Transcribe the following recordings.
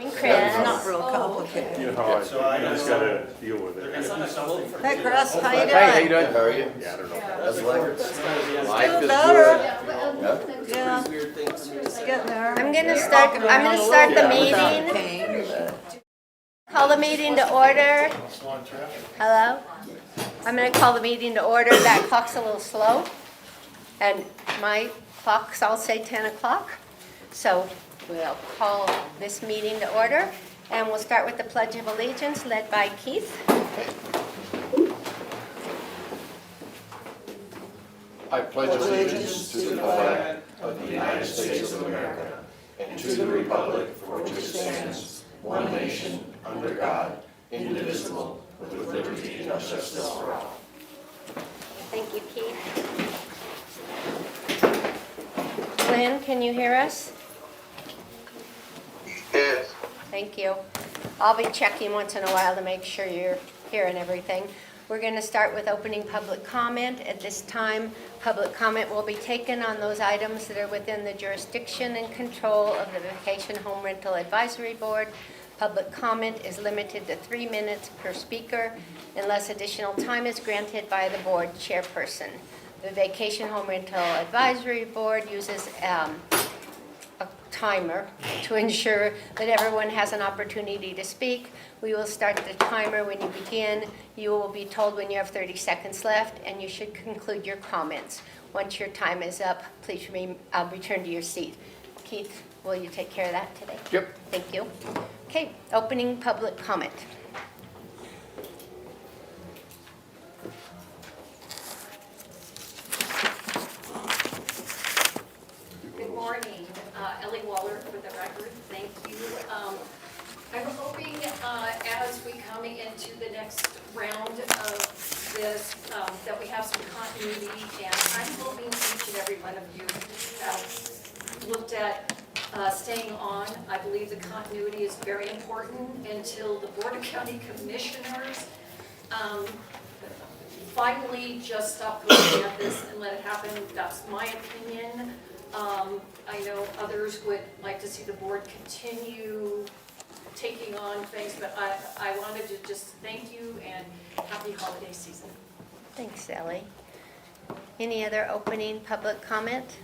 Chris. It's not real complicated. You know how I just gotta deal with it. Hey Chris, how you doing? Hey, how you doing? How are you? Yeah, I don't know. That's like life Doing is better. good. Yeah, Weird thing for me to say. getting there. I'm gonna start the meeting. Pain, but Call the meeting to order. Hello? I'm gonna call the meeting to order. That clock's a little slow. And my clocks all say 10 o'clock. So we'll call this meeting to order. And we'll start with the Pledge of Allegiance led by Keith. I pledge allegiance to the flag of the United States of America and to the republic for which it stands, one nation, under God, indivisible, with liberty and justice for all. Thank you, Keith. Lynn, can you hear us? Yes. Thank you. I'll be checking once in a while to make sure you're hearing everything. We're going to start with opening public comment. At this time, public comment will be taken on those items that are within the jurisdiction and control of the Vacation Home Rental Advisory Board. Public comment is limited to 3 minutes per speaker unless additional time is granted by the board chairperson. The Vacation Home Rental Advisory Board uses a timer to ensure that everyone has an opportunity to speak. We will start the timer when you begin. You will be told when you have 30 seconds left, and you should conclude your comments. Once your time is up, please return to your seat. Keith, will you take care of that today? Yep. Thank you. Okay, opening public comment. Good morning, Ellie Waller for the record, thank you. I'm hoping as we come into the next round of this, that we have some continuity, and I'm hoping each and every one of you have looked at staying on. I believe the continuity is very important until the Board of County Commissioners finally just stop looking at this and let it happen. That's my opinion. I know others would like to see the board continue taking on things, but I wanted to just thank you and happy holiday season. Thanks, Ellie. Any other opening public comment?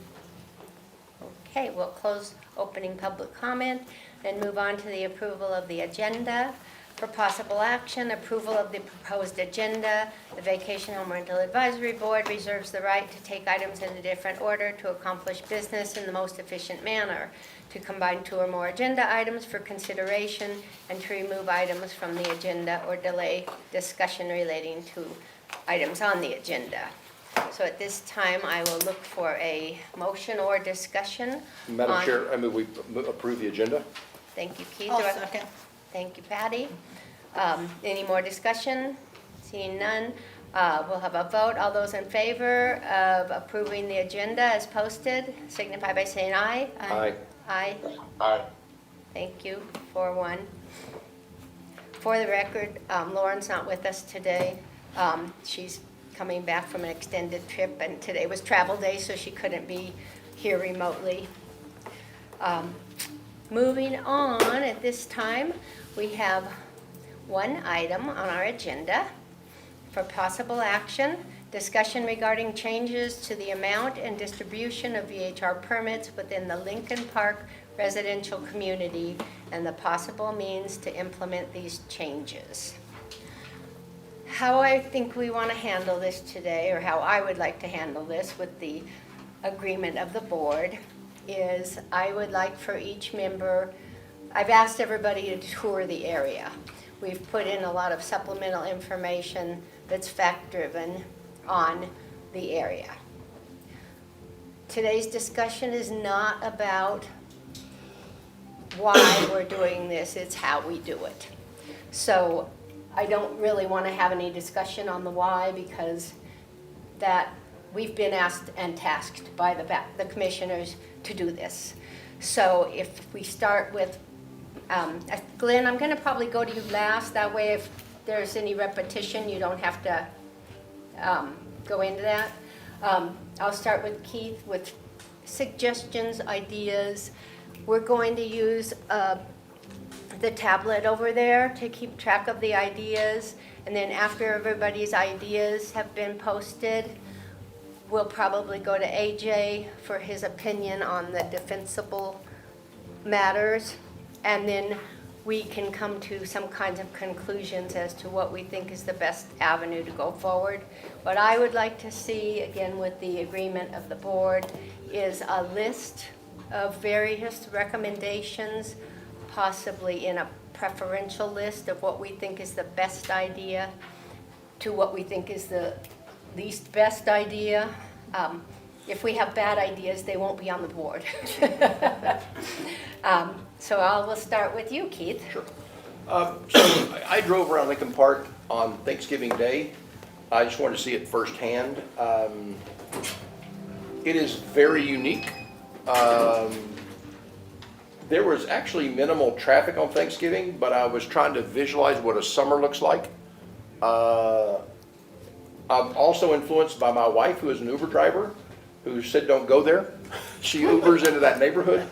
Okay, we'll close opening public comment and move on to the approval of the agenda. For possible action, approval of the proposed agenda. The Vacation Home Rental Advisory Board reserves the right to take items in a different order to accomplish business in the most efficient manner, to combine 2 or more agenda items for consideration, and to remove items from the agenda or delay discussion relating to items on the agenda. So at this time, I will look for a motion or discussion. Madam Chair, I move we approve the agenda. Thank you, Keith. I'll second. Thank you, Patty. Any more discussion? Seeing none, we'll have a vote. All those in favor of approving the agenda as posted, signify by saying aye. Aye. Aye. Aye. Thank you. 4-1. For the record, Lauren's not with us today. She's coming back from an extended trip, and today was travel day, so she couldn't be here remotely. Moving on, at this time, we have one item on our agenda for possible action, discussion regarding changes to the amount and distribution of VHR permits within the Lincoln Park residential community and the possible means to implement these changes. How I think we want to handle this today, or how I would like to handle this with the agreement of the board, is I would like for each member, I've asked everybody to tour the area. We've put in a lot of supplemental information that's fact-driven on the area. Today's discussion is not about why we're doing this, it's how we do it. So I don't really want to have any discussion on the why, because that we've been asked and tasked by the commissioners to do this. So if we start with, Glenn, I'm going to probably go to you last. That way if there's any repetition, you don't have to go into that. I'll start with Keith with suggestions, ideas. We're going to use the tablet over there to keep track of the ideas. And then after everybody's ideas have been posted, we'll probably go to AJ for his opinion on the defensible matters. And then we can come to some kinds of conclusions as to what we think is the best avenue to go forward. What I would like to see, again with the agreement of the board, is a list of various recommendations, possibly in a preferential list of what we think is the best idea to what we think is the least best idea. If we have bad ideas, they won't be on the board. So we'll start with you, Keith. Sure. So I drove around Lincoln Park on Thanksgiving Day. I just wanted to see it firsthand. It is very unique. There was actually minimal traffic on Thanksgiving, but I was trying to visualize what a summer looks like. I'm also influenced by my wife, who is an Uber driver, who said, don't go there. She Ubers into that neighborhood,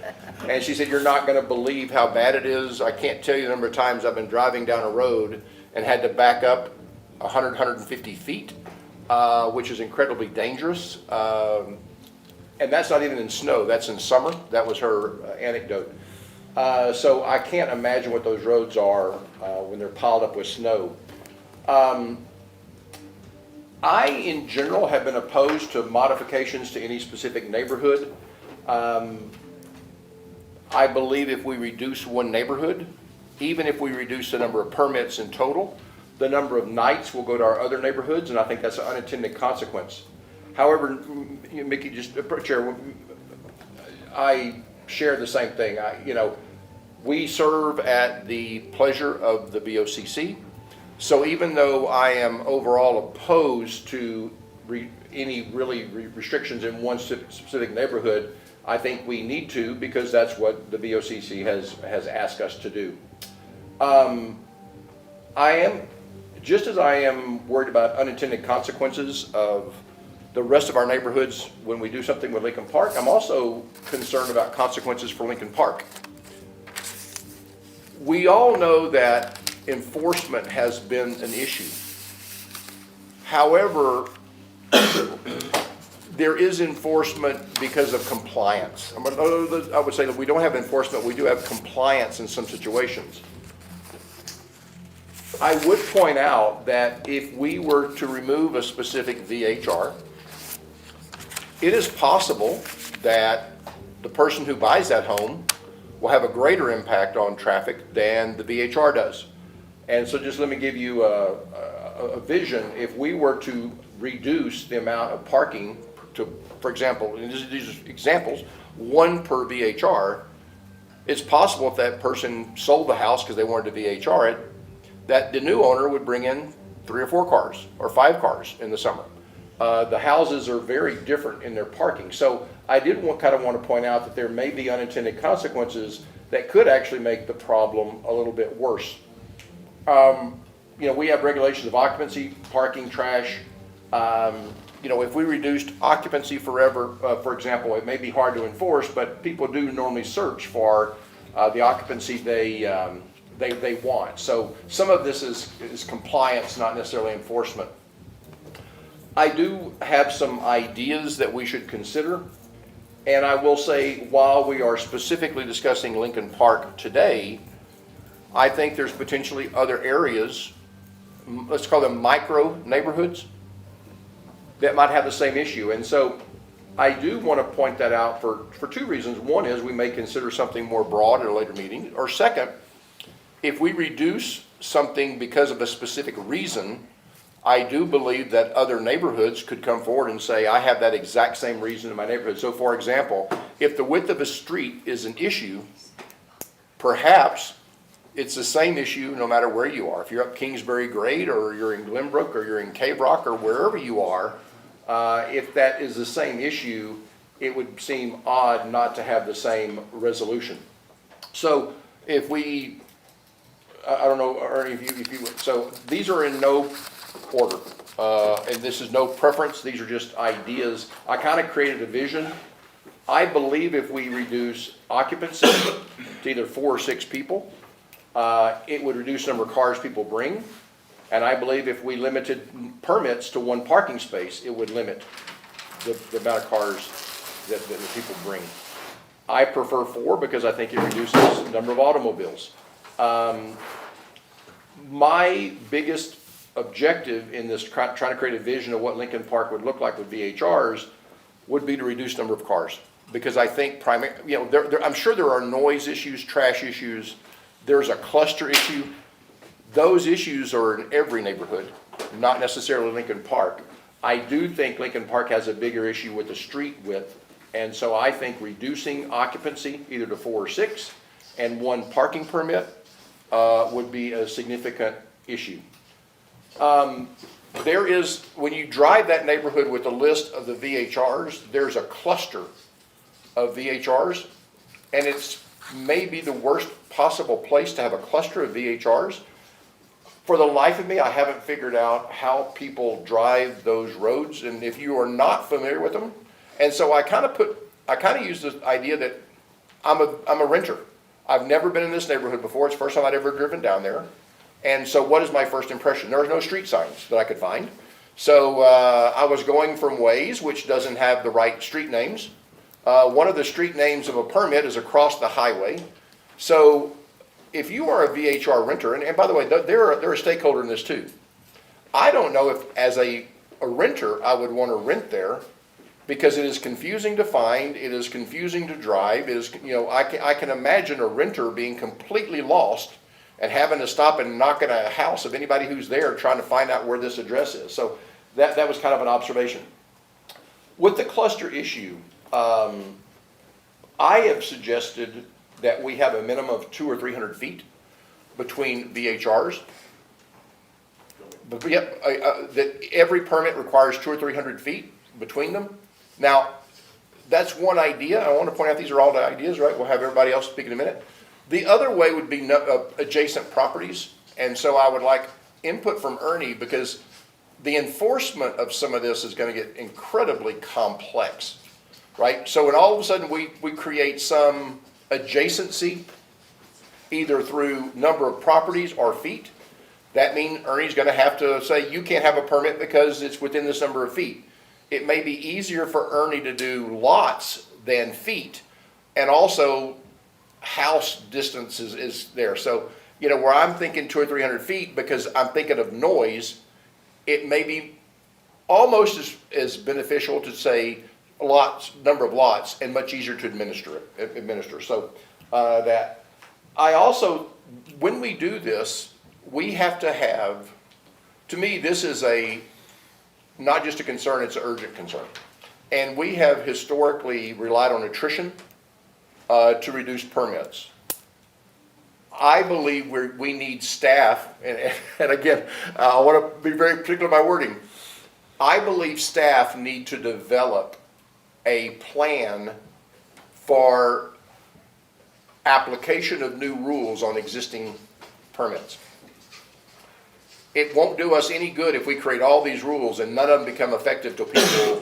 and she said, you're not gonna believe how bad it is. I can't tell you the number of times I've been driving down a road and had to back up 100, 150 feet, which is incredibly dangerous. And that's not even in snow, that's in summer. That was her anecdote. So I can't imagine what those roads are when they're piled up with snow. I, in general, have been opposed to modifications to any specific neighborhood. I believe if we reduce one neighborhood, even if we reduce the number of permits in total, the number of nights will go to our other neighborhoods, and I think that's an unintended consequence. However, Mickey, Chair, I share the same thing. We serve at the pleasure of the BOCC. So even though I am overall opposed to any restrictions in one specific neighborhood, I think we need to, because that's what the BOCC has asked us to do. Just as I am worried about unintended consequences of the rest of our neighborhoods when we do something with Lincoln Park, I'm also concerned about consequences for Lincoln Park. We all know that enforcement has been an issue. However, there is enforcement because of compliance. I would say that we don't have enforcement, we do have compliance in some situations. I would point out that if we were to remove a specific VHR, it is possible that the person who buys that home will have a greater impact on traffic than the VHR does. And so just let me give you a vision. If we were to reduce the amount of parking to, for example, and these are examples, 1 per VHR, it's possible if that person sold the house because they wanted to VHR it, that the new owner would bring in 3 or 4 cars or 5 cars in the summer. The houses are very different in their parking. So I did kind of want to point out that there may be unintended consequences that could actually make the problem a little bit worse. We have regulations of occupancy, parking, trash. If we reduced occupancy forever, for example, it may be hard to enforce, but people do normally search for the occupancy they want. So some of this is compliance, not necessarily enforcement. I do have some ideas that we should consider. And I will say, while we are specifically discussing Lincoln Park today, I think there's potentially other areas, let's call them micro neighborhoods, that might have the same issue. And so I do want to point that out for 2 reasons. One is we may consider something more broad at a later meeting. Or second, if we reduce something because of a specific reason, I do believe that other neighborhoods could come forward and say, I have that exact same reason in my neighborhood. So for example, if the width of a street is an issue, perhaps it's the same issue no matter where you are. If you're up Kingsbury Grade, or you're in Glenbrook, or you're in K-Brock, or wherever you are, if that is the same issue, it would seem odd not to have the same resolution. So if we, I don't know, or if you, so these are in no order, and this is no preference, these are just ideas. I kind of created a vision. I believe if we reduce occupancy to either 4 or 6 people, It would reduce the number of cars people bring. And I believe if we limited permits to one parking space, it would limit the amount of cars that the people bring. I prefer 4 because I think it reduces the number of automobiles. My biggest objective in this trying to create a vision of what Lincoln Park would look like with VHRs would be to reduce number of cars. Because I think I'm sure there are noise issues, trash issues, there's a cluster issue. Those issues are in every neighborhood, not necessarily Lincoln Park. I do think Lincoln Park has a bigger issue with the street width, and so I think reducing occupancy either to 4 or 6 and 1 parking permit would be a significant issue. There is, when you drive that neighborhood with the list of the VHRs, there's a cluster of VHRs, and it's maybe the worst possible place to have a cluster of VHRs. For the life of me, I haven't figured out how people drive those roads, and if you are not familiar with them, and so I kind of use the idea that I'm a renter. I've never been in this neighborhood before. It's the first time I'd ever driven down there. And so what is my first impression? There are no street signs that I could find. So I was going from Waze, which doesn't have the right street names. One of the street names of a permit is across the highway. So if you are a VHR renter, and by the way, they're a stakeholder in this too. I don't know if as a renter I would want to rent there because it is confusing to find, it is confusing to drive, it is, I can imagine a renter being completely lost and having to stop and knock at a house of anybody who's there trying to find out where this address is. So that was kind of an observation. With the cluster issue, I have suggested that we have a minimum of 200 or 300 feet between VHRs. But that every permit requires 200 or 300 feet between them. Now, that's one idea. I want to point out these are all the ideas, right? We'll have everybody else speak in a minute. The other way would be adjacent properties. And so I would like input from Ernie because the enforcement of some of this is going to get incredibly complex, right? So when all of a sudden we create some adjacency, either through number of properties or feet, that means Ernie's going to have to say you can't have a permit because it's within this number of feet. It may be easier for Ernie to do lots than feet, and also house distance is there. So, where I'm thinking 200 or 300 feet because I'm thinking of noise, it may be almost as beneficial to say number of lots, and much easier to administer. So that I also, when we do this, we have to have, to me, this is not just a concern, it's an urgent concern. And we have historically relied on attrition to reduce permits. I believe we need staff, and again, I want to be very particular in my wording. I believe staff need to develop a plan for application of new rules on existing permits. It won't do us any good if we create all these rules and none of them become effective till people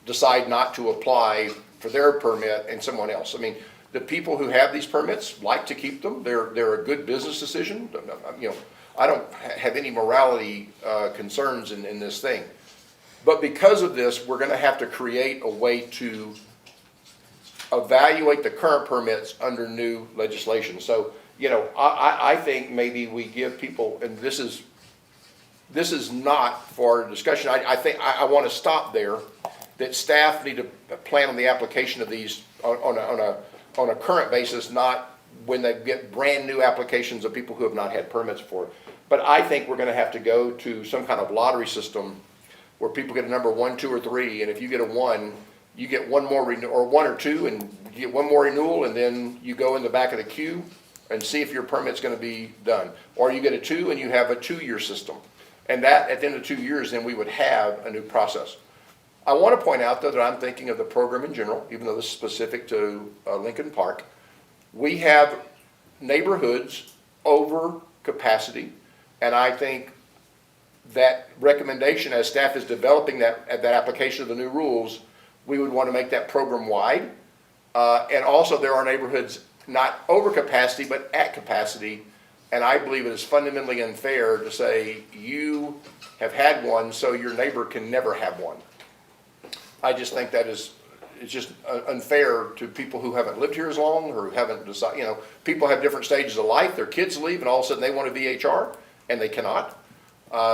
decide not to apply for their permit and someone else. I mean, the people who have these permits like to keep them. They're a good business decision. I don't have any morality concerns in this thing. But because of this, we're going to have to create a way to evaluate the current permits under new legislation. So, I think maybe we give people, and this is not for discussion. I think I want to stop there. That staff need to plan on the application of these on a current basis, not when they get brand new applications of people who have not had permits before. But I think we're going to have to go to some kind of lottery system where people get a number 1, 2, or 3, and if you get a 1, you get one more or 1 or 2, and you get one more renewal, and then you go in the back of the queue and see if your permit's going to be done. Or you get a 2 and you have a 2-year system. And that, at the end of 2 years, then we would have a new process. I want to point out, though, that I'm thinking of the program in general, even though this is specific to Lincoln Park. We have neighborhoods over capacity, and I think that recommendation as staff is developing that application of the new rules, we would want to make that program wide. And also there are neighborhoods not over capacity, but at capacity, And I believe it is fundamentally unfair to say you have had one, so your neighbor can never have one. I just think that it's just unfair to people who haven't lived here as long or who haven't decided, people have different stages of life. Their kids leave and all of a sudden they want a VHR and they cannot.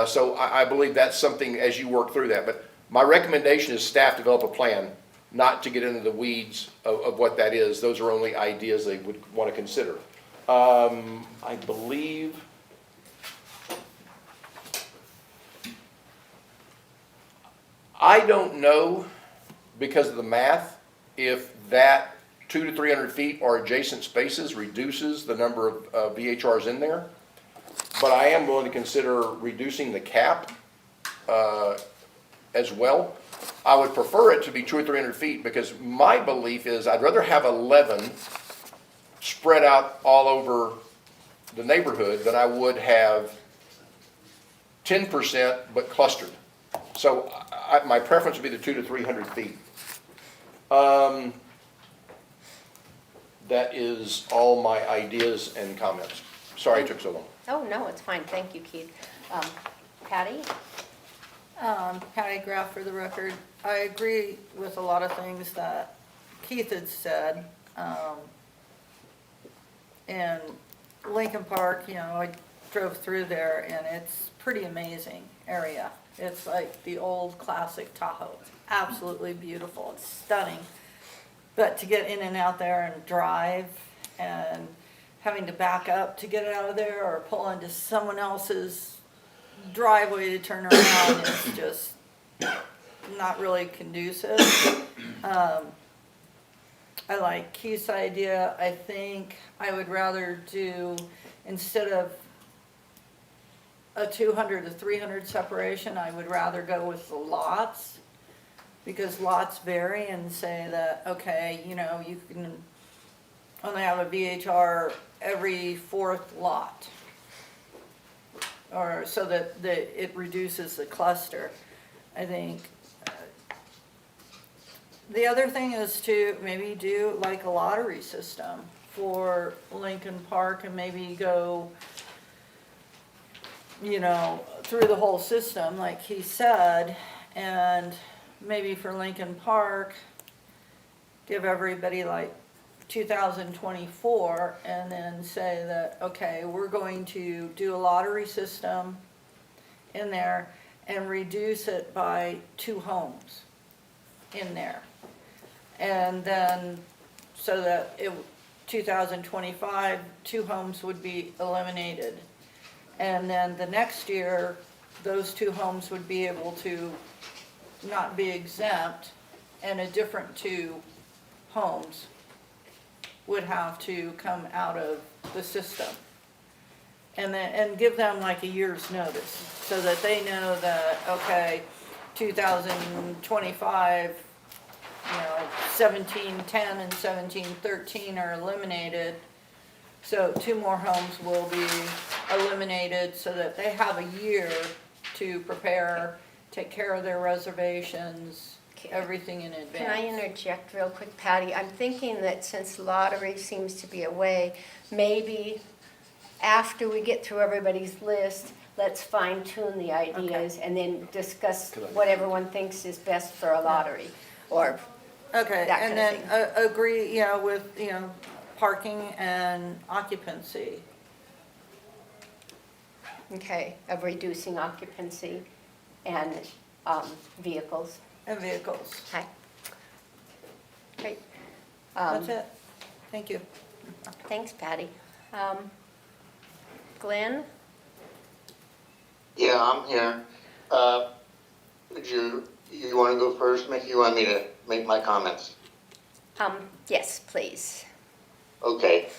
So I believe that's something as you work through that. But my recommendation is staff develop a plan, not to get into the weeds of what that is. Those are only ideas they would want to consider. I believe I don't know, because of the math, if that 200 to 300 feet or adjacent spaces reduces the number of VHRs in there. But I am willing to consider reducing the cap as well. I would prefer it to be 200 or 300 feet because my belief is I'd rather have 11 spread out all over the neighborhood than I would have 10% but clustered. So my preference would be the 200 to 300 feet. That is all my ideas and comments. Sorry it took so long. Oh, no, it's fine. Thank you, Keith. Patty? Patty Graff for the record. I agree with a lot of things that Keith had said. And Lincoln Park, I drove through there and it's pretty amazing area. It's like the old classic Tahoe. It's absolutely beautiful. It's stunning. But to get in and out there and drive and having to back up to get out of there or pull into someone else's driveway to turn around is just not really conducive. I like Keith's idea. I think I would rather do, instead of a 200 to 300 separation, I would rather go with the lots, because lots vary, and say that, okay, you can only have a VHR every fourth lot, or so that it reduces the cluster. I think the other thing is to maybe do like a lottery system for Lincoln Park, and maybe go through the whole system like he said, and maybe for Lincoln Park give everybody like 2024, and then say that, okay, we're going to do a lottery system in there and reduce it by 2 homes in there. And then so that 2025, 2 homes would be eliminated. And then the next year, those 2 homes would be able to not be exempt, and a different 2 homes would have to come out of the system. And give them like a year's notice, so that they know that, okay, 2025, 1710 and 1713 are eliminated. So 2 more homes will be eliminated, so that they have a year to prepare, take care of their reservations, everything in advance. Can I interject real quick, Patty? I'm thinking that since lottery seems to be a way, maybe after we get through everybody's list, let's fine tune the ideas and then discuss what everyone thinks is best for a lottery, or Okay, that and kind of then agree, with, parking and occupancy. okay, of reducing occupancy and vehicles. And vehicles. Okay. Great. That's it. Thank you. Thanks, Patty. Glenn? Yeah, I'm here. Would you want to go first, Mickey? You want me to make my comments? Yes, please. Okay.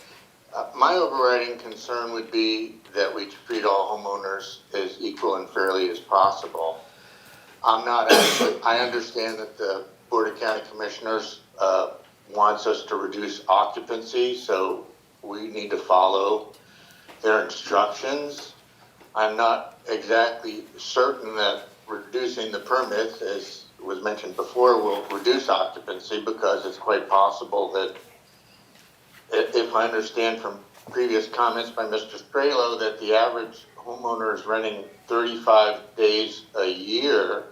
My overriding concern would be that we treat all homeowners as equal and fairly as possible. I understand that the Board of County Commissioners wants us to reduce occupancy, so we need to follow their instructions. I'm not exactly certain that reducing the permits, as was mentioned before, will reduce occupancy, because it's quite possible that, if I understand from previous comments by Mr. Strelo that the average homeowner is renting 35 days a year,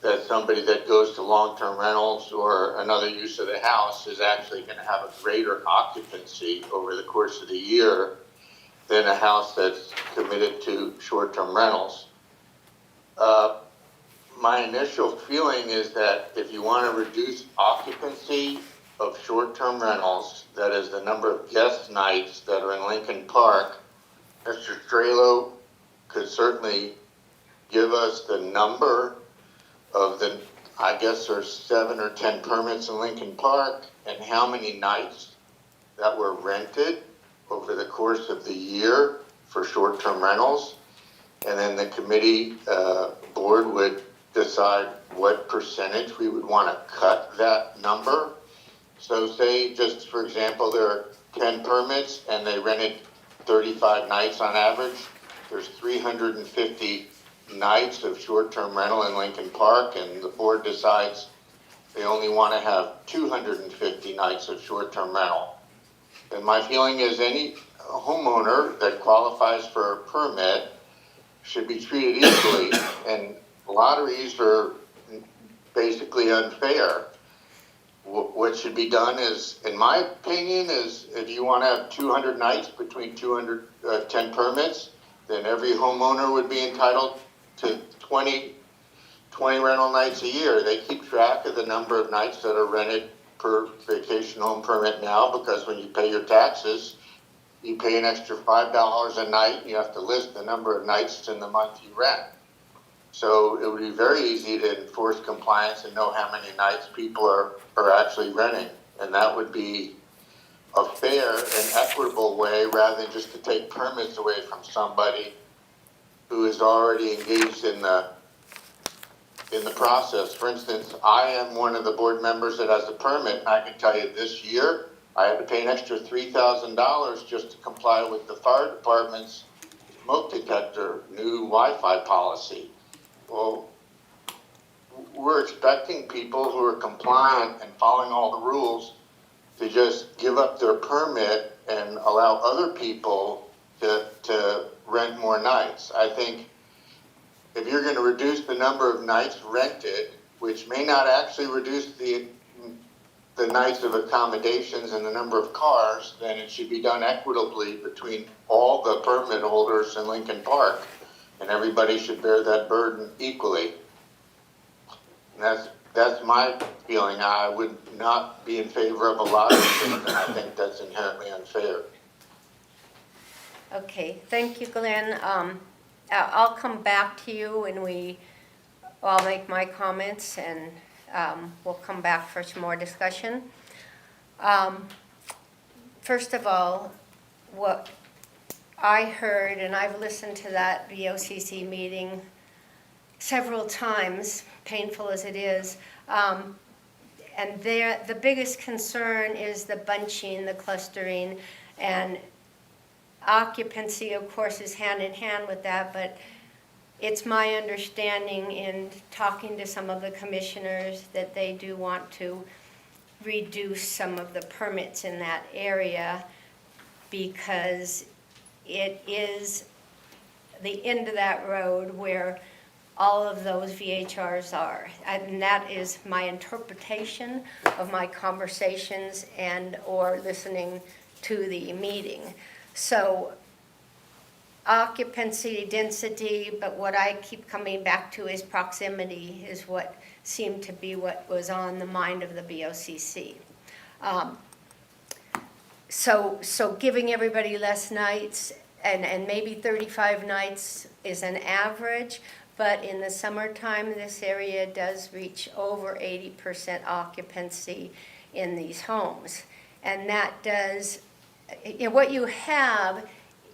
that somebody that goes to long-term rentals or another use of the house is actually going to have a greater occupancy over the course of the year than a house that's committed to short-term rentals. My initial feeling is that if you want to reduce occupancy of short-term rentals, that is the number of guest nights that are in Lincoln Park, Mr. Strelo could certainly give us the number of the, I guess there's 7 or 10 permits in Lincoln Park, and how many nights that were rented over the course of the year for short-term rentals. And then the committee board would decide what percentage we would want to cut that number. So say, just for example, there are 10 permits and they rented 35 nights on average. There's 350 nights of short-term rental in Lincoln Park, and the board decides they only want to have 250 nights of short-term rental. And my feeling is any homeowner that qualifies for a permit should be treated equally, and lotteries are basically unfair. What should be done is, in my opinion, is if you want to have 200 nights between 210 permits, then every homeowner would be entitled to 20 rental nights a year. They keep track of the number of nights that are rented per vacation home permit now, because when you pay your taxes, you pay an extra $5 a night, and you have to list the number of nights in the month you rent. So it would be very easy to enforce compliance and know how many nights people are actually renting. And that would be a fair and equitable way, rather than just to take permits away from somebody who is already engaged in the process. For instance, I am one of the board members that has a permit. I can tell you this year, I had to pay an extra $3,000 just to comply with the fire department's smoke detector new Wi-Fi policy. Well, we're expecting people who are compliant and following all the rules to just give up their permit and allow other people to rent more nights. I think if you're going to reduce the number of nights rented, which may not actually reduce the nights of accommodations and the number of cars, then it should be done equitably between all the permit holders in Lincoln Park, and everybody should bear that burden equally. And that's my feeling. I would not be in favor of a lottery system. I think that's inherently unfair. Okay, thank you, Glenn. I'll come back to you and I'll make my comments, and we'll come back for some more discussion. First of all, what I heard, and I've listened to that VOCC meeting several times, painful as it is, and the biggest concern is the bunching, the clustering, and occupancy, of course, is hand in hand with that, but it's my understanding in talking to some of the commissioners that they do want to reduce some of the permits in that area, because it is the end of that road where all of those VHRs are. And that is my interpretation of my conversations and or listening to the meeting. So occupancy, density, but what I keep coming back to is proximity, is what seemed to be what was on the mind of the BOCC. So giving everybody less nights, and maybe 35 nights is an average, but in the summertime, this area does reach over 80% occupancy in these homes. And that does, what you have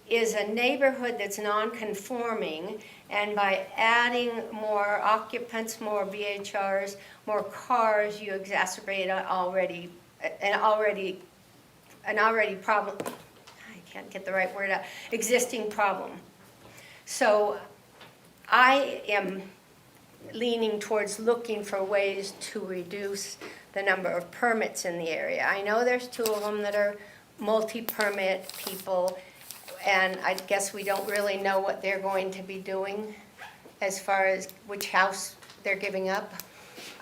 is a neighborhood that's non-conforming, and by adding more occupants, more VHRs, more cars, you exacerbate an already problem, I can't get the right word out, existing problem. So I am leaning towards looking for ways to reduce the number of permits in the area. I know there's 2 of them that are multi-permit people, and I guess we don't really know what they're going to be doing as far as which house they're giving up.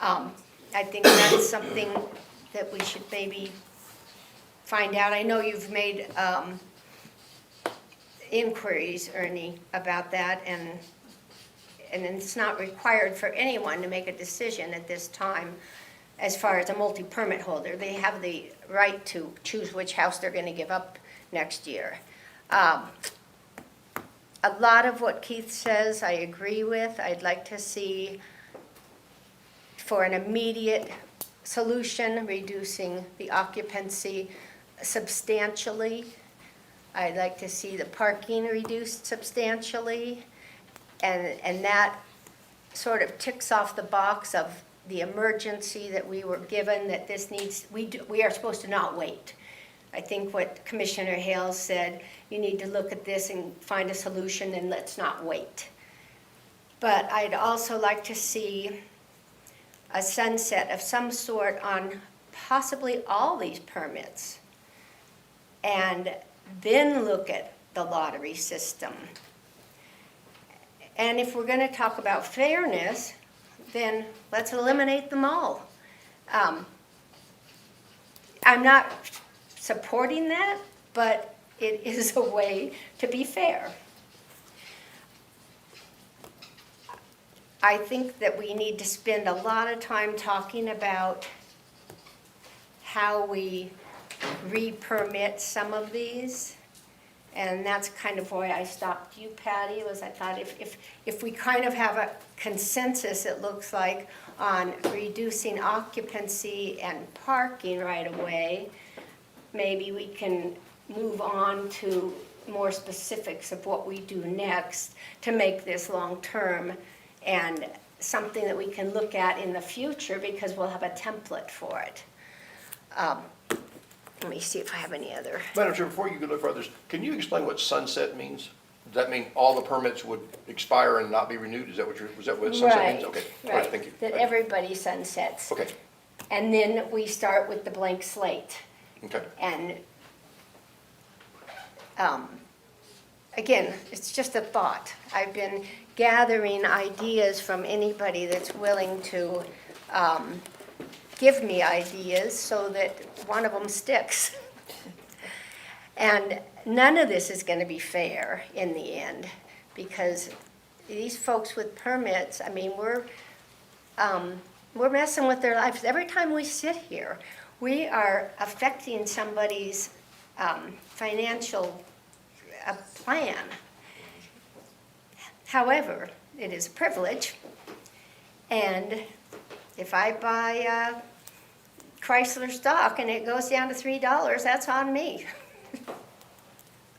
I think that's something that we should maybe find out. I know you've made inquiries, Ernie, about that, and it's not required for anyone to make a decision at this time as far as a multi-permit holder. They have the right to choose which house they're going to give up next year. A lot of what Keith says I agree with. I'd like to see, for an immediate solution, reducing the occupancy substantially. I'd like to see the parking reduced substantially, and that sort of ticks off the box of the emergency that we were given, that this needs, we are supposed to not wait. I think what Commissioner Hale said, you need to look at this and find a solution, and let's not wait. But I'd also like to see a sunset of some sort on possibly all these permits, and then look at the lottery system. And if we're going to talk about fairness, then let's eliminate them all. I'm not supporting that, but it is a way to be fair. I think that we need to spend a lot of time talking about how we re-permit some of these. And that's kind of why I stopped you, Patty, was I thought if we kind of have a consensus, it looks like, on reducing occupancy and parking right away, maybe we can move on to more specifics of what we do next to make this long-term and something that we can look at in the future, because we'll have a template for it. Let me see if I have any other. Madam Chair, before you go further, can you explain what sunset means? Does that mean all the permits would expire and not be renewed? Is that what sunset means? Okay, all right, thank you. That everybody sunsets. Okay, And then we start with the blank slate. okay. And again, it's just a thought. I've been gathering ideas from anybody that's willing to give me ideas so that one of them sticks. And none of this is going to be fair in the end, because these folks with permits, I mean, we're messing with their lives. Every time we sit here, we are affecting somebody's financial plan. However, it is a privilege, and if I buy Chrysler stock and it goes down to $3, that's on me.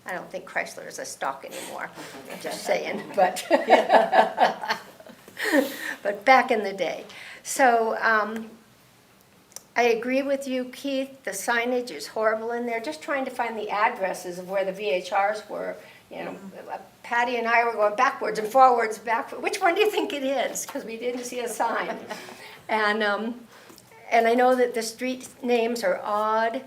I don't think Chrysler is a stock anymore, I'm just saying, but but back in the day. So I agree with you, Keith, the signage is horrible in there, just trying to find the addresses of where the VHRs were. You know, Patty and I were going backwards and forwards, which one do you think it is? Because we didn't see a sign. And I know that the street names are odd.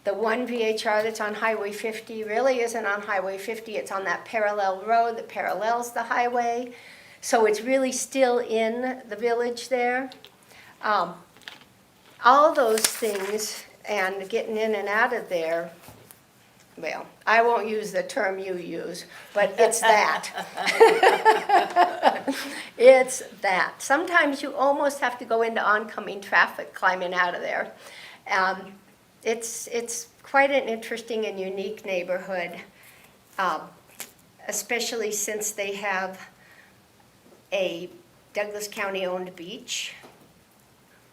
The one VHR that's on Highway 50 really isn't on Highway 50. It's on that parallel road that parallels the highway. So it's really still in the village there. All those things and getting in and out of there, well, I won't use the term you use, but it's that. It's that. Sometimes you almost have to go into oncoming traffic climbing out of there. It's quite an interesting and unique neighborhood, especially since they have a Douglas County-owned beach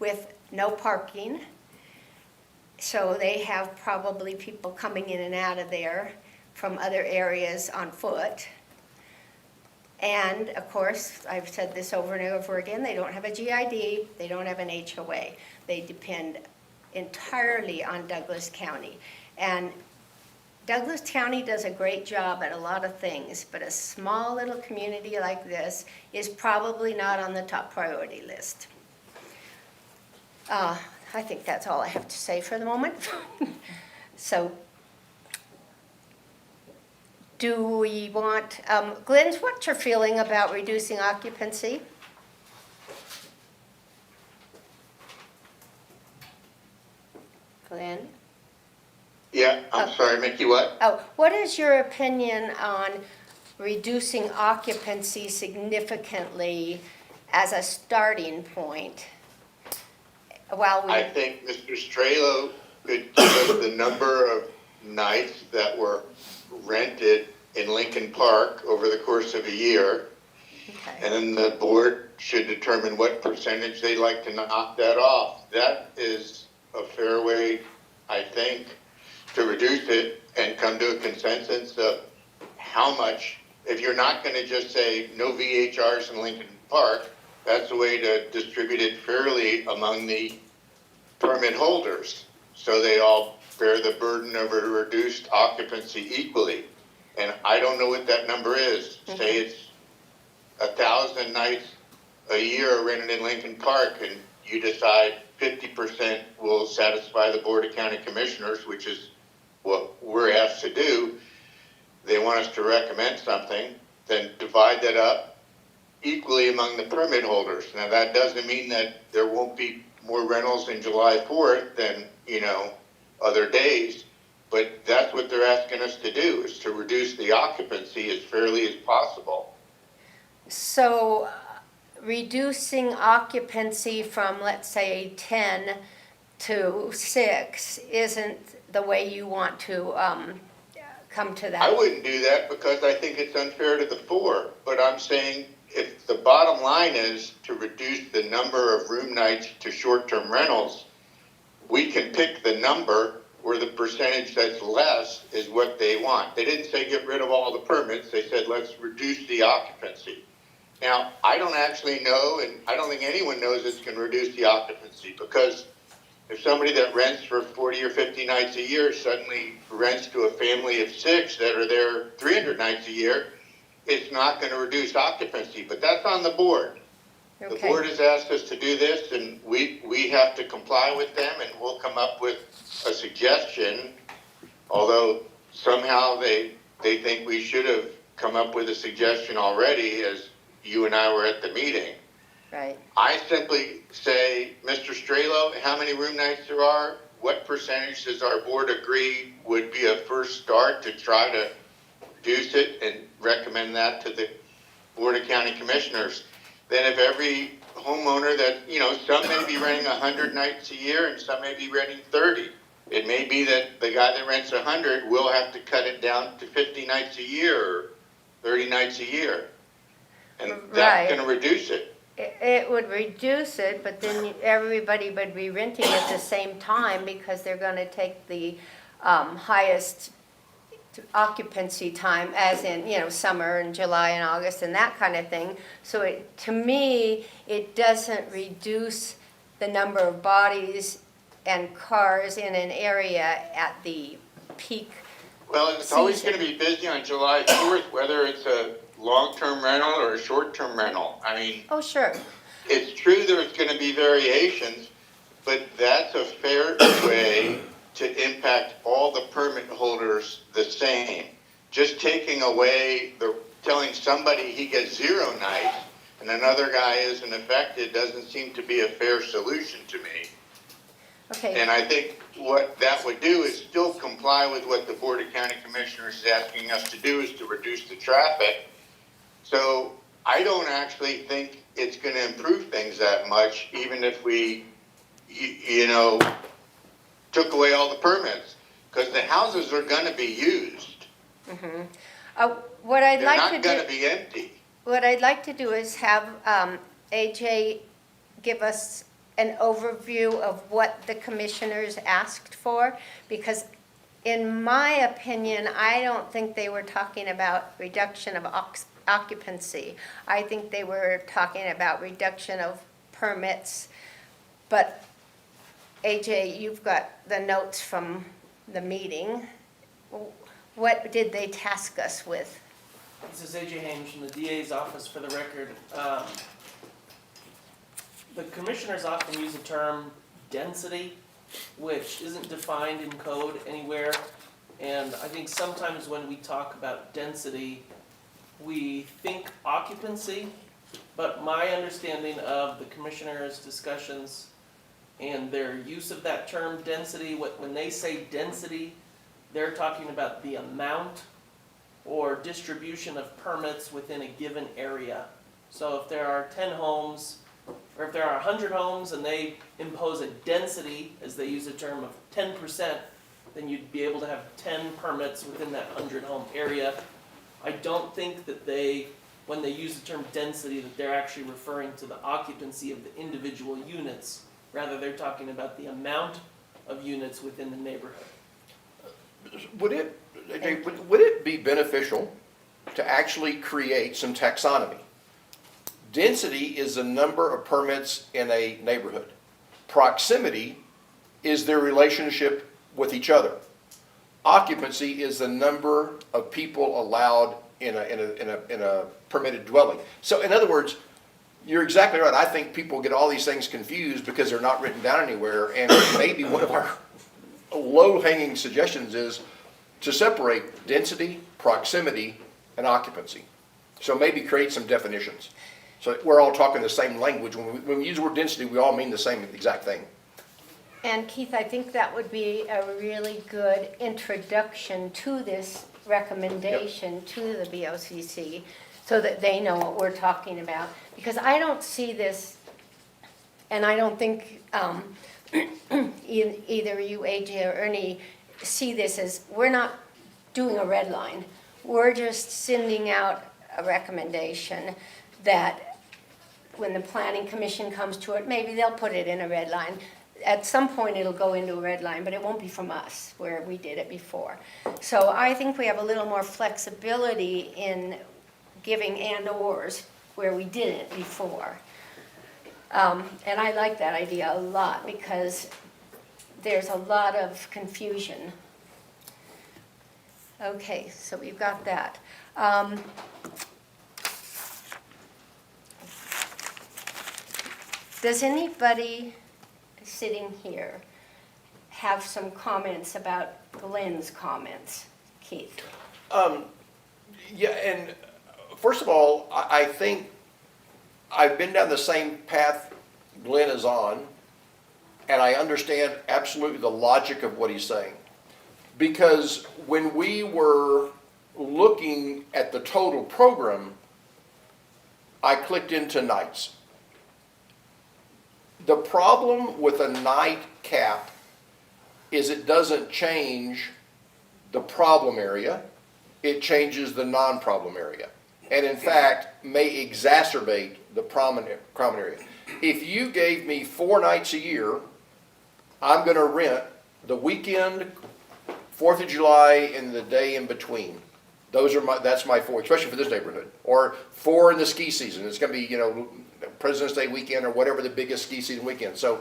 with no parking. So they have probably people coming in and out of there from other areas on foot. And of course, I've said this over and over again, they don't have a GID, they don't have an HOA. They depend entirely on Douglas County. And Douglas County does a great job at a lot of things, but a small little community like this is probably not on the top priority list. I think that's all I have to say for the moment. So do we want, Glenn, what's your feeling about reducing occupancy? Glenn? Yeah, I'm sorry, Mickey, what? Oh, what is your opinion on reducing occupancy significantly as a starting point? While I we, think Mr. Strelo could give us the number of nights that were rented in Lincoln Park over the course of a year. okay, And then the board should determine what percentage they'd like to knock that off. That is a fair way, I think, to reduce it and come to a consensus of how much. If you're not going to just say no VHRs in Lincoln Park, that's a way to distribute it fairly among the permit holders, so they all bear the burden of a reduced occupancy equally. And I don't know what that number is. Say it's 1,000 nights a year rented in Lincoln Park, and you decide 50% will satisfy the Board of County Commissioners, which is what we're asked to do. They want us to recommend something, then divide that up equally among the permit holders. Now, that doesn't mean that there won't be more rentals in July 4th than, other days, but that's what they're asking us to do, is to reduce the occupancy as fairly as possible. so reducing occupancy from, let's say, 10 to 6 isn't the way you want to come to that? I wouldn't do that because I think it's unfair to the poor, but I'm saying if the bottom line is to reduce the number of room nights to short-term rentals, we can pick the number where the percentage that's less is what they want. They didn't say get rid of all the permits. They said let's reduce the occupancy. Now, I don't actually know, and I don't think anyone knows it's going to reduce the occupancy, because if somebody that rents for 40 or 50 nights a year suddenly rents to a family of 6 that are there 300 nights a year, it's not going to reduce occupancy, but that's on the board. The Okay. board has asked us to do this, and we have to comply with them, and we'll come up with a suggestion, although somehow they think we should have come up with a suggestion already, as you and I were at the meeting. Right. I simply say, Mr. Strelo, how many room nights there are? What percentage does our board agree would be a first start to try to reduce it, and recommend that to the Board of County Commissioners? Then if every homeowner that, some may be renting 100 nights a year and some may be renting 30. It may be that the guy that rents 100 will have to cut it down to 50 nights a year or 30 nights a year. And Right. that's going to reduce it. It would reduce it, but then everybody would be renting at the same time because they're going to take the highest occupancy time, as in, summer and July and August and that kind of thing. So to me, it doesn't reduce the number of bodies and cars in an area at the peak. Well, it's always season. going to be busy on July 4th, whether it's a long-term rental or a short-term rental. I mean, Oh, sure. it's true there's going to be variations, but that's a fair way to impact all the permit holders the same. Just taking away telling somebody he gets 0 nights and another guy isn't affected doesn't seem to be a fair solution to me. Okay. And I think what that would do is still comply with what the Board of County Commissioners is asking us to do, is to reduce the traffic. So I don't actually think it's going to improve things that much, even if we, took away all the permits, because the houses are going to be used. What I'd They're like not to going do, to be empty. what I'd like to do is have AJ give us an overview of what the commissioners asked for, because in my opinion, I don't think they were talking about reduction of occupancy. I think they were talking about reduction of permits. But AJ, you've got the notes from the meeting. What did they task us with? This is AJ Haynes from the DA's office, for the record. The commissioners often use the term density, which isn't defined in code anywhere. And I think sometimes when we talk about density, we think occupancy, but my understanding of the commissioners' discussions and their use of that term density, when they say density, they're talking about the amount or distribution of permits within a given area. So if there are 10 homes, or if there are 100 homes and they impose a density, as they use the term, of 10%, then you'd be able to have 10 permits within that 100 home area. I don't think that when they use the term density, that they're actually referring to the occupancy of the individual units. Rather, they're talking about the amount of units within the neighborhood. Would it be beneficial to actually create some taxonomy? Density is the number of permits in a neighborhood. Proximity is their relationship with each other. Occupancy is the number of people allowed in a permitted dwelling. So in other words, you're exactly right. I think people get all these things confused because they're not written down anywhere. And maybe one of our low-hanging suggestions is to separate density, proximity, and occupancy. So maybe create some definitions. So we're all talking the same language. When we use the word density, we all mean the same exact thing. And Keith, I think that would be a really good introduction to this recommendation to the BOCC, so that they know what we're talking about. Because I don't see this, and I don't think either you, AJ, or Ernie, see this as, we're not doing a red line. We're just sending out a recommendation that when the planning commission comes to it, maybe they'll put it in a red line. At some point, it'll go into a red line, but it won't be from us, where we did it before. So I think we have a little more flexibility in giving and/ors where we didn't before. And I like that idea a lot, because there's a lot of confusion. Okay, so we've got that. Does anybody sitting here have some comments about Glenn's comments, Keith? Yeah, and first of all, I think I've been down the same path Glenn is on, and I understand absolutely the logic of what he's saying. Because when we were looking at the total program, I clicked into nights. The problem with a night cap is it doesn't change the problem area, it changes the non-problem area. And in fact, may exacerbate the common area. If you gave me 4 nights a year, I'm gonna rent the weekend, 4th of July, and the day in between. That's my 4, especially for this neighborhood. Or 4 in the ski season. It's gonna be, President's Day weekend or whatever the biggest ski season weekend. So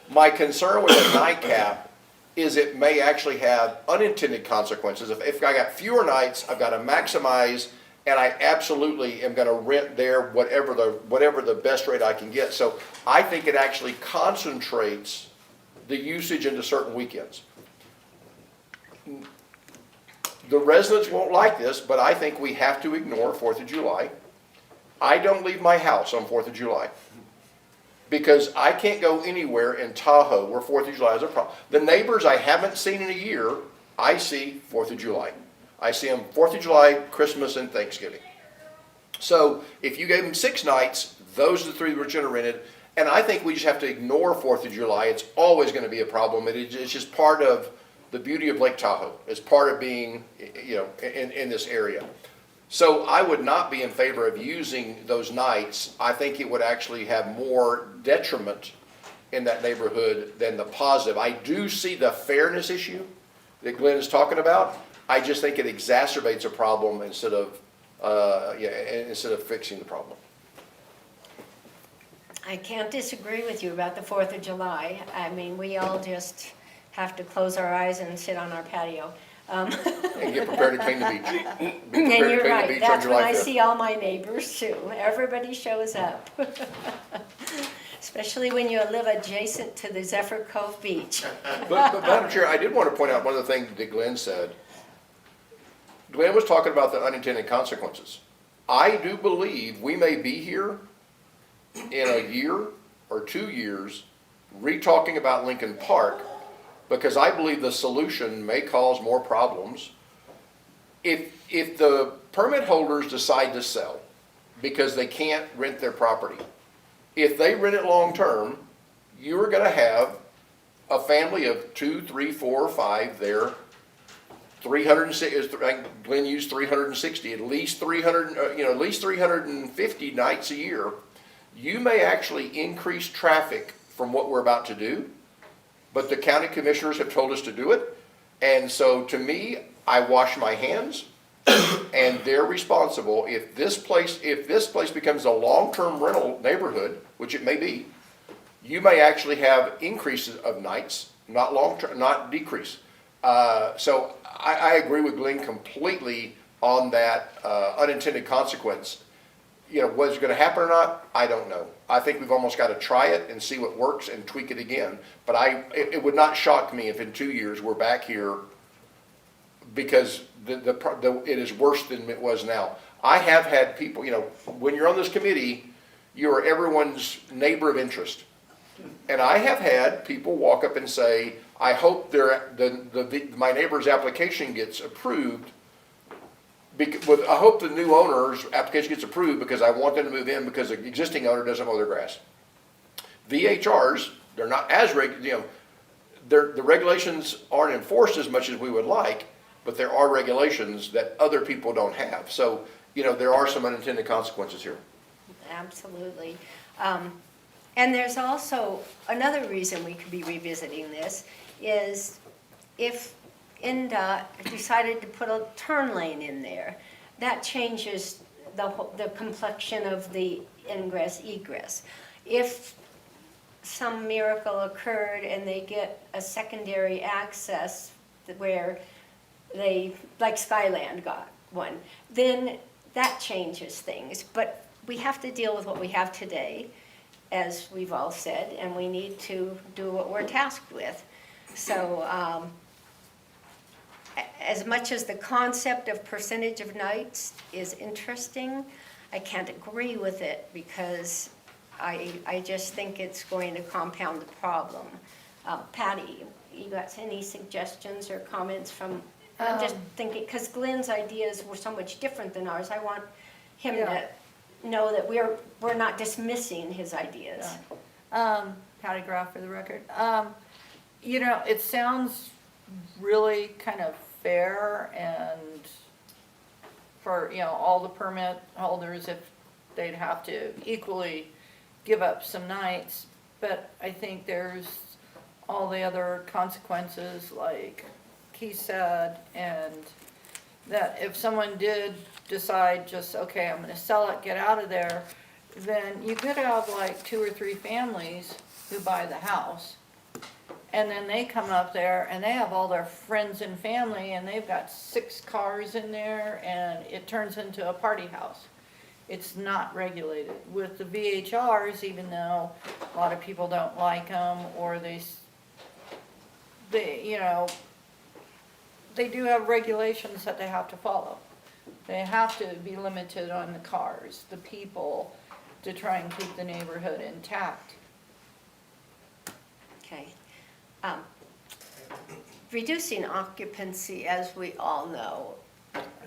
my concern with a night cap is it may actually have unintended consequences. If I got fewer nights, I've got to maximize, and I absolutely am going to rent there whatever the best rate I can get. So I think it actually concentrates the usage into certain weekends. The residents won't like this, but I think we have to ignore 4th of July. I don't leave my house on 4th of July because I can't go anywhere in Tahoe where 4th of July is a problem. The neighbors I haven't seen in a year, I see 4th of July. I see them 4th of July, Christmas, and Thanksgiving. So if you gave them 6 nights, those are the 3 that were generated. And I think we just have to ignore 4th of July. It's always going to be a problem. It's just part of the beauty of Lake Tahoe. It's part of being, in this area. So I would not be in favor of using those nights. I think it would actually have more detriment in that neighborhood than the positive. I do see the fairness issue that Glenn is talking about. I just think it exacerbates a problem instead of fixing the problem. I can't disagree with you about the 4th of July. I mean, we all just have to close our eyes and sit on our patio. And get prepared to clean the beach. And you're right, that's when I see all my neighbors too. Everybody shows up. Especially when you live adjacent to the Zephyr Cove Beach. But Madam Chair, I did want to point out one of the things that Glenn said. Glenn was talking about the unintended consequences. I do believe we may be here in a year or 2 years re-talking about Lincoln Park, because I believe the solution may cause more problems. If the permit holders decide to sell because they can't rent their property, if they rent it long-term, you're gonna have a family of 2, 3, 4, or 5 there. 360, Glenn used 360, at least 300, at least 350 nights a year. You may actually increase traffic from what we're about to do, but the county commissioners have told us to do it. And so to me, I wash my hands, and they're responsible. If this place becomes a long-term rental neighborhood, which it may be, you may actually have increases of nights, not long-term, not decrease. So I agree with Glenn completely on that unintended consequence. Whether it's going to happen or not, I don't know. I think we've almost got to try it and see what works and tweak it again. But it would not shock me if in 2 years we're back here, because it is worse than it was now. I have had people, when you're on this committee, you are everyone's neighbor of interest. And I have had people walk up and say, I hope my neighbor's application gets approved. I hope the new owner's application gets approved because I want them to move in because the existing owner doesn't mow their grass. VHRs, they're not as the regulations aren't enforced as much as we would like, but there are regulations that other people don't have. So, there are some unintended consequences here. Absolutely. And there's also another reason we could be revisiting this is if NDOT decided to put a turn lane in there, that changes the complexion of the ingress egress. If some miracle occurred and they get a secondary access where like Skyland got one, then that changes things. But we have to deal with what we have today, as we've all said, and we need to do what we're tasked with. So as much as the concept of percentage of nights is interesting, I can't agree with it because I just think it's going to compound the problem. Patty, you got any suggestions or comments from, I'm just thinking, because Glenn's ideas were so much different than ours. I want him to know that we're not dismissing his ideas. Patty Graff for the record. It sounds really kind of fair, and for, all the permit holders, if they'd have to equally give up some nights, but I think there's all the other consequences, like Keith said, and that if someone did decide just, okay, I'm gonna sell it, get out of there, then you could have like 2 or 3 families who buy the house. And then they come up there and they have all their friends and family and they've got 6 cars in there and it turns into a party house. It's not regulated. With the VHRs, even though a lot of people don't like them or they do have regulations that they have to follow. They have to be limited on the cars, the people, to try and keep the neighborhood intact. Okay. Reducing occupancy, as we all know,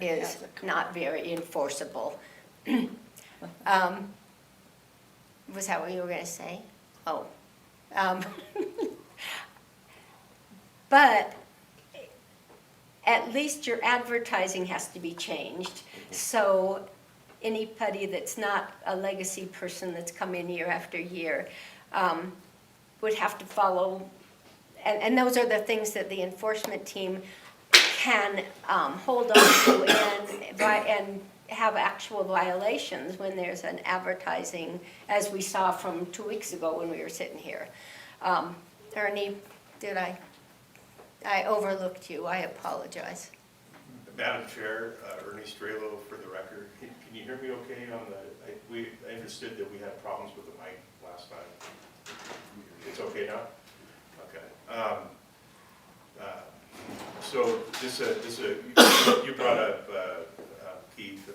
is not very enforceable. Was that what you were going to say? Oh. But at least your advertising has to be changed. So anybody that's not a legacy person that's come in year after year would have to follow. And those are the things that the enforcement team can hold on to and have actual violations when there's an advertising, as we saw from 2 weeks ago when we were sitting here. Ernie, did I overlooked you, I apologize. Madam Chair, Ernie Strelo for the record. Can you hear me okay on I understood that we had problems with the mic last time. It's okay now? Okay. So you brought up, Keith,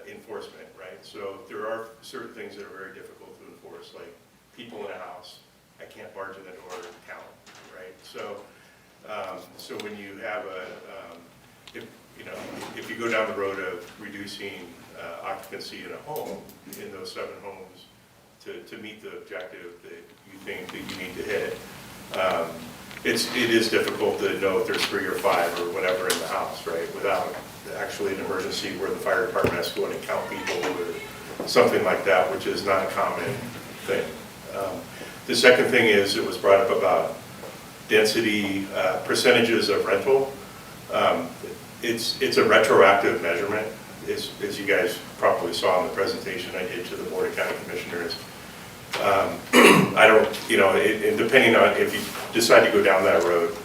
enforcement, right? So there are certain things that are very difficult to enforce, like people in a house. I can't barge in the door and count, right? So when you have if you go down the road of reducing occupancy in a home, in those 7 homes, to meet the objective that you think that you need to hit, it is difficult to know if there's 3 or 5 or whatever in the house, right? Without actually an emergency where the fire department has to go in and count people or something like that, which is not a common thing. The second thing is, it was brought up about density, percentages of rental. It's a retroactive measurement, as you guys probably saw in the presentation I did to the Board of County Commissioners. I don't, and depending on if you decide to go down that road,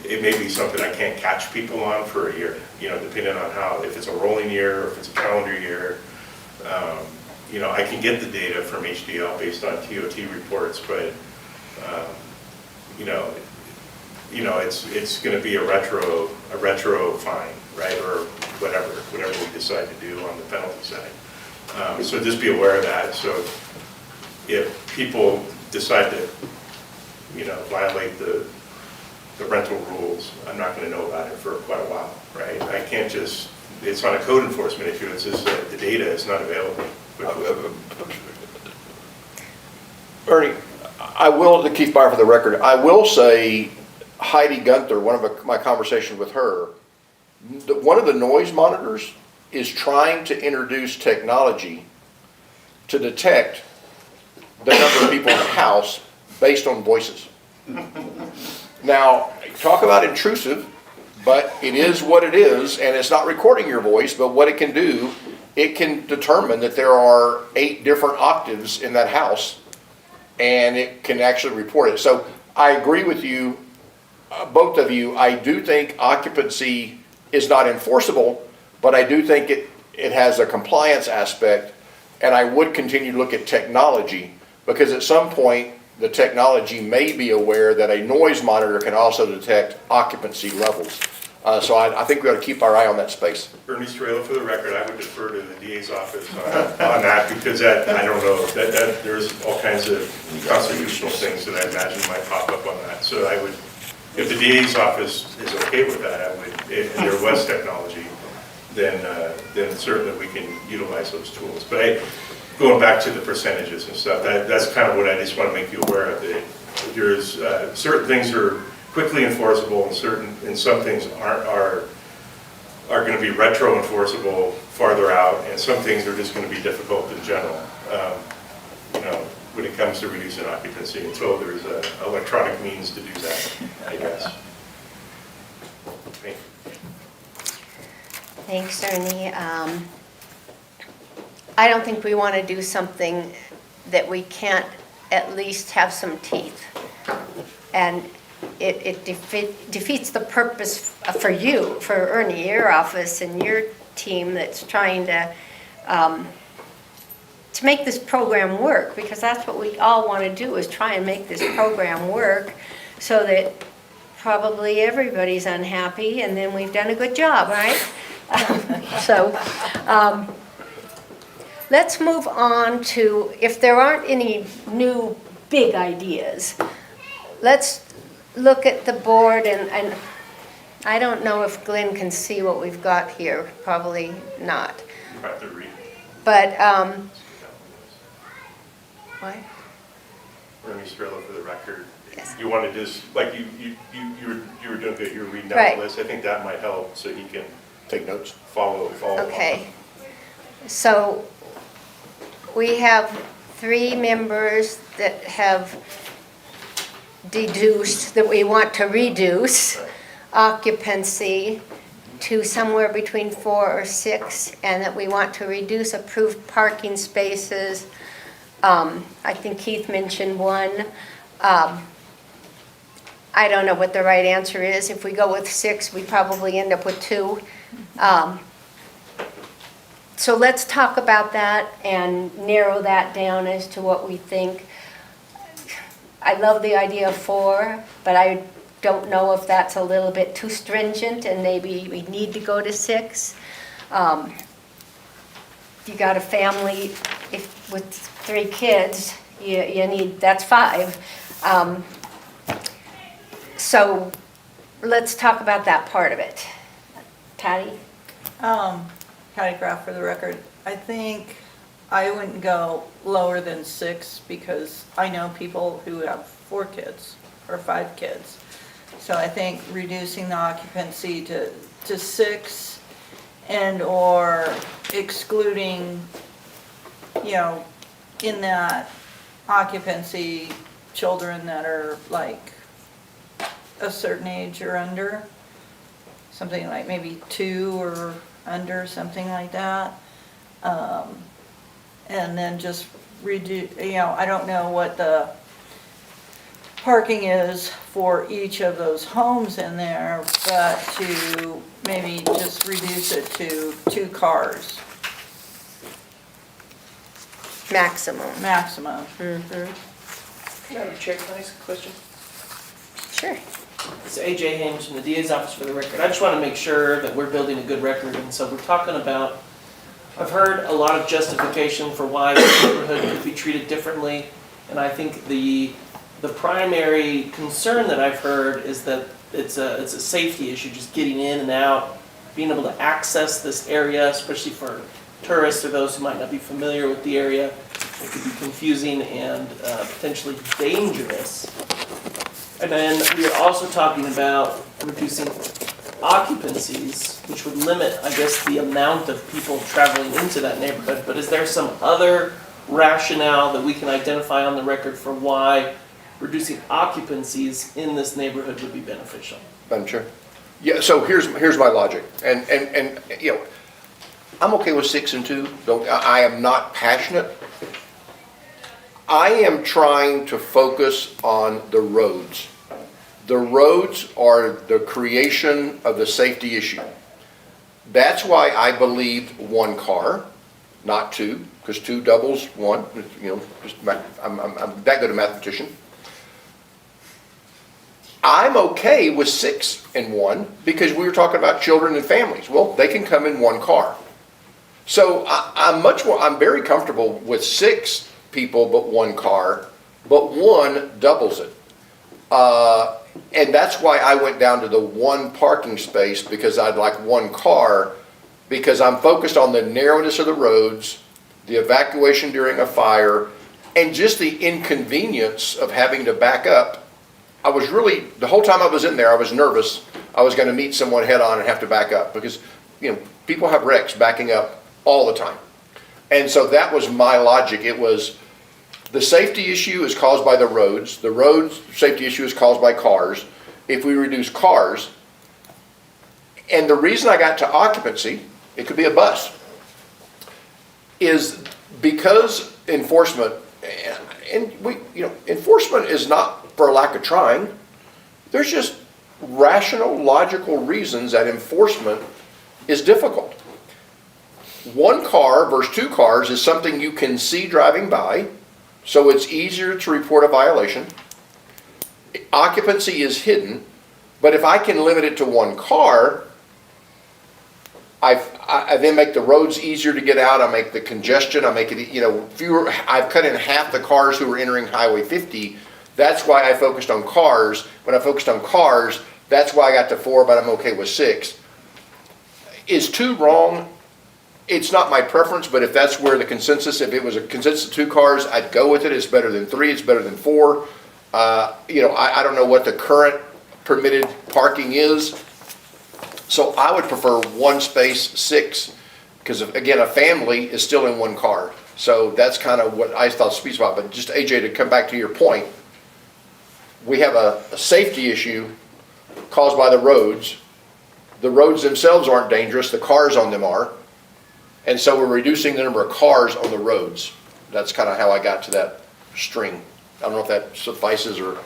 it may be something I can't catch people on for a year, depending on if it's a rolling year or if it's a calendar year. I can get the data from HDL based on TOT reports, but, it's going to be a retro fine, right? Or whatever we decide to do on the penalty side. So just be aware of that. So if people decide to, violate the rental rules, I'm not going to know about it for quite a while, right? I can't just, it's not a code enforcement issue, it's just that the data is not available. Ernie, I will, to Keith Meyer for the record, I will say Heidi Gunther, one of my conversations with her, one of the noise monitors is trying to introduce technology to detect the number of people in the house based on voices. Now, talk about intrusive, but it is what it is, and it's not recording your voice, but what it can do, it can determine that there are 8 different octaves in that house, and it can actually report it. So I agree with you, both of you. I do think occupancy is not enforceable, but I do think it has a compliance aspect, and I would continue to look at technology, because at some point the technology may be aware that a noise monitor can also detect occupancy levels. So I think we ought to keep our eye on that space. Bernie Strela, for the record, I would defer to the DA's office on that, because I don't know, that there's all kinds of constitutional things that I imagine might pop up on that. So I would, if the DA's office is okay with that, I would, if there was technology, then certainly we can utilize those tools. But going back to the percentages and stuff, that's kind of what I just want to make you aware of. That there's certain things are quickly enforceable, and some things are going to be retro enforceable farther out, and some things are just going to be difficult in general. When it comes to reducing occupancy, until there's an electronic means to do that, I guess. Thank you. Thanks, Ernie. I don't think we want to do something that we can't at least have some teeth. And it defeats the purpose for you, for Ernie, your office and your team that's trying to make this program work, because that's what we all want to do, is try and make this program work so that probably everybody's unhappy, and then we've done a good job, right? Let's move on to, if there aren't any new big ideas, let's look at the board, and I don't know if Glenn can see what we've got here, probably not. You have to read. But, what? Bernie Strela, for the record. Yes. You want to just, like you were doing good, you were reading down Right. the list. I think that might help, so he can Take notes. follow along. Okay. So we have 3 members that have deduced that we want to reduce occupancy to somewhere between 4 or 6, and that we want to reduce approved parking spaces. I think Keith mentioned 1. I don't know what the right answer is. If we go with 6, we probably end up with 2. So let's talk about that and narrow that down as to what we think. I love the idea of 4, but I don't know if that's a little bit too stringent and maybe we need to go to 6. If you got a family with 3 kids, you need, that's 5. So let's talk about that part of it. Patty? Patty Graff for the record. I think I wouldn't go lower than 6 because I know people who have 4 kids or 5 kids. So I think reducing the occupancy to 6 and or excluding, you know, in that occupancy, children that are like a certain age or under, something like maybe 2 or under, something like that. And then just reduce, you know, I don't know what the parking is for each of those homes in there, but to maybe just reduce it to 2 cars Maximum. maximum. Madam Chair, can I ask a question? Sure. It's AJ Hames from the DA's office for the record. I just want to make sure that we're building a good record, and so we're talking about, I've heard a lot of justification for why this neighborhood could be treated differently, and I think the primary concern that I've heard is that it's a safety issue, just getting in and out, being able to access this area, especially for tourists or those who might not be familiar with the area. It could be confusing and potentially dangerous. And then we are also talking about reducing occupancies, which would limit, I guess, the amount of people traveling into that neighborhood. But is there some other rationale that we can identify on the record for why reducing occupancies in this neighborhood would be beneficial? Madam Chair? Yeah, so here's my logic, and you know, I'm okay with 6 and 2. I am not passionate. I am trying to focus on the roads. The roads are the creation of the safety issue. That's why I believed 1 car, not 2, because 2 doubles 1. You know, just I'm that good a mathematician. I'm okay with 6 and 1 because we were talking about children and families. Well, they can come in 1 car. So I'm very comfortable with 6 people but 1 car, but 1 doubles it. And that's why I went down to the 1 parking space, because I'd like 1 car, because I'm focused on the narrowness of the roads, the evacuation during a fire, and just the inconvenience of having to back up. I was really, the whole time I was in there, I was nervous I was going to meet someone head on and have to back up, because, you know, people have wrecks backing up all the time. And so that was my logic. It was, the safety issue is caused by the roads safety issue is caused by cars. If we reduce cars, and the reason I got to occupancy, it could be a bus, is because enforcement, and we, you know, enforcement is not for lack of trying. There's just rational, logical reasons that enforcement is difficult. 1 car versus 2 cars is something you can see driving by, so it's easier to report a violation. Occupancy is hidden, but if I can limit it to 1 car, I then make the roads easier to get out. I make the congestion. I make it, you know, fewer. I've cut in half the cars who are entering Highway 50. That's why I focused on cars. When I focused on cars, that's why I got to 4, but I'm okay with 6. Is 2 wrong? It's not my preference, but if that's where the consensus, if it was a consensus of 2 cars, I'd go with it. It's better than 3. It's better than 4. You know, I don't know what the current permitted parking is. So I would prefer 1 space, 6, because again, a family is still in 1 car. So that's kind of what I thought the sweet spot. But just AJ, to come back to your point, we have a safety issue caused by the roads. The roads themselves aren't dangerous, the cars on them are. And so we're reducing the number of cars on the roads. That's kind of how I got to that string. I don't know if that suffices or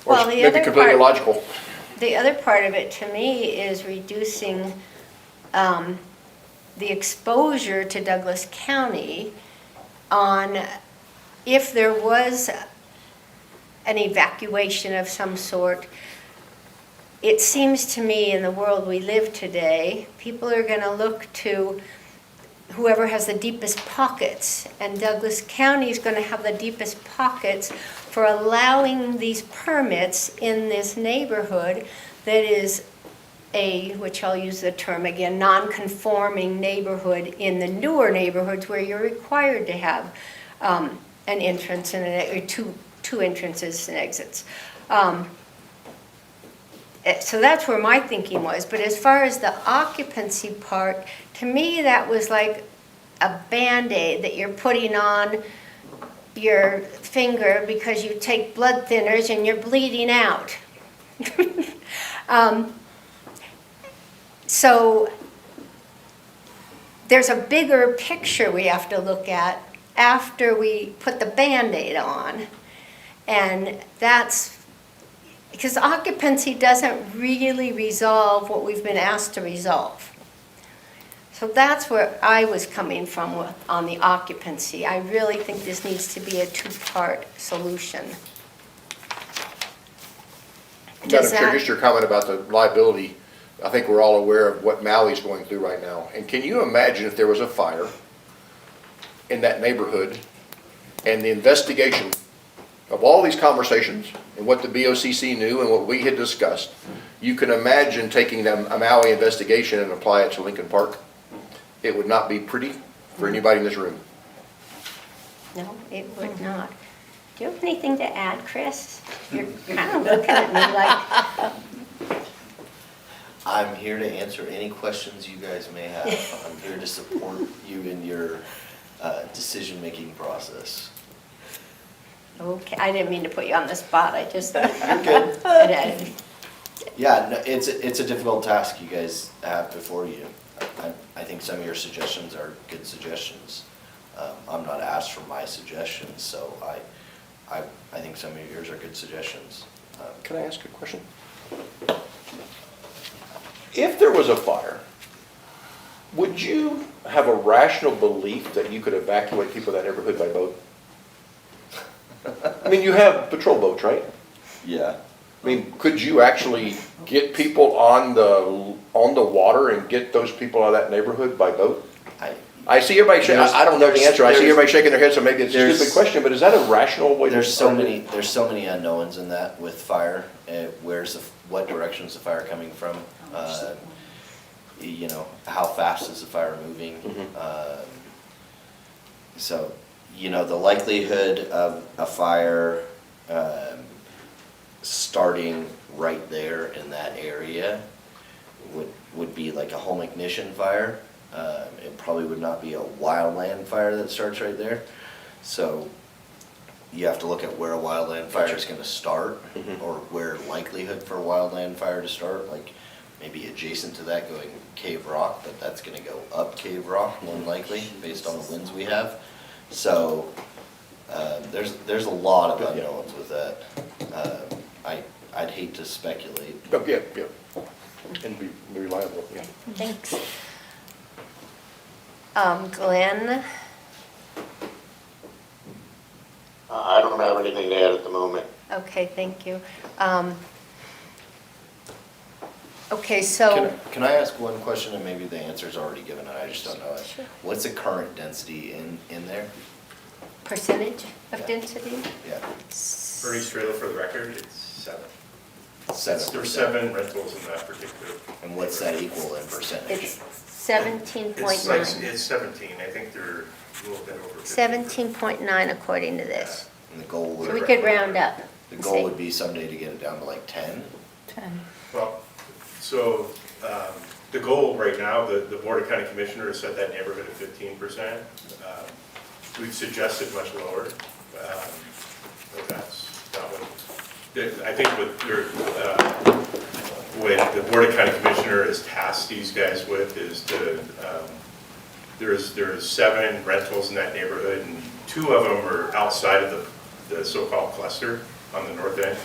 Well, the maybe other completely part- illogical. The other part of it to me is reducing the exposure to Douglas County on, if there was an evacuation of some sort. It seems to me in the world we live today, people are going to look to whoever has the deepest pockets, and Douglas County is going to have the deepest pockets for allowing these permits in this neighborhood that is which I'll use the term again, non-conforming neighborhood in the newer neighborhoods where you're required to have an entrance and or two entrances and exits. So that's where my thinking was. But as far as the occupancy part, to me that was like a Band-Aid that you're putting on your finger because you take blood thinners and you're bleeding out. So there's a bigger picture we have to look at after we put the Band-Aid on. And that's because occupancy doesn't really resolve what we've been asked to resolve. So that's where I was coming from on the occupancy. I really think this needs to be a two-part solution. Madam Chair, just your comment about the liability. I think we're all aware of what Maui's going through right now. And can you imagine if there was a fire in that neighborhood and the investigation of all these conversations and what the BOCC knew and what we had discussed? You can imagine taking a Maui investigation and apply it to Lincoln Park. It would not be pretty for anybody in this room. No, it would not. Do you have anything to add, Chris? You're kind of looking at me like, I'm here to answer any questions you guys may have. I'm here to support you in your decision-making process. okay, I didn't mean to put you on the spot, I just. You're good. I- Yeah, no, it's a difficult task you guys have before you. I think some of your suggestions are good suggestions. I'm not asked for my suggestions, so I think some of yours are good suggestions. Can I ask a question? If there was a fire, would you have a rational belief that you could evacuate people in that neighborhood by boat? I mean, you have patrol boats, right? Yeah. I mean, could you actually get people on the water and get those people out of that neighborhood by boat? I see everybody shaking. I don't know the answer. I see everybody shaking their head, so maybe it's a stupid question, but is that a rational way to? There's so many unknowns in that with fire. What direction is the fire coming from? You know, how fast is the fire moving? So, you know, the likelihood of a fire starting right there in that area would be like a home ignition fire. It probably would not be a wildland fire that starts right there. So you have to look at where a wildland fire is gonna start, or where likelihood for a wildland fire to start, like maybe adjacent to that going Cave Rock, but that's gonna go up Cave Rock more than likely, based on the winds we have. So, there's a lot of unknowns with that. I'd hate to speculate. Oh, yeah, and be reliable, yeah. Thanks. Glenn? I don't have anything to add at the moment. Okay, thank you. Okay, so, Can I ask one question, and maybe the answer's already given, and I just don't know it? Sure. What's the current density in there? percentage of density? Yeah, Bernie's trailer, for the record, it's 7. 7%. There's 7 rentals in that particular. And what's that equal in percentage? It's 17.9. It's 17, I think they're a little bit over 50. 17.9 according to this. And the goal So we would, could round up. the and goal say- would be someday to get it down to like 10? 10. Well, so the goal right now, the Board of County Commissioners set that neighborhood at 15%. We've suggested much lower, but that's not what, I think what the Board of County Commissioner has tasked these guys with is to, there's 7 rentals in that neighborhood, and 2 of them are outside of the so-called cluster on the north end.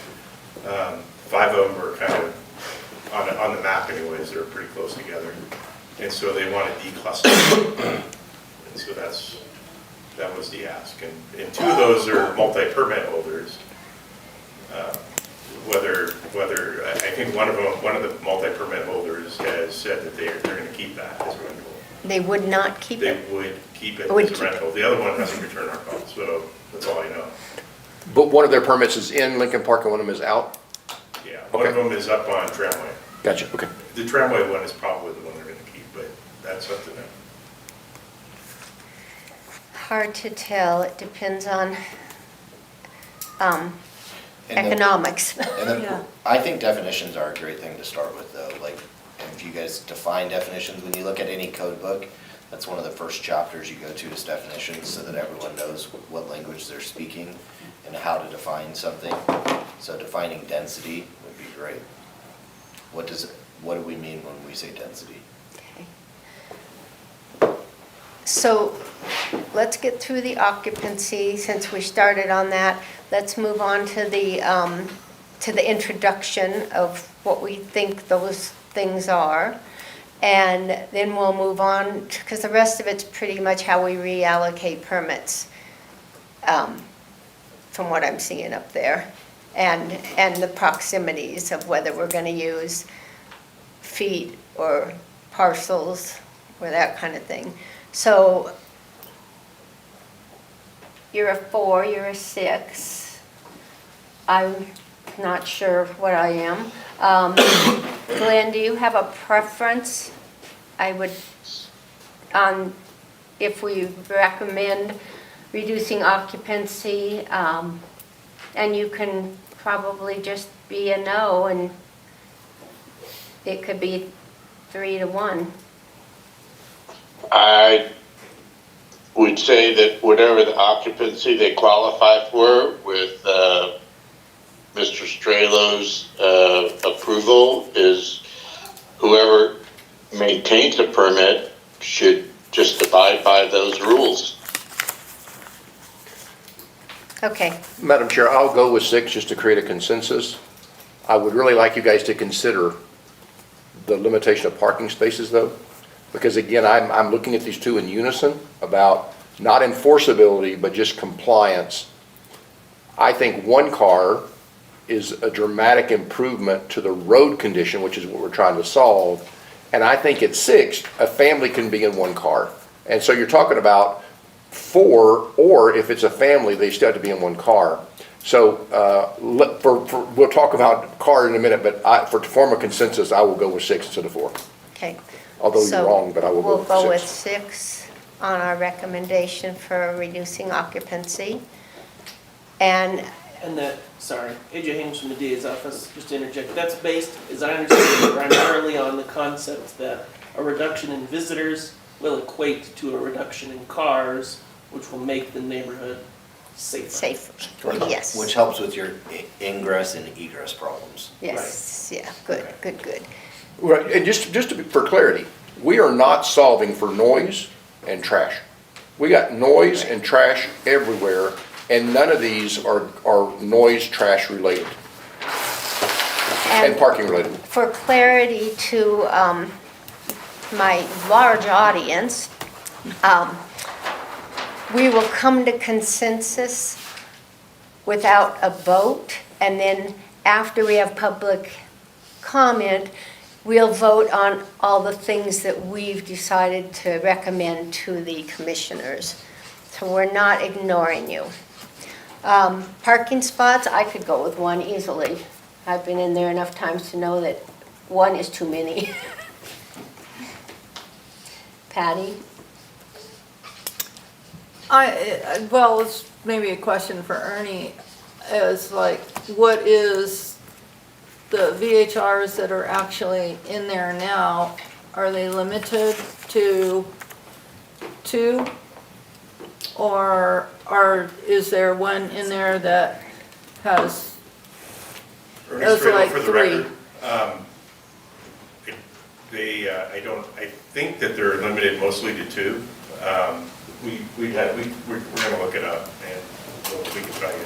5 of them are kind of on the map anyways, they're pretty close together. And so they want to decluster. And so that was the ask. And 2 of those are multi-permit holders. think one of the multi-permit holders has said that they're gonna keep that as a rental. They would not keep They it? would keep it Would as a keep rental. The other one hasn't returned our call, so that's all I know. But one of their permits is in Lincoln Park and one of them is out? Yeah, one of Okay. them is up on Tramway. Gotcha, okay. The Tramway one is probably the one they're gonna keep, but that's up to them. Hard to tell. It depends on And then- economics. And then, Yeah. I think definitions are a great thing to start with though, like, if you guys define definitions, when you look at any code book, that's one of the first chapters you go to is definitions, so that everyone knows what language they're speaking and how to define something. So defining density would be great. What do we mean when we say density? So let's get through the occupancy, since we started on that. Let's move on to the introduction of what we think those things are. And then we'll move on, because the rest of it's pretty much how we reallocate permits, from what I'm seeing up there. And the proximities of whether we're gonna use feet or parcels or that kind of thing. So you're a 4, you're a 6. I'm not sure what I am. Glenn, do you have a preference? I would, if we recommend reducing occupancy, and you can probably just be a no, and it could be 3-1. I would say that whatever the occupancy they qualify for with Mr. Stralo's approval is whoever maintains a permit should just abide by those rules. Okay, Madam Chair, I'll go with 6 just to create a consensus. I would really like you guys to consider the limitation of parking spaces though, because again, I'm looking at these two in unison about not enforceability, but just compliance. I think 1 car is a dramatic improvement to the road condition, which is what we're trying to solve. And I think at 6, a family can be in 1 car. And so you're talking about 4, or if it's a family, they still have to be in 1 car. So we'll talk about car in a minute, but to form a consensus, I will go with 6 instead of 4. okay. Although So you're wrong, but I will go with 6. We'll go with 6 on our recommendation for reducing occupancy. And And that, sorry, AJ Haynes from the DA's office, just to interject, that's based, as I understand it, primarily on the concept that a reduction in visitors will equate to a reduction in cars, which will make the neighborhood safer. safer, Which yes. helps with your ingress and egress problems. Yes, yeah, good, good, good. Right, and just for clarity, we are not solving for noise and trash. We got noise and trash everywhere, and none of these are noise, trash related, and parking related. For clarity to my large audience, we will come to consensus without a vote, and then after we have public comment, we'll vote on all the things that we've decided to recommend to the commissioners. So we're not ignoring you. Parking spots, I could go with 1 easily. I've been in there enough times to know that 1 is too many. Patty? Well, it's maybe a question for Ernie, is like, what is the VHRs that are actually in there now, are they limited to 2? Or is there one in there that has, Ernest Those are Riddle, like for the 3. record, I think that they're limited mostly to 2. We're gonna look it up and we can tell you.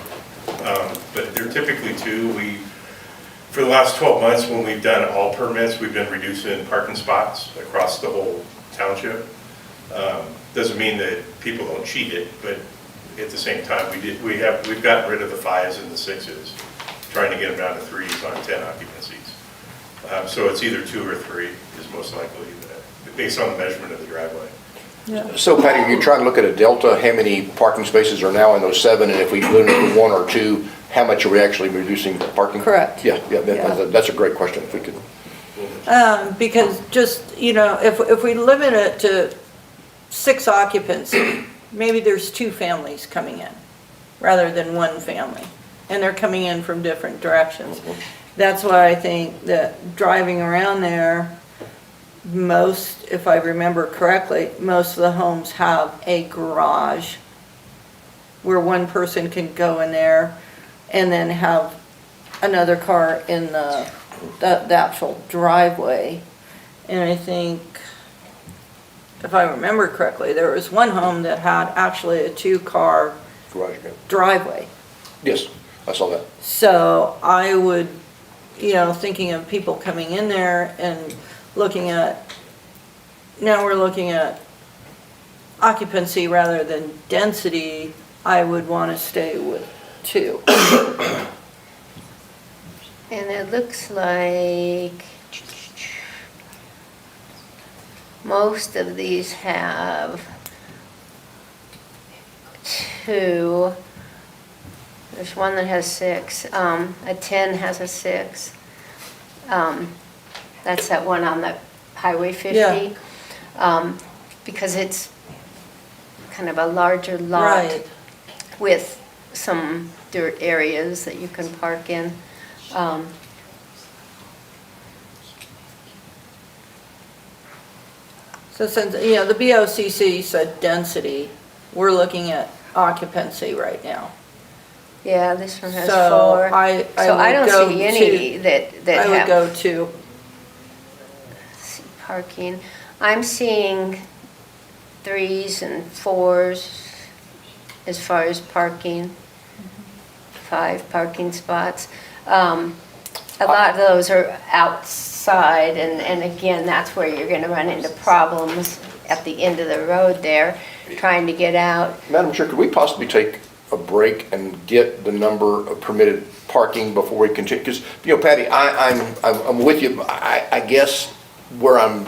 But they're typically 2. For the last 12 months, when we've done all permits, we've been reducing parking spots across the whole township. Doesn't mean that people don't cheat it, but at the same time, we've gotten rid of the 5s and the 6s, trying to get them down to 3s on 10 occupancies. So it's either 2 or 3 is most likely, based on the measurement of the driveway. So Patty, are you trying to look at a delta, how many parking spaces are now in those 7, and if we limit it to 1 or 2, how much are we actually reducing parking? Correct. Yeah, that's a great question, if we could. Because just, if we limit it to 6 occupants, maybe there's 2 families coming in rather than 1 family, and they're coming in from different directions. That's why I think that driving around there, most, if I remember correctly, most of the homes have a garage where one person can go in there and then have another car in the actual driveway. And I think, if I remember correctly, there was one home that had actually a 2-car Garage, yeah. driveway. Yes, I saw that. So I would, thinking of people coming in there and looking at, now we're looking at occupancy rather than density, I would want to stay with 2. And it looks like most of these have 2. There's one that has 6. A 10 has a 6. That's that one on the Highway 50. Yeah. Because it's kind of a larger lot Right. with some dirt areas that you can park in. So since, the BOCC said density, we're looking at occupancy right now. Yeah, this one has So 4. I So I would don't go see any that I would have go 2. parking. I'm seeing 3s and 4s as far as parking. 5 parking spots. A lot of those are outside, and again, that's where you're gonna run into problems at the end of the road there, trying to get out. Madam Chair, could we possibly take a break and get the number of permitted parking before we continue? Because, Patty, I'm with you. I guess where I'm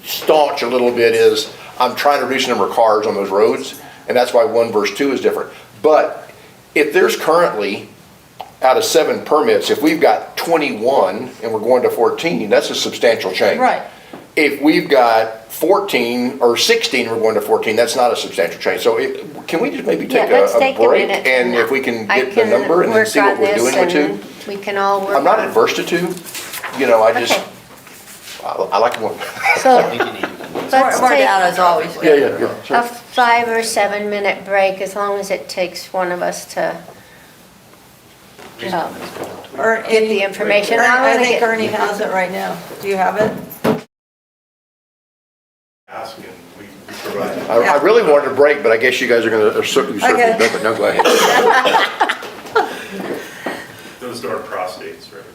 staunch a little bit is I'm trying to reduce the number of cars on those roads, and that's why 1 versus 2 is different. But if there's currently, out of 7 permits, if we've got 21 and we're going to 14, that's a substantial change. Right. If we've got 14 or 16, we're going to 14, that's not a substantial change. So can we just maybe take Let's a take break? minute And if we can get the number and then see what we're doing with 2? I can work on this, and we can all work on. I'm not adverse to 2, I just, Okay. I like 1. So, I think you need let's More take data is always Yeah, good. yeah, yeah. a 5 or 7 minute break, as long as it takes one of us to Or get the information. Ernie, I'm I gonna think get- Ernie has it right now. Do you have it? Ask and we provide. I really wanted a break, but I guess you guys are going to certainly, Okay. but no, go ahead. Those aren't prostates, right?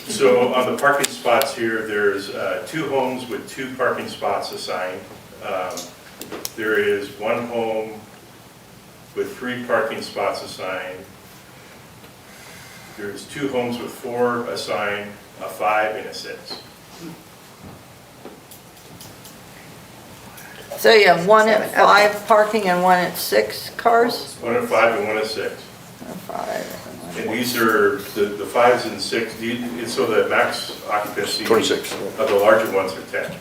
So on the parking spots here, there's 2 homes with 2 parking spots assigned. There is 1 home with 3 parking spots assigned. There's 2 homes with 4 assigned, a 5 and a 6. So you have 1 at 5 parking and 1 at 6 cars? 1 at 5 and 1 at 6. 5. And these are, the 5s and 6, so the max occupancy 26. of the larger ones are 10.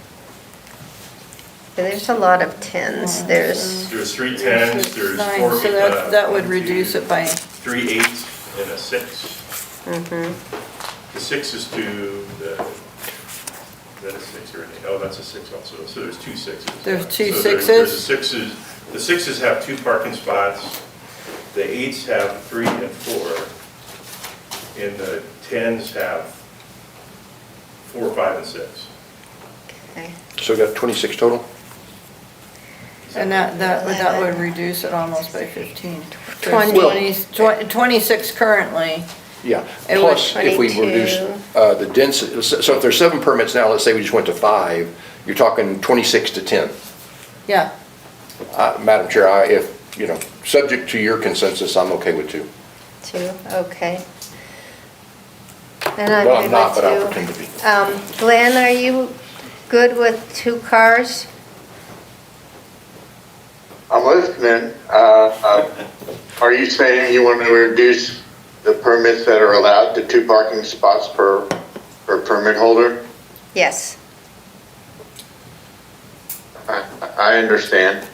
There's a lot of 10s. There's, There's 3 10s, there's 9, 4. so that would reduce it by, 3 8s and a 6. The 6 is to the, is that a 6 or an 8? Oh, that's a 6 also, so there's 2 6s. There's 2 So there's 6s? the 6s have 2 parking spots, the 8s have 3 and 4, and the 10s have 4, 5, and 6. okay. So we got 26 total? and that would reduce it almost by 15. 20. 26 currently. Yeah, It plus was if we 22. reduce the density, so if there's 7 permits now, let's say we just went to 5, you're talking 26 to 10. Yeah, Madam Chair, subject to your consensus, I'm okay with 2. 2, okay. And I'm Well, I'm good not, with but I two. pretend to be. Glenn, are you good with 2 cars? I'm listening. Are you saying you want to reduce the permits that are allowed to 2 parking spots per permit holder? Yes. I understand.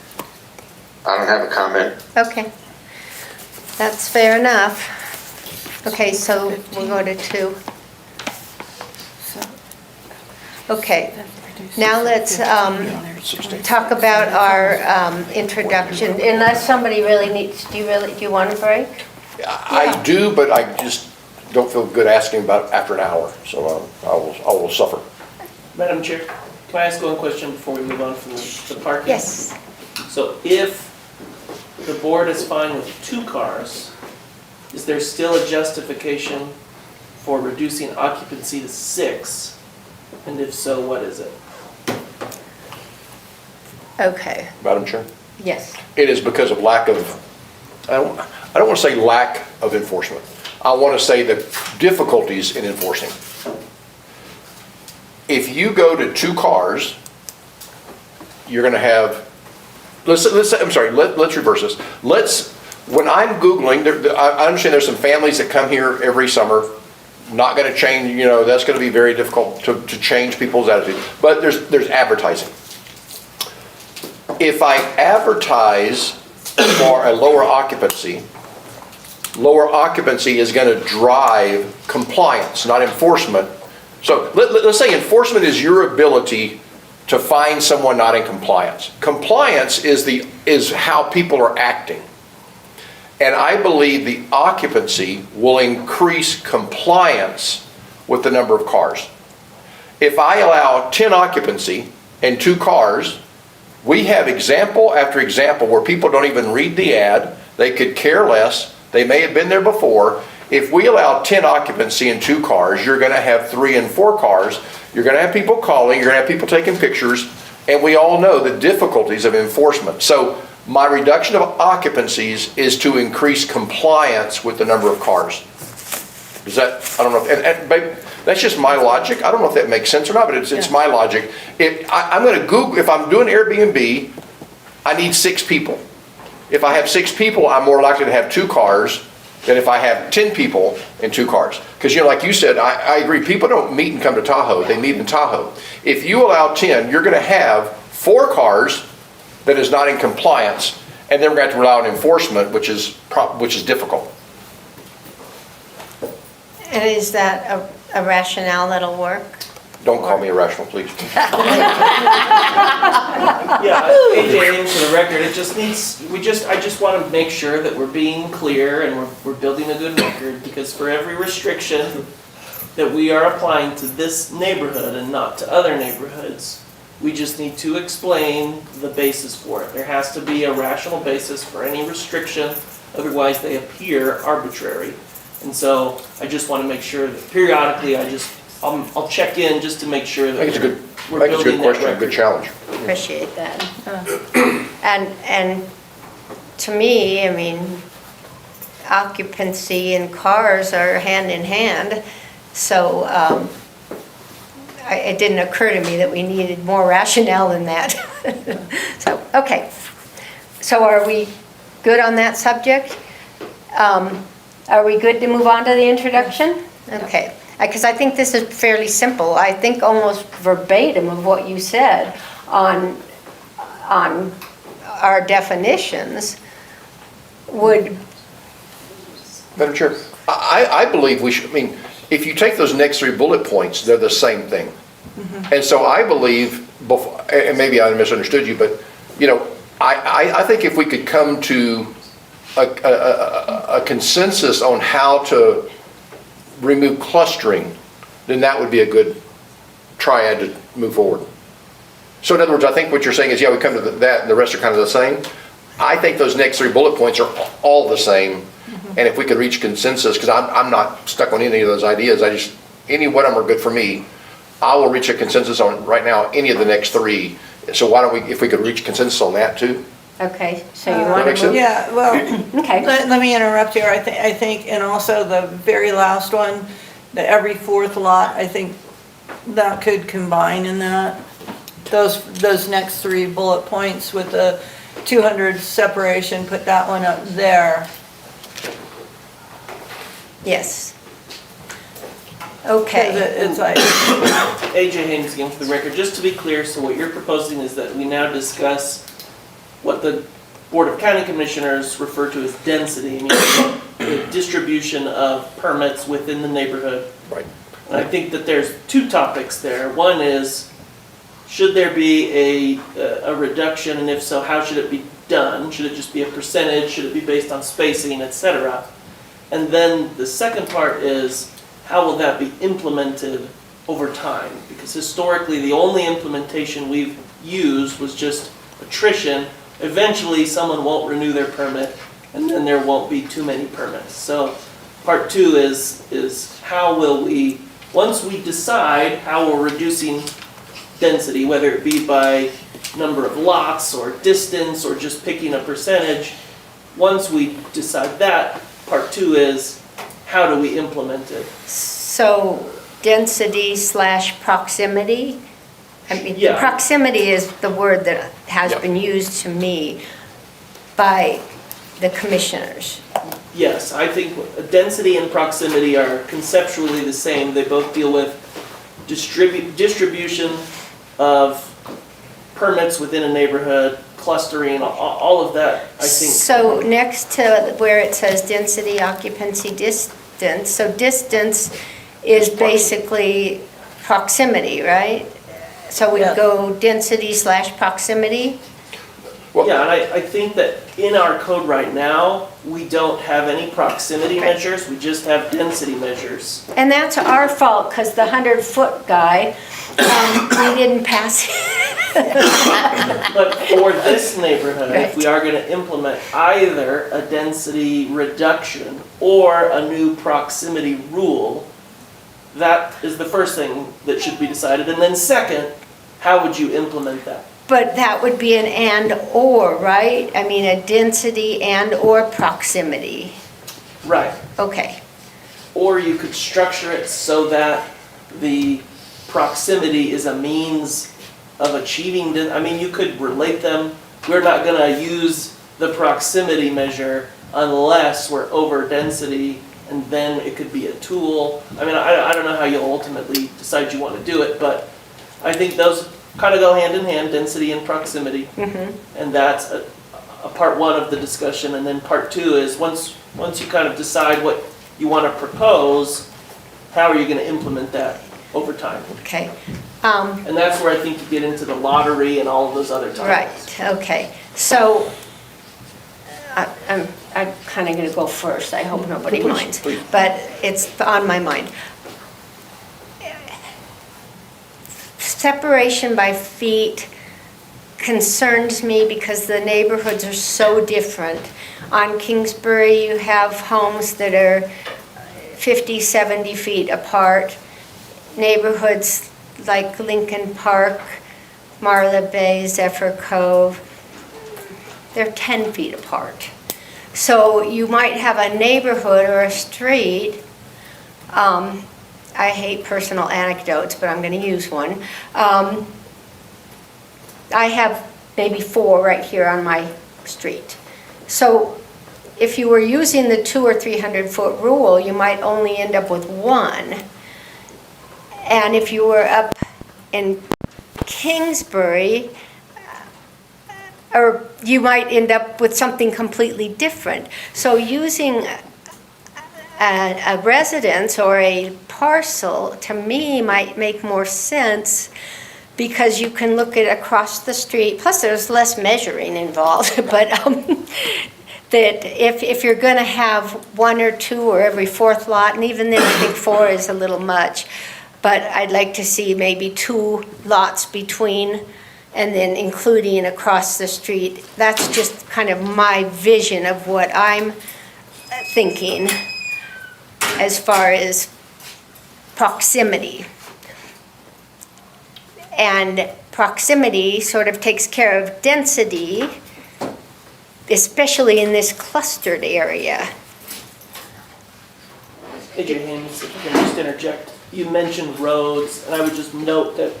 I don't have a comment. Okay. That's fair enough. Okay, so we'll go to 2. That Okay, reduces now it let's 15 talk about our introduction, unless somebody really needs, do you want a break? I do, but I just don't feel good asking about it after an hour, so I will suffer. Madam Chair, can I ask one question before we move on from the parking? Yes. So if the board is fine with 2 cars, is there still a justification for reducing occupancy to 6? And if so, what is it? Okay, Madam Chair? yes. It is because of lack of, I don't want to say lack of enforcement. I want to say the difficulties in enforcing. If you go to 2 cars, you're going to have, let's reverse this. When I'm Googling, I understand there's some families that come here every summer, not going to change, that's going to be very difficult to change people's attitude. But there's advertising. If I advertise for a lower occupancy is going to drive compliance, not enforcement. So let's say enforcement is your ability to find someone not in compliance. Compliance is how people are acting. And I believe the occupancy will increase compliance with the number of cars. If I allow 10 occupancy and 2 cars, we have example after example where people don't even read the ad, they could care less, they may have been there before. If we allow 10 occupancy and 2 cars, you're gonna have 3 and 4 cars, you're gonna have people calling, you're gonna have people taking pictures, and we all know the difficulties of enforcement. So my reduction of occupancies is to increase compliance with the number of cars. Is that, I don't know, but that's just my logic. I don't know if that makes sense or not, but it's my logic. I'm gonna Google, if I'm doing Airbnb, I need 6 people. If I have 6 people, I'm more likely to have 2 cars than if I have 10 people and 2 cars. Because like you said, I agree, people don't meet and come to Tahoe, they meet in Tahoe. If you allow 10, you're gonna have 4 cars that is not in compliance, and then we're going to have to rely on enforcement, which is difficult. And is that a rationale that'll work? Don't call me irrational, please. Yeah, AJ, Ames for the record, it just needs, I just want to make sure that we're being clear and we're building a good record, because for every restriction that we are applying to this neighborhood and not to other neighborhoods, we just need to explain the basis for it. There has to be a rational basis for any restriction, otherwise they appear arbitrary. And so I just want to make sure that periodically I'll check in just to make sure that I think it's a we're good building that question, a record. good challenge. Appreciate that. And to me, I mean, occupancy and cars are hand in hand, so it didn't occur to me that we needed more rationale than that. So, okay. So are we good on that subject? Are we good to move on to the introduction? Okay. Because I think this is fairly simple. I think almost verbatim of what you said on our definitions would. Madam Chair, I believe we should, if you take those next 3 bullet points, they're the same thing. And so I believe, and maybe I misunderstood you, but I think if we could come to a consensus on how to remove clustering, then that would be a good triad to move forward. So in other words, I think what you're saying is, we come to that and the rest are kind of the same. I think those next 3 bullet points are all the same. And if we could reach consensus, because I'm not stuck on any of those ideas, any one of them are good for me. I will reach a consensus on right now any of the next 3. So why don't we, if we could reach consensus on that too? Okay, so you want make to sense? move? Yeah, well, Okay. let me interrupt here. I think, and also the very last one, the every fourth lot, I think that could combine in that. Those next 3 bullet points with the 200 separation, put that one up there. Yes. 'Cause Okay, it's like, AJ Haynes again for the record, just to be clear, so what you're proposing is that we now discuss what the Board of County Commissioners refer to as density, meaning the distribution of permits within the neighborhood. Right. And I think that there's 2 topics there. One is, should there be a reduction, and if so, how should it be done? Should it just be a percentage? Should it be based on spacing, et cetera? And then the second part is, how will that be implemented over time? Because historically, the only implementation we've used was just attrition. Eventually, someone won't renew their permit, and then there won't be too many permits. So part 2 is how will we, once we decide how we're reducing density, whether it be by number of lots or distance or just picking a percentage, once we decide that, part 2 is how do we implement it? so density/proximity? I mean, Yeah. proximity is the word that has Yep. been used to me by the commissioners. Yes, I think density and proximity are conceptually the same. They both deal with distribution of permits within a neighborhood, clustering, all of that, I think. So next to where it says density, occupancy, distance, so distance is basically proximity, right? So we Yeah. go density/proximity? Yeah, and I think that in our code right now, we don't have any proximity Right. measures, we just have density measures. And that's our fault, because the 100-foot guy, we didn't pass. But for this neighborhood, Right. if we are gonna implement either a density reduction or a new proximity rule, that is the first thing that should be decided. And then second, how would you implement that? But that would be an and/or, right? I mean, a density and/or proximity. Right. Okay, Or you could structure it so that the proximity is a means of achieving, I mean, you could relate them. We're not gonna use the proximity measure unless we're over density, and then it could be a tool. I mean, I don't know how you'll ultimately decide you wanna do it, but I think those kind of go hand in hand, density and proximity. And that's a part 1 of the discussion, and then part 2 is once you kind of decide what you want to propose, how are you going to implement that over time? okay. And that's where I think you get into the lottery and all of those other Right, topics. okay. So I'm kind of going to go first. I hope nobody Please, minds. please. But it's on my mind. Separation by feet concerns me because the neighborhoods are so different. On Kingsbury, you have homes that are 50, 70 feet apart. Neighborhoods like Lincoln Park, Marla Bay, Zephyr Cove, they're 10 feet apart. So you might have a neighborhood or a street, I hate personal anecdotes, but I'm going to use one. I have maybe 4 right here on my street. So if you were using the 200 or 300 foot rule, you might only end up with 1. And if you were up in Kingsbury, or you might end up with something completely different. So using a residence or a parcel, to me, might make more sense because you can look at across the street, plus there's less measuring involved, but that if you're gonna have 1 or 2 or every 4th lot, and even then I think 4 is a little much, but I'd like to see maybe 2 lots between and then including across the street. That's just kind of my vision of what I'm thinking as far as proximity. And proximity sort of takes care of density, especially in this clustered area. AJ Haynes, if I can just interject, you mentioned roads, and I would just note that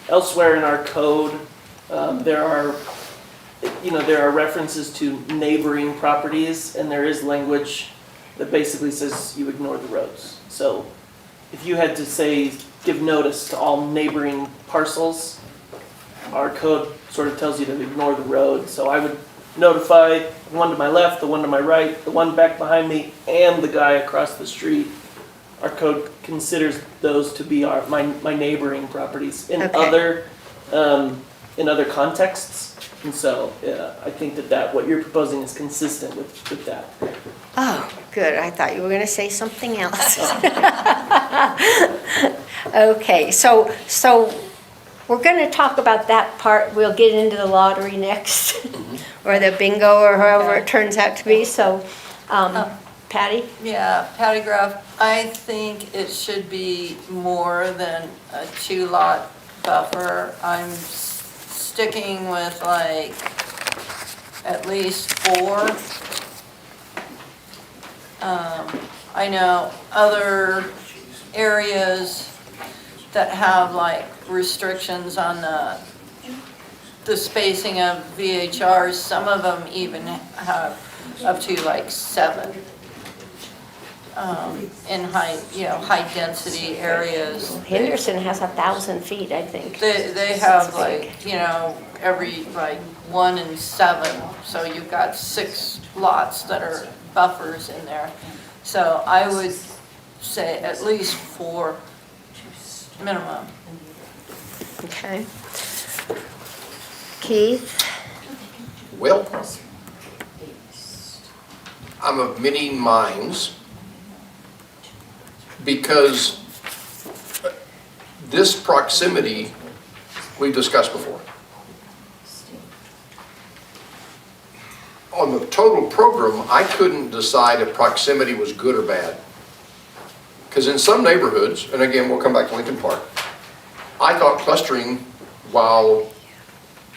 elsewhere in our code, there are references to neighboring properties, and there is language that basically says you ignore the roads. So if you had to say, give notice to all neighboring parcels, our code sort of tells you to ignore the road. So I would notify the one to my left, the one to my right, the one back behind me, and the guy across the street. Our code considers those to be my neighboring properties in Okay. other contexts. And so I think that what you're proposing is consistent with that. Oh, good, I thought you were gonna say something else. Okay, so we're gonna talk about that part, we'll get into the lottery next, or the bingo, or however it turns out to be, so, Patty? Yeah, Patty Graff, I think it should be more than a 2-lot buffer. I'm sticking with like at least 4. I know other areas that have like restrictions on the spacing of VHRs, some of them even have up to like 7 in high density areas. Henderson has 1,000 feet, I think. They have like, every like 1 in 7, so you've got 6 lots that are buffers in there. So I would say at least 4 minimum. Okay. Keith? Well, I'm of many minds because this proximity we've discussed before. On the total program, I couldn't decide if proximity was good or bad. Because in some neighborhoods, and again, we'll come back to Lincoln Park, I thought clustering, while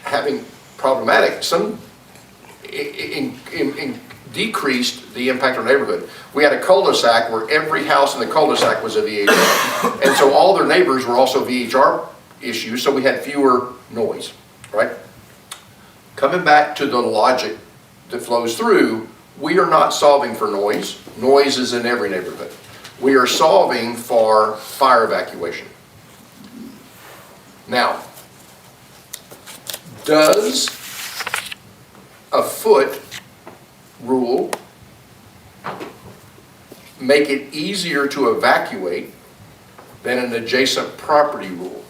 having problematic, some decreased the impact on the neighborhood. We had a cul-de-sac where every house in the cul-de-sac was a VHR. And so all their neighbors were also VHR issues, so we had fewer noise, right? Coming back to the logic that flows through, we are not solving for noise. Noise is in every neighborhood. We are solving for fire evacuation. Now, does a foot rule make it easier to evacuate than an adjacent property rule?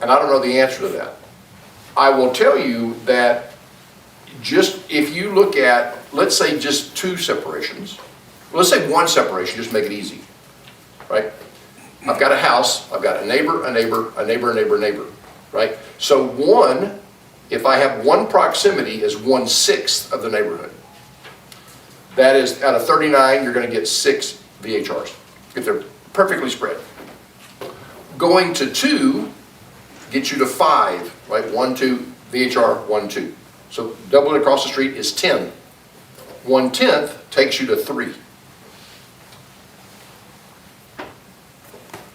And I don't know the answer to that. I will tell you that just if you look at, let's say just 2 separations, let's say 1 separation, just make it easy, right? I've got a house, I've got a neighbor, a neighbor, a neighbor, a neighbor, a neighbor, right? So 1, if I have 1 proximity, is 1/6 of the neighborhood. That is, out of 39, you're going to get 6 VHRs, if they're perfectly spread. Going to 2 gets you to 5, right? 1, 2, VHR, 1, 2. So double it across the street is 10. 1/10 takes you to 3.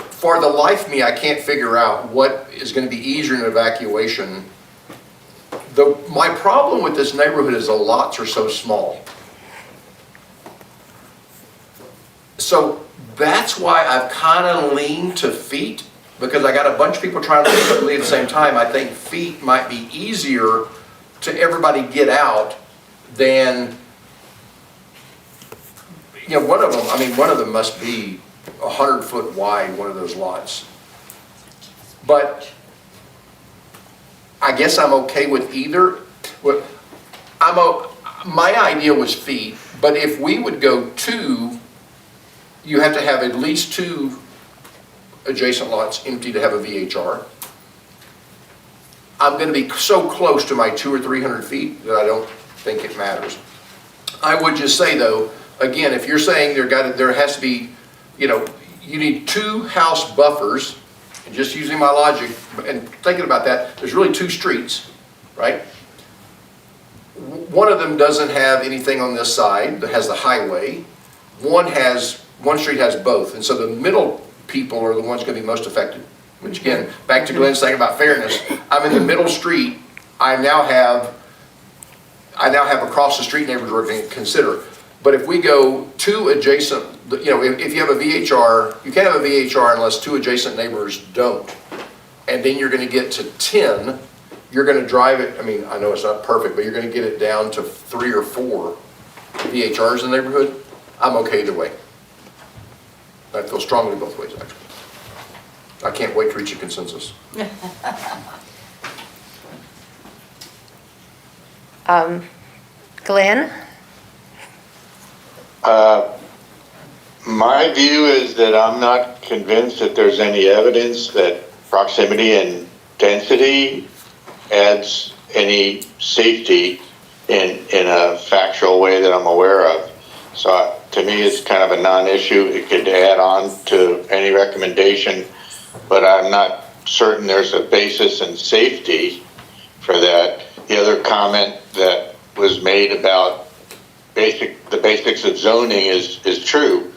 For the life of me, I can't figure out what is going to be easier in evacuation. My problem with this neighborhood is the lots are so small. So that's why I've kind of leaned to feet, because I got a bunch of people trying to leave at the same time. I think feet might be easier to everybody get out than, one of them must be 100 foot wide, one of those lots. But I guess I'm okay with either. My idea was feet, but if we would go 2, you have to have at least 2 adjacent lots empty to have a VHR. I'm going to be so close to my 200 or 300 feet that I don't think it matters. I would just say though, again, if you're saying there has to be, you need 2 house buffers, and just using my logic and thinking about that, there's really 2 streets, right? one of them doesn't have anything on this side that has the highway. One street has both, and so the middle people are the ones gonna be most affected. Which again, back to Glenn's thing about fairness, I'm in the middle street, I now have across the street neighbors we're gonna consider. But if we go two adjacent, you know, if you have a VHR, you can't have a VHR unless two adjacent neighbors don't. And then you're gonna get to 10, you're gonna drive it, I mean, I know it's not perfect, but you're gonna get it down to 3 or 4 VHRs in the neighborhood. I'm okay either way. I feel strongly both ways, actually. I can't wait to reach a consensus. Glenn? My view is that I'm not convinced that there's any evidence that proximity and density adds any safety in a factual way that I'm aware of. So to me, it's kind of a non-issue. It could add on to any recommendation, but I'm not certain there's a basis in safety for that. The other comment that was made about the basics of zoning is true.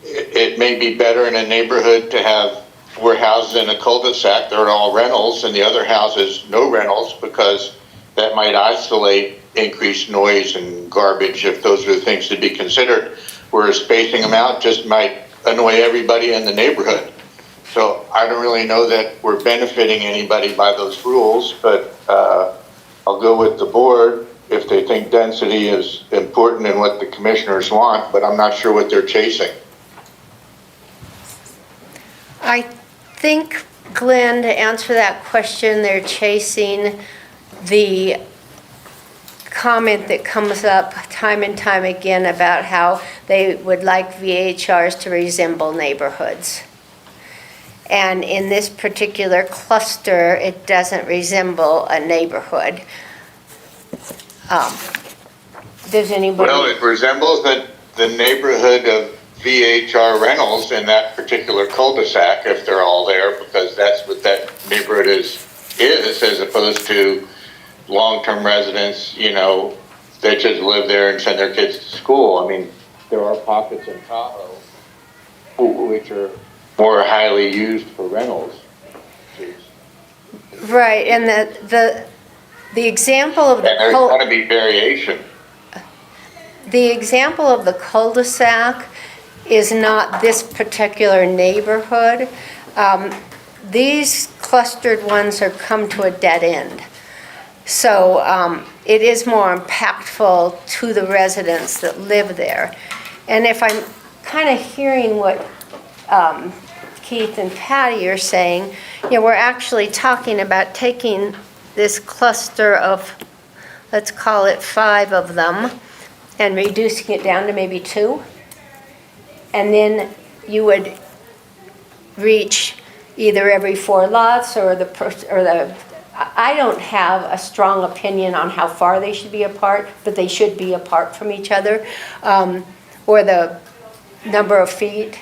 It may be better in a neighborhood to have 4 houses in a cul-de-sac that are all rentals and the other houses no rentals, because that might isolate increased noise and garbage if those are the things to be considered, whereas spacing them out just might annoy everybody in the neighborhood. So I don't really know that we're benefiting anybody by those rules, but I'll go with the board if they think density is important and what the commissioners want, but I'm not sure what they're chasing. I think, Glenn, to answer that question, they're chasing the comment that comes up time and time again about how they would like VHRs to resemble neighborhoods. And in this particular cluster, it doesn't resemble a neighborhood. Does anybody? Well, it resembles the neighborhood of VHR rentals in that particular cul-de-sac if they're all there, because that's what that neighborhood is as opposed to long-term residents, you know, that just live there and send their kids to school. I mean, there are pockets in Tahoe which are more highly used for rentals. Right, and the example of the And there's going to be variation. The example of the cul-de-sac is not this particular neighborhood. These clustered ones are come to a dead end. So it is more impactful to the residents that live there. And if I'm kind of hearing what Keith and Patty are saying, you know, we're actually talking about taking this cluster of, let's call it 5 of them, and reducing it down to maybe 2. And then you would reach either every 4 lots or I don't have a strong opinion on how far they should be apart, but they should be apart from each other, or the number of feet,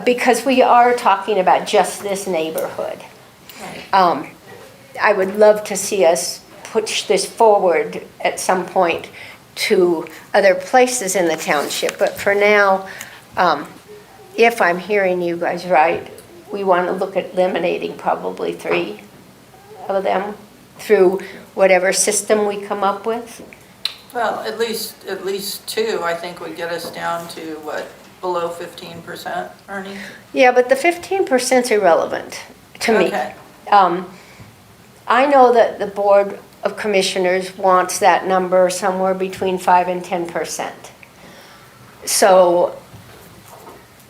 because we are talking about just this neighborhood. I would love to see us push this forward at some point to other places in the township, but for now, if I'm hearing you guys right, we want to look at eliminating probably 3 of them through whatever system we come up with. Well, at least 2, I think, would get us down to what, below 15%, Ernie? Yeah, but the 15% is irrelevant to me. Okay. I know that the Board of Commissioners wants that number somewhere between 5 and 10%. So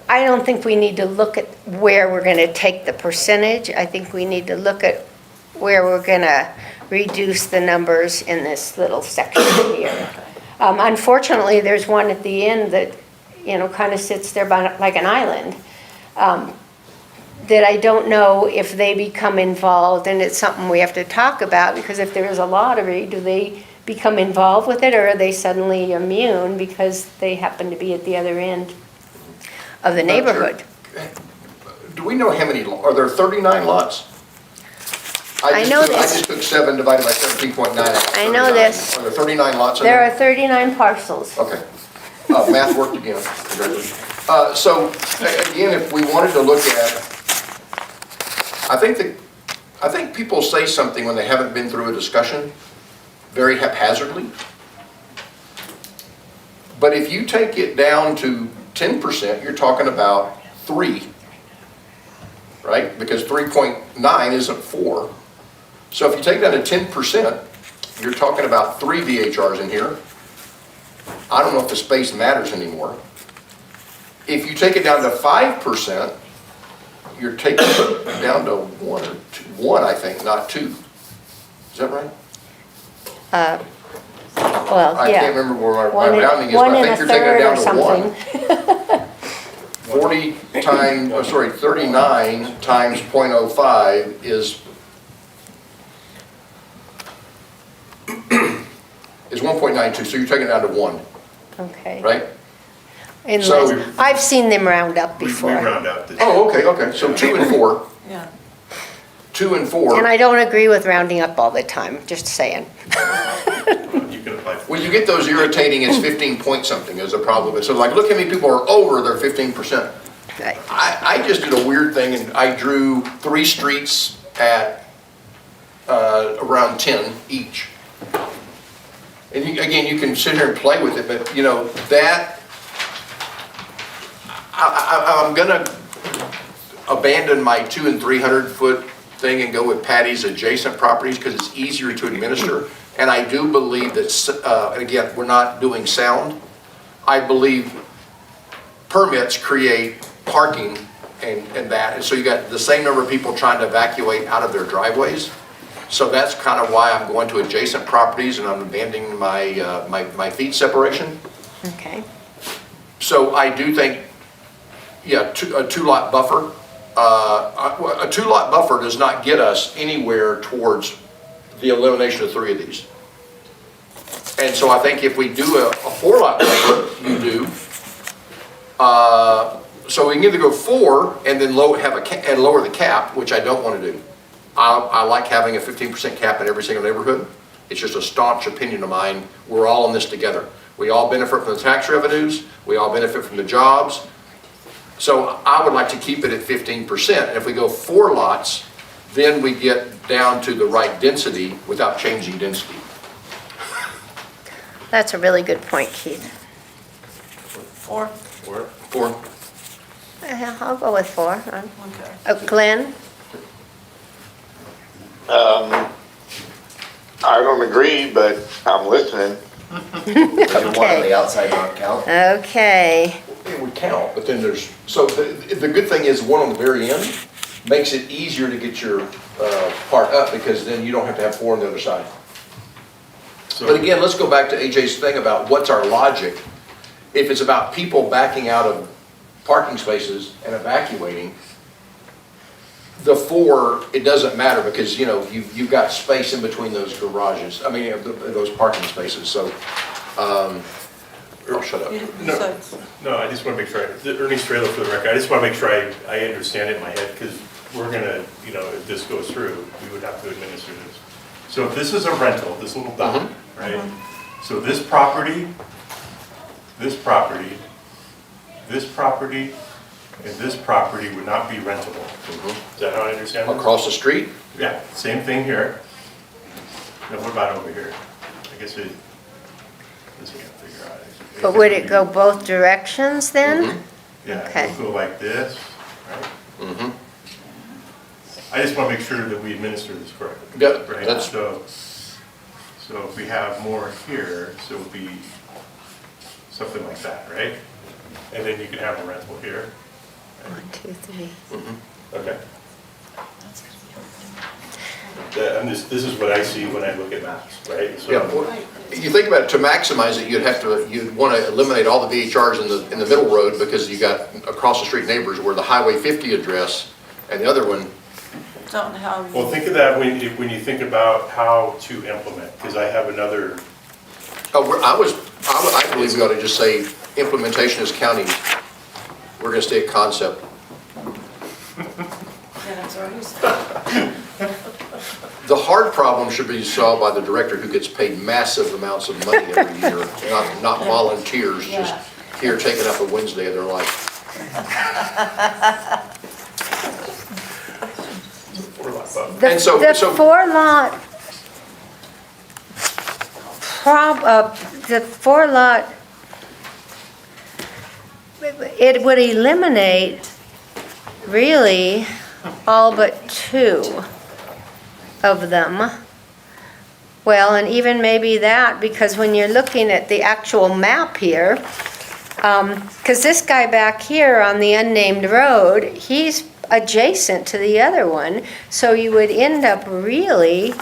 I don't think we need to look at where we're going to take the percentage. I think we need to look at where we're going to reduce the numbers in this little section here. Unfortunately, there's one at the end that, you know, kind of sits there like an island, that I don't know if they become involved, and it's something we have to talk about, because if there is a lottery, do they become involved with it, or are they suddenly immune because they happen to be at the other end of the neighborhood? Do we know how many, are there 39 lots? I know I this. just took 7 divided by 17.9. I know this. Are there 39 lots in There there? are 39 parcels. Okay. Math worked again. Congratulations. So, again, if we wanted to look at, I think people say something when they haven't been through a discussion very haphazardly. But if you take it down to 10%, you're talking about 3, right? Because 3.9 isn't 4. So if you take it down to 10%, you're talking about 3 VHRs in here. I don't know if the space matters anymore. If you take it down to 5%, you're taking it down to 1 or 2, 1, I think, not 2. Is that right? Well, I yeah. can't remember where my One and- rounding is, one but I and think a you're taking it third down or to 1. 40 times, 39 times 0.05 is 1.92, so you're taking it down to 1, Okay. right? Unless, So- I've seen them round up We before. round out the. Oh, okay, so 2 and 4, Yeah. 2 and 4. And I don't agree with rounding up all the time, just saying. You can apply. Well, you get those irritating, it's 15 point something is a problem. So like, look how many people are over their 15%. Right. I just did a weird thing and I drew 3 streets at around 10 each. And again, you can sit here and play with it, but you know, that, I'm gonna abandon my 200 and 300 foot thing and go with Patty's adjacent properties because it's easier to administer. And I do believe that, and again, we're not doing sound. I believe permits create parking and that. And so you got the same number of people trying to evacuate out of their driveways. So that's kind of why I'm going to adjacent properties and I'm abandoning my feet separation. Okay. So I do think, yeah, a 2-lot buffer. A 2-lot buffer does not get us anywhere towards the elimination of 3 of these. And so I think if we do a 4-lot buffer, you do. So we can either go 4 and then lower the cap, which I don't want to do. I like having a 15% cap in every single neighborhood. It's just a staunch opinion of mine. We're all in this together. We all benefit from the tax revenues. We all benefit from the jobs. So I would like to keep it at 15%. And if we go 4 lots, then we get down to the right density without changing density. That's a really good point, Keith. 4, 4. I'll go with 4. okay. Glenn? I don't agree, but I'm listening. Does one on Okay. the outside not count? Okay. It would count, but then there's, so the good thing is one on the very end makes it easier to get your part up because then you don't have to have 4 on the other side. So- But again, let's go back to AJ's thing about what's our logic. If it's about people backing out of parking spaces and evacuating, the 4, it doesn't matter because, you know, you've got space in between those garages, I mean, those parking spaces, so, I'll shut up. No. No, I just want to make sure, Ernie's trailer for the record, I just want to make sure I understand it in my head, because we're gonna, you know, if this goes through, we would have to administer this. So if this is a rental, this little dot, right? So this property, and this property would not be rentable. Is that how I understand it? Across the street, Yeah, same thing here. Now what about over here? I guess it, this we gotta figure out. I But guess would it'd it go both directions then? Yeah, Okay. it'll go like this, right? I just want to make sure that we administer this correctly. Yeah, Right, that's- so if we have more here, so it would be something like that, right? And then you can have a rental here. 1, 2, 3. Okay. This is what I see when I look at maps, right? So- yeah, well, you think about it, to maximize it, you'd want to eliminate all the VHRs in the middle road because you got across the street neighbors where the Highway 50 address and the other one, Don't know how. Well, think of that when you think about how to implement, because I have another, I believe we ought to just say implementation is county. We're going to stay at concept. Yeah, that's what he said. The hard problem should be solved by the director who gets paid massive amounts of money every year, not volunteers, just here taking up a Wednesday of their life. And so- The so- the 4-lot, it would eliminate really all but 2 of them. Well, and even maybe that, because when you're looking at the actual map here, because this guy back here on the unnamed road, he's adjacent to the other one, so you would end up really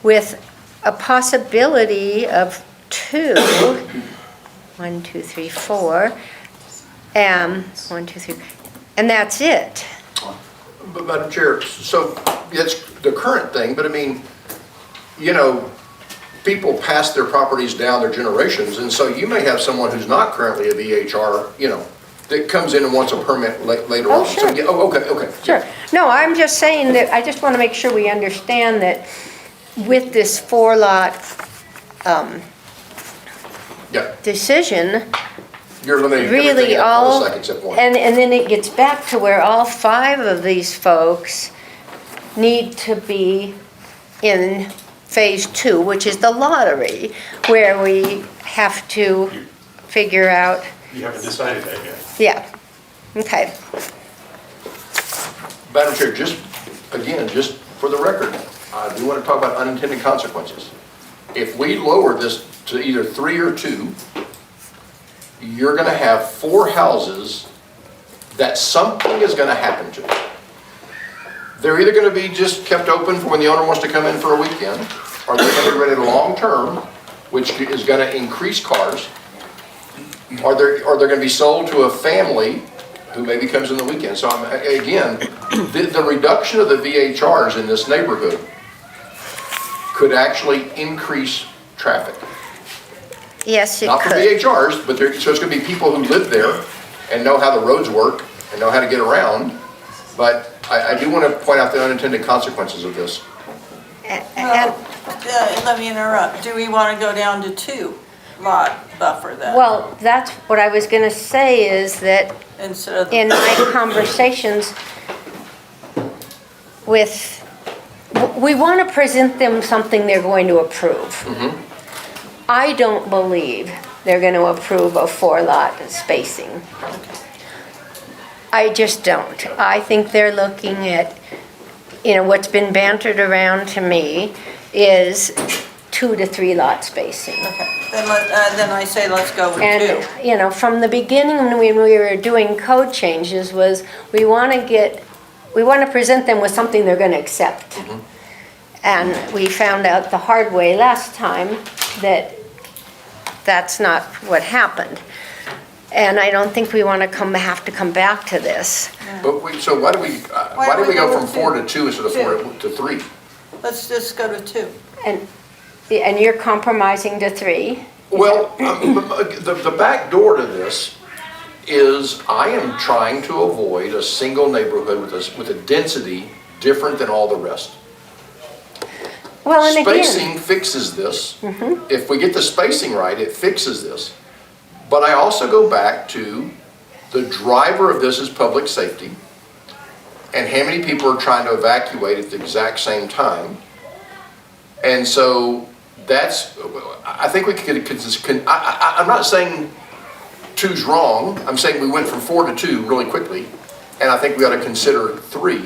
with a possibility of 2, 1, 2, 3, 4, 1, 2, 3, and that's it. But Madam Chair, so it's the current thing, but I mean, you know, people pass their properties down their generations, and so you may have someone who's not currently a VHR, you know, that comes in and wants a permit later Oh, on. sure. So, yeah, okay. Sure. No, I'm just saying that, I just want to make sure we understand that with this 4-lot Yeah, decision, you're eliminating really everything in all, cul-de-sac except one. and then it gets back to where all 5 of these folks need to be in phase 2, which is the lottery, where we have to figure out, You haven't decided that yet. yeah, okay. Madam Chair, just for the record, I do want to talk about unintended consequences. If we lower this to either 3 or 2, you're going to have 4 houses that something is going to happen to. They're either going to be just kept open for when the owner wants to come in for a weekend, or they're going to be rented long-term, which is going to increase cars, or they're going to be sold to a family who maybe comes in the weekend. So again, the reduction of the VHRs in this neighborhood could actually increase traffic. Yes, it Not for could. VHRs, but so it's going to be people who live there and know how the roads work and know how to get around. But I do want to point out the unintended consequences of this. And- Well, let me interrupt. Do we want to go down to 2-lot buffer then? Well, that's what I was gonna say, is that Instead of, in my conversations with, we want to present them something they're going to approve. I don't believe they're going to approve a 4-lot spacing. I just don't. I think they're looking at, you know, what's been bantered around to me is 2 to 3 lot spacing. okay, then I say let's go with 2. And, you know, from the beginning when we were doing code changes was, we want to present them with something they're going to accept. And we found out the hard way last time that that's not what happened. And I don't think we want to have to come back to this. But so why do we go from 4 to 2 instead of 4 to 3? Let's just go to 2. And you're compromising to 3. Well, the back door to this is I am trying to avoid a single neighborhood with a density different than all the rest. Well, and again, Spacing fixes this. If we get the spacing right, it fixes this. But I also go back to the driver of this is public safety, and how many people are trying to evacuate at the exact same time. And so that's, I think we could, I'm not saying 2's wrong. I'm saying we went from 4 to 2 really quickly, and I think we ought to consider 3.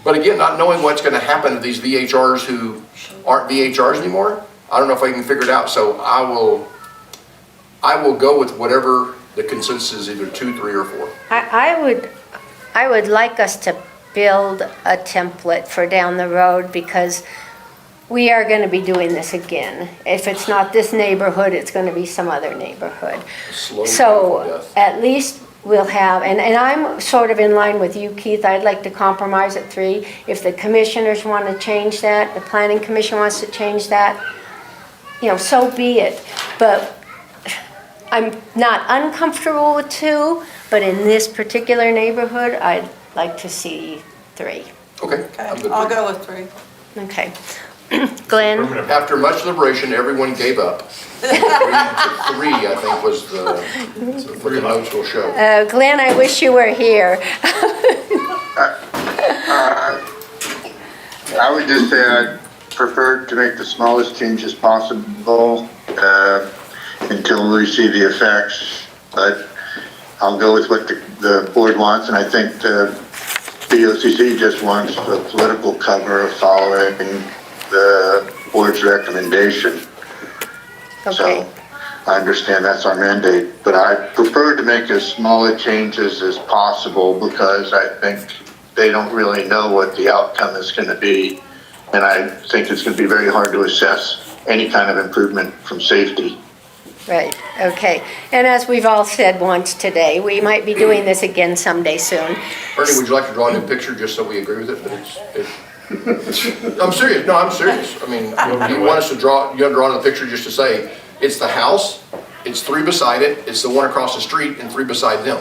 But again, not knowing what's going to happen to these VHRs who aren't VHRs anymore, I don't know if I can figure it out. So I will go with whatever the consensus is, either 2, 3, or 4. I would like us to build a template for down the road, because we are going to be doing this again. If it's not this neighborhood, it's going to be some other neighborhood. Slow So death. at least we'll have, and I'm sort of in line with you, Keith. I'd like to compromise at 3. If the commissioners want to change that, the planning commission wants to change that, you know, so be it. But I'm not uncomfortable with 2, but in this particular neighborhood, I'd like to see 3. Okay, Okay, I'm good. I'll go with 3. Okay. Glenn? Permanent. After much deliberation, everyone gave up. 3 to 3, I think, was what the notes will show. Glenn, I wish you were here. I would just say I prefer to make the smallest changes possible until we see the effects. But I'll go with what the board wants, and I think the BOCC just wants the political cover of following the board's recommendation. Okay. So I understand that's our mandate, but I prefer to make as small a changes as possible because I think they don't really know what the outcome is going to be. And I think it's going to be very hard to assess any kind of improvement from safety. Right, okay. And as we've all said once today, we might be doing this again someday soon. Ernie, would you like to draw a new picture just so we agree with it? But I'm serious. No, I'm serious. I mean, you want us to draw, you want to draw another picture just to say, it's the house, it's 3 beside it, it's the one across the street, and 3 beside them.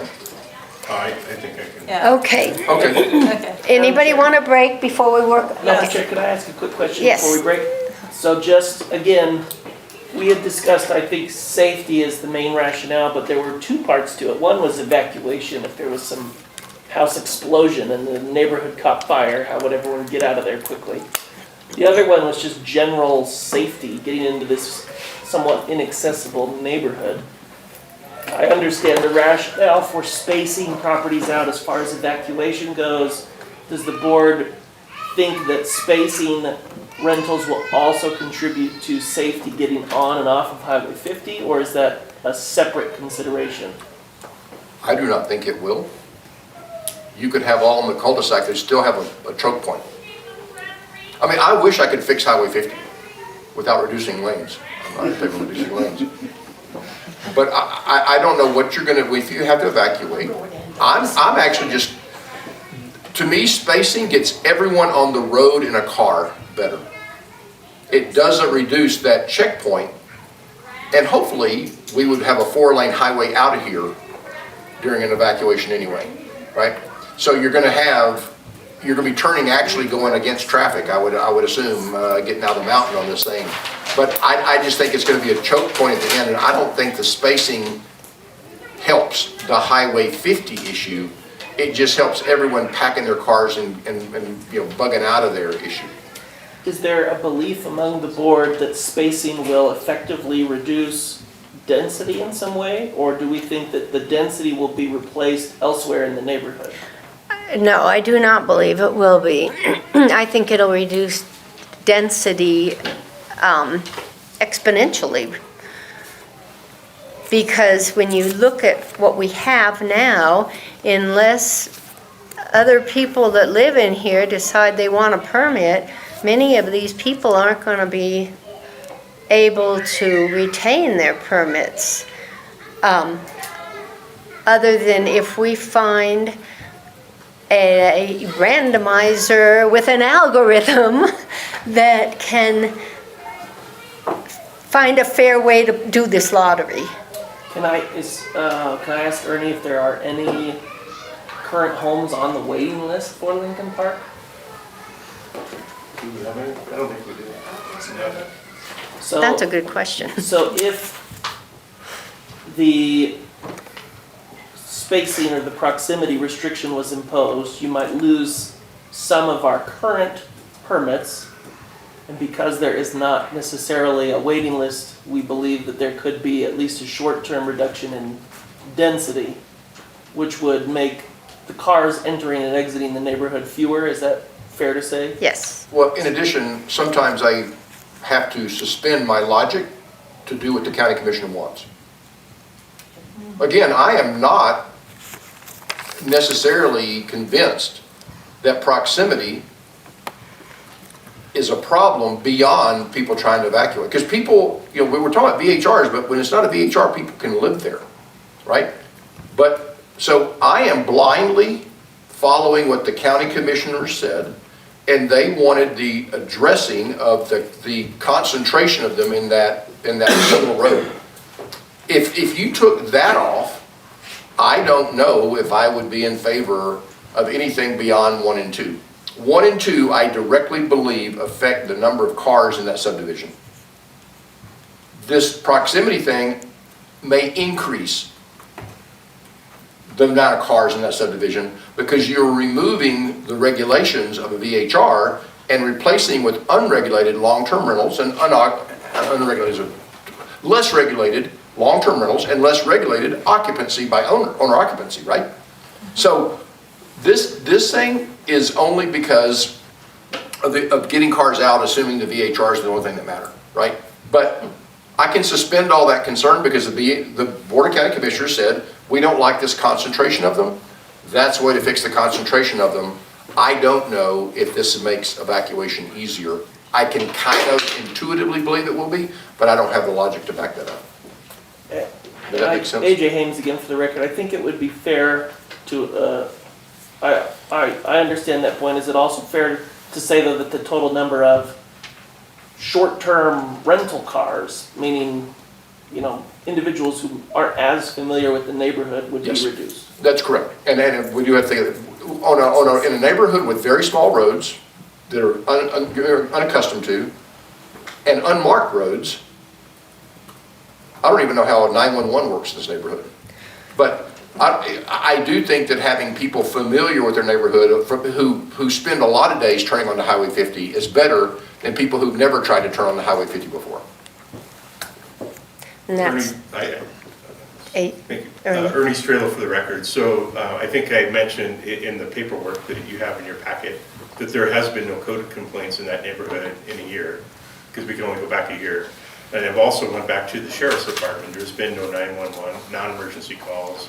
I think I can. Yeah. Okay. Okay. Okay. Anybody want a break before we work? Madam Chair, could I ask a quick question Yes. before we break? So just, again, we had discussed, I think, safety is the main rationale, but there were 2 parts to it. One was evacuation, if there was some house explosion and the neighborhood caught fire, how would everyone get out of there quickly? The other one was just general safety, getting into this somewhat inaccessible neighborhood. I understand the rationale for spacing properties out as far as evacuation goes. Does the board think that spacing rentals will also contribute to safety getting on and off of Highway 50, or is that a separate consideration? I do not think it will. You could have all in the cul-de-sac that still have a choke point. I mean, I wish I could fix Highway 50 without reducing lanes. I'm not in favor of reducing lanes. But I don't know what you're gonna, if you have to evacuate. I'm actually just, to me, spacing gets everyone on the road in a car better. It doesn't reduce that checkpoint, and hopefully we would have a 4-lane highway out of here during an evacuation anyway, right? So you're gonna be turning, actually going against traffic, I would assume, getting out of the mountain on this thing. But I just think it's gonna be a choke point at the end, and I don't think the spacing helps the Highway 50 issue. It just helps everyone packing their cars and you know, bugging out of their issue. Is there a belief among the board that spacing will effectively reduce density in some way? Or do we think that the density will be replaced elsewhere in the neighborhood? No, I do not believe it will be. I think it'll reduce density exponentially. Because when you look at what we have now, unless other people that live in here decide they want a permit, many of these people aren't going to be able to retain their permits. Other than if we find a randomizer with an algorithm that can find a fair way to do this lottery. Can I ask Ernie if there are any current homes on the waiting list for Lincoln Park? Do we have any? I don't think we do. So, That's a good question. So if the spacing or the proximity restriction was imposed, you might lose some of our current permits. And because there is not necessarily a waiting list, we believe that there could be at least a short-term reduction in density, which would make the cars entering and exiting the neighborhood fewer. Is that fair to say? Yes. Well, in addition, sometimes I have to suspend my logic to do what the county commission wants. Again, I am not necessarily convinced that proximity is a problem beyond people trying to evacuate. Because people, you know, we were talking about VHRs, but when it's not a VHR, people can live there, right? But, so I am blindly following what the county commissioners said, and they wanted the addressing of the concentration of them in that single road. If you took that off, I don't know if I would be in favor of anything beyond 1 and 2. 1 and 2, I directly believe, affect the number of cars in that subdivision. This proximity thing may increase the amount of cars in that subdivision because you're removing the regulations of a VHR and replacing with unregulated long-term rentals and unregulated, less regulated long-term rentals and less regulated occupancy by owner occupancy, right? So this thing is only because of getting cars out, assuming the VHR is the only thing that matter, right? But I can suspend all that concern because the Board of County Commissioners said, we don't like this concentration of them. That's the way to fix the concentration of them. I don't know if this makes evacuation easier. I can kind of intuitively believe it will be, but I don't have the logic to back that up. Does that make sense? AJ Hames again for the record. I think it would be fair to, I understand that point. Is it also fair to say though that the total number of short-term rental cars, meaning, you know, individuals who aren't as familiar with the neighborhood would Yes. be reduced? That's correct. And then we do have to think, in a neighborhood with very small roads that are unaccustomed to, and unmarked roads, I don't even know how a 911 works in this neighborhood. But I do think that having people familiar with their neighborhood, who spend a lot of days turning onto Highway 50 is better than people who've never tried to turn on the Highway 50 before. And that's Thank eight. you. Ernie. Ernie Strelo for the record. So I think I mentioned in the paperwork that you have in your packet that there has been no code complaints in that neighborhood in a year, because we can only go back a year. And I've also went back to the sheriff's department. There's been no 911, non-emergency calls,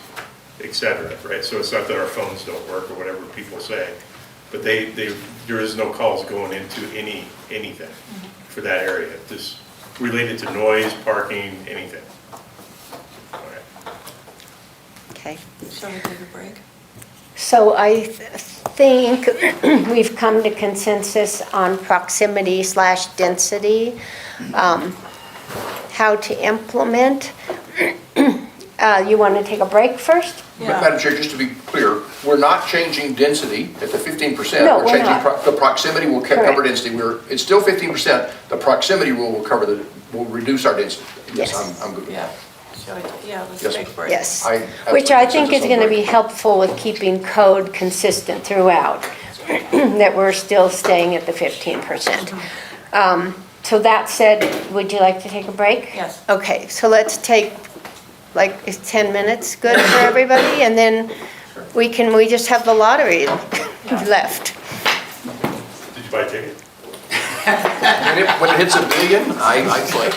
et cetera, right? So it's not that our phones don't work or whatever people say, but there is no calls going into anything for that area. Just related to noise, parking, anything. All right. Okay. Shall we take a break? So I think we've come to consensus on proximity/density, how to implement. You want to take a break first? Yeah. Madam Chair, just to be clear, we're not changing density at the 15%. No, We're we're changing not. the proximity will cover Correct. density. It's still 15%. The proximity rule will reduce our density. Yes, Yes. I'm good with Yeah. that. Shall we, let's Yes. take a break. Yes, I have which I think is consensus on going to break. be helpful with keeping code consistent throughout, that we're still staying at the 15%. So that said, would you like to take a break? Yes. Okay, so let's take, like, is 10 minutes good for everybody? And then we just have the lottery left. Did you buy a ticket? When it hits $1 billion, I play.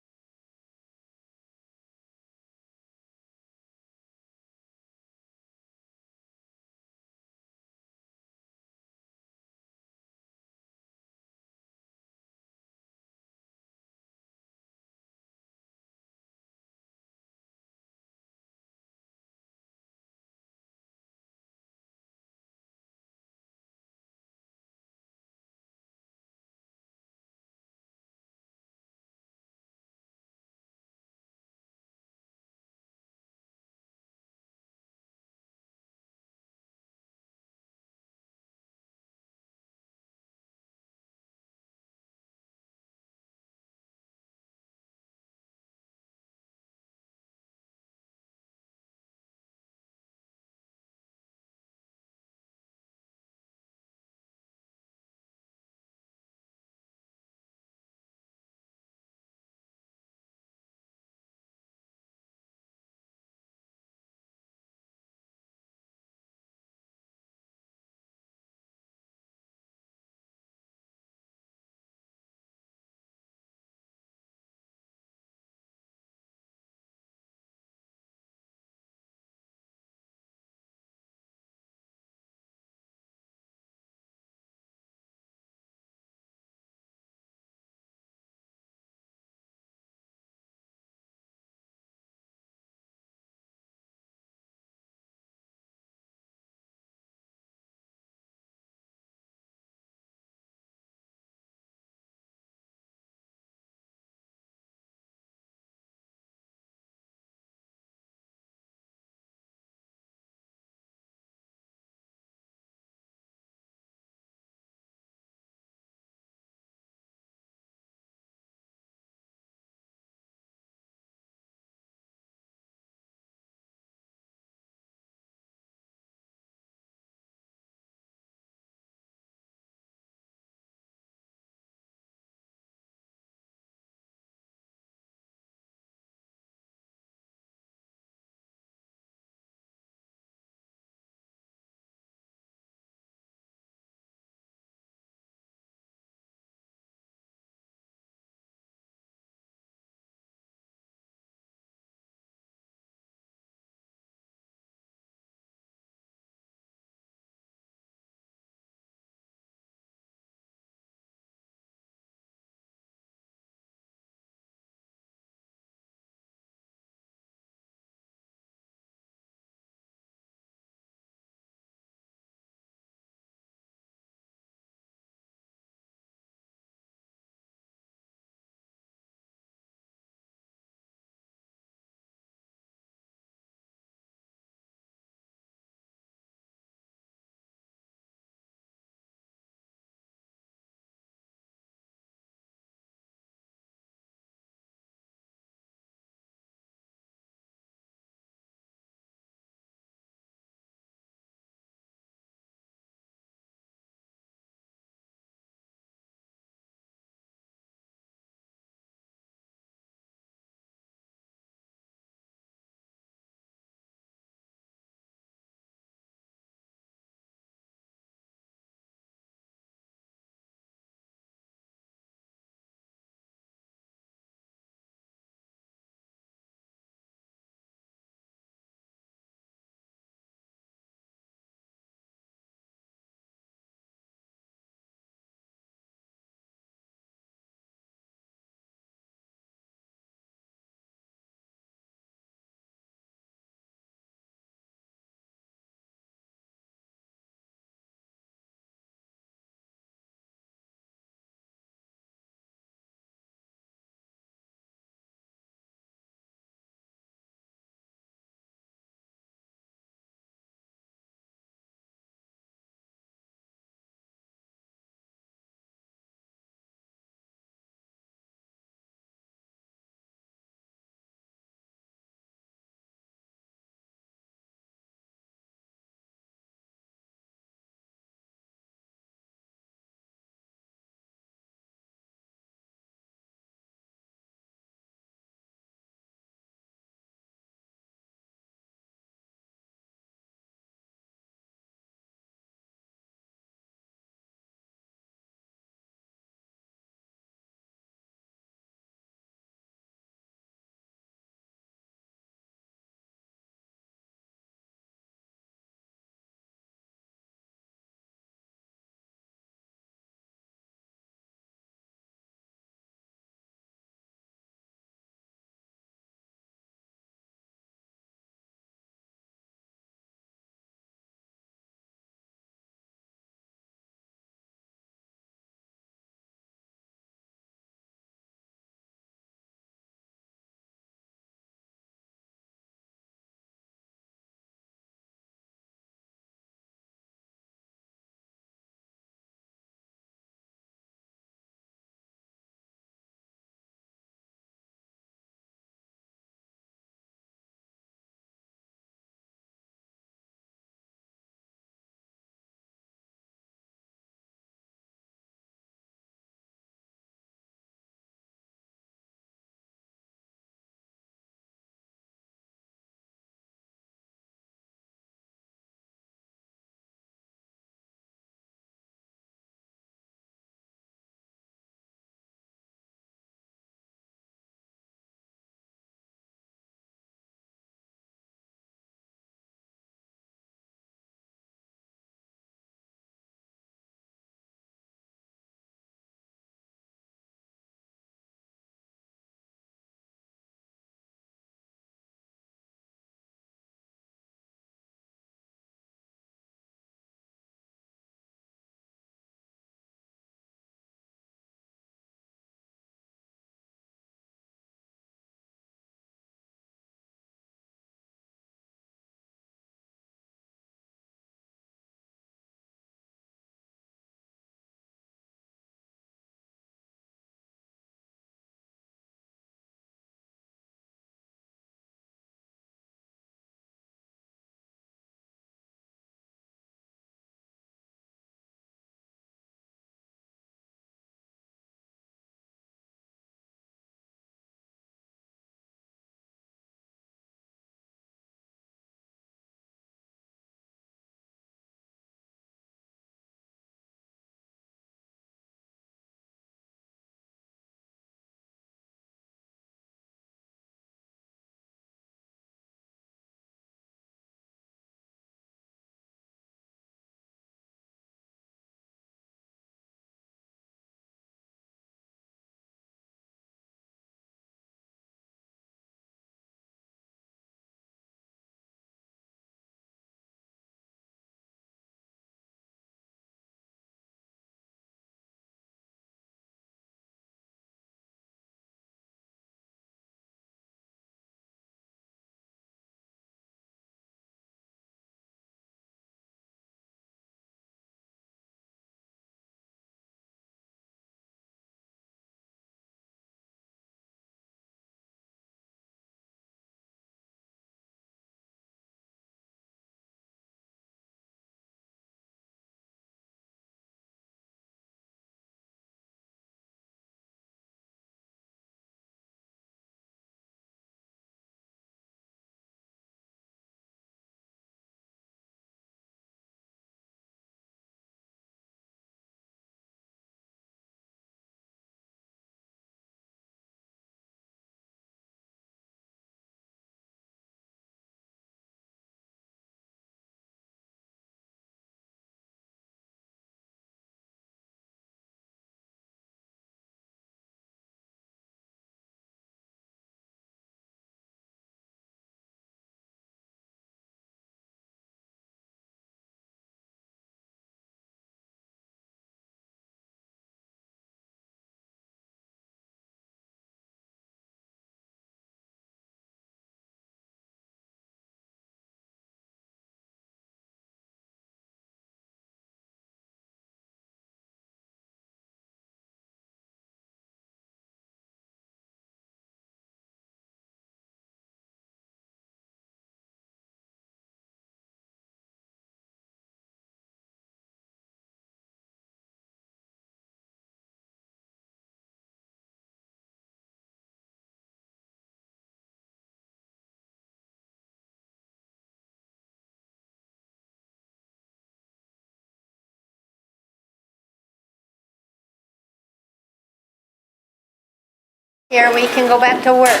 Here, we can go back to work.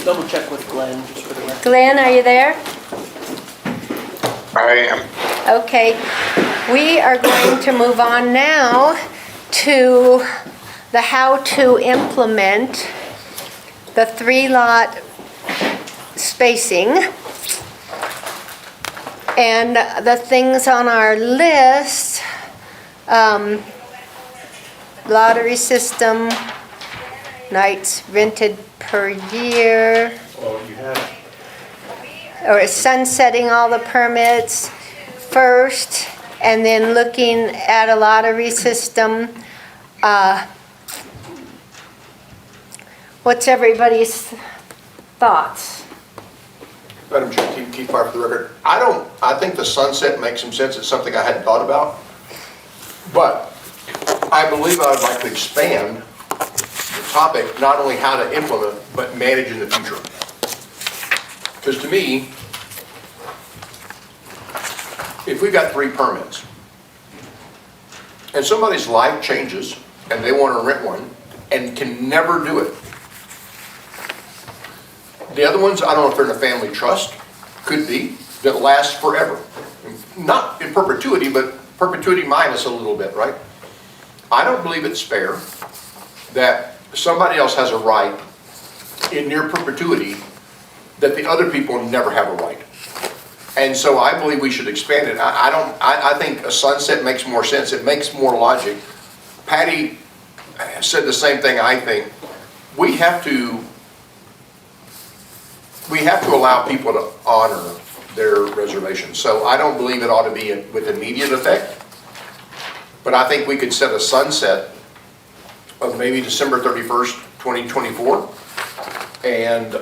Double check with Glenn, just for the record. Glenn, are you there? I am. Okay, we are going to move on now to the how to implement the 3-lot spacing. And the things on our list, lottery system, nights rented per year, Well, you have, or sunsetting all the permits first, and then looking at a lottery system. What's everybody's thoughts? Madam Chair, keep fire for the record. I think the sunset makes some sense. It's something I hadn't thought about. But I believe I would like to expand the topic, not only how to implement, but manage in the future. Because to me, if we've got 3 permits, and somebody's life changes, and they want to rent one, and can never do it, the other ones, I don't know if they're in a family trust, could be, that lasts forever. Not in perpetuity, but perpetuity minus a little bit, right? I don't believe it's fair that somebody else has a right in near perpetuity that the other people never have a right. And so I believe we should expand it. I think a sunset makes more sense. It makes more logic. Patty said the same thing, I think. We have to allow people to honor their reservations. So I don't believe it ought to be with immediate effect. But I think we could set a sunset of maybe December 31st, 2024, and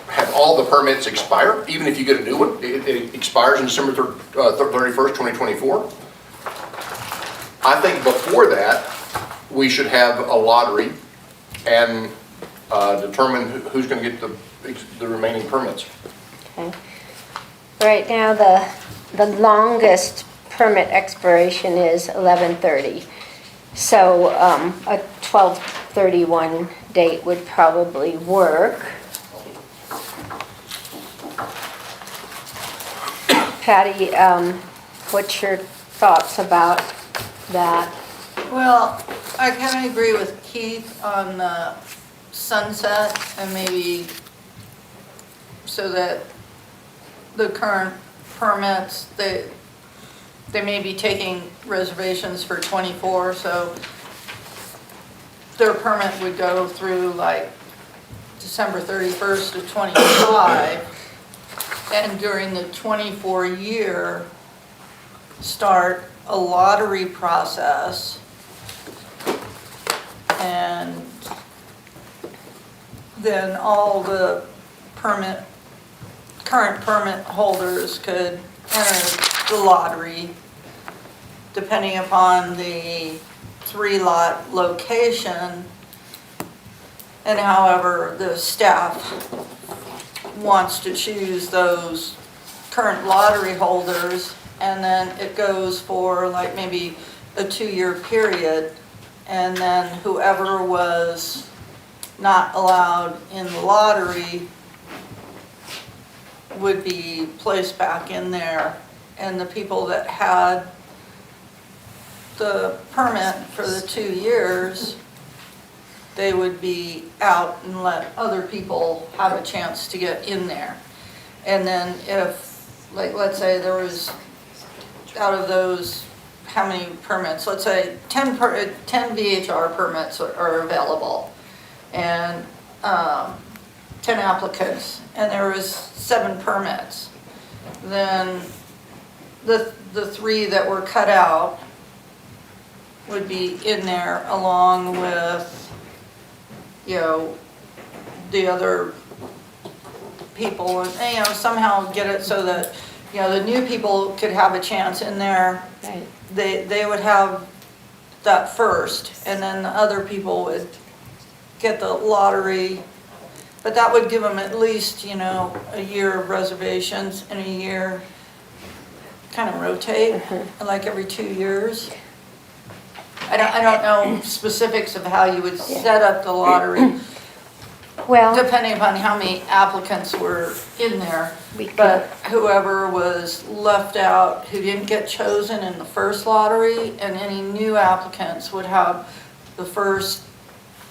have all the permits expire, even if you get a new one. It expires in December 31st, 2024. I think before that, we should have a lottery and determine who's going to get the remaining permits. Okay. Right now, the longest permit expiration is 11/30. So a 12/31 date would probably work. Patty, what's your thoughts about that? Well, I kind of agree with Keith on the sunset, and maybe so that the current permits, they may be taking reservations for 24, so their permit would go through like December 31st of 25, and during the 24 year, start a lottery process, and then all the current permit holders could enter the lottery depending upon the 3-lot location, and however the staff wants to choose those current lottery holders, and then it goes for like maybe a 2-year period, and then whoever was not allowed in the lottery would be placed back in there, and the people that had the permit for the 2 years, they would be out and let other people have a chance to get in there. And then if, like, let's say there was, out of those, how many permits? Let's say 10 VHR permits are available, and 10 applicants, and there was 7 permits. Then the 3 that were cut out would be in there along with, you know, the other people, and, you know, somehow get it so that, you know, the new people could have a chance in there. Right. They would have that first, and then the other people would get the lottery. But that would give them at least, you know, a year of reservations, and a year kind of rotate, like every 2 years. I don't know specifics of how you would set up the lottery, Well, depending upon how many applicants were in there. we could, But whoever was left out, who didn't get chosen in the first lottery, and any new applicants would have the first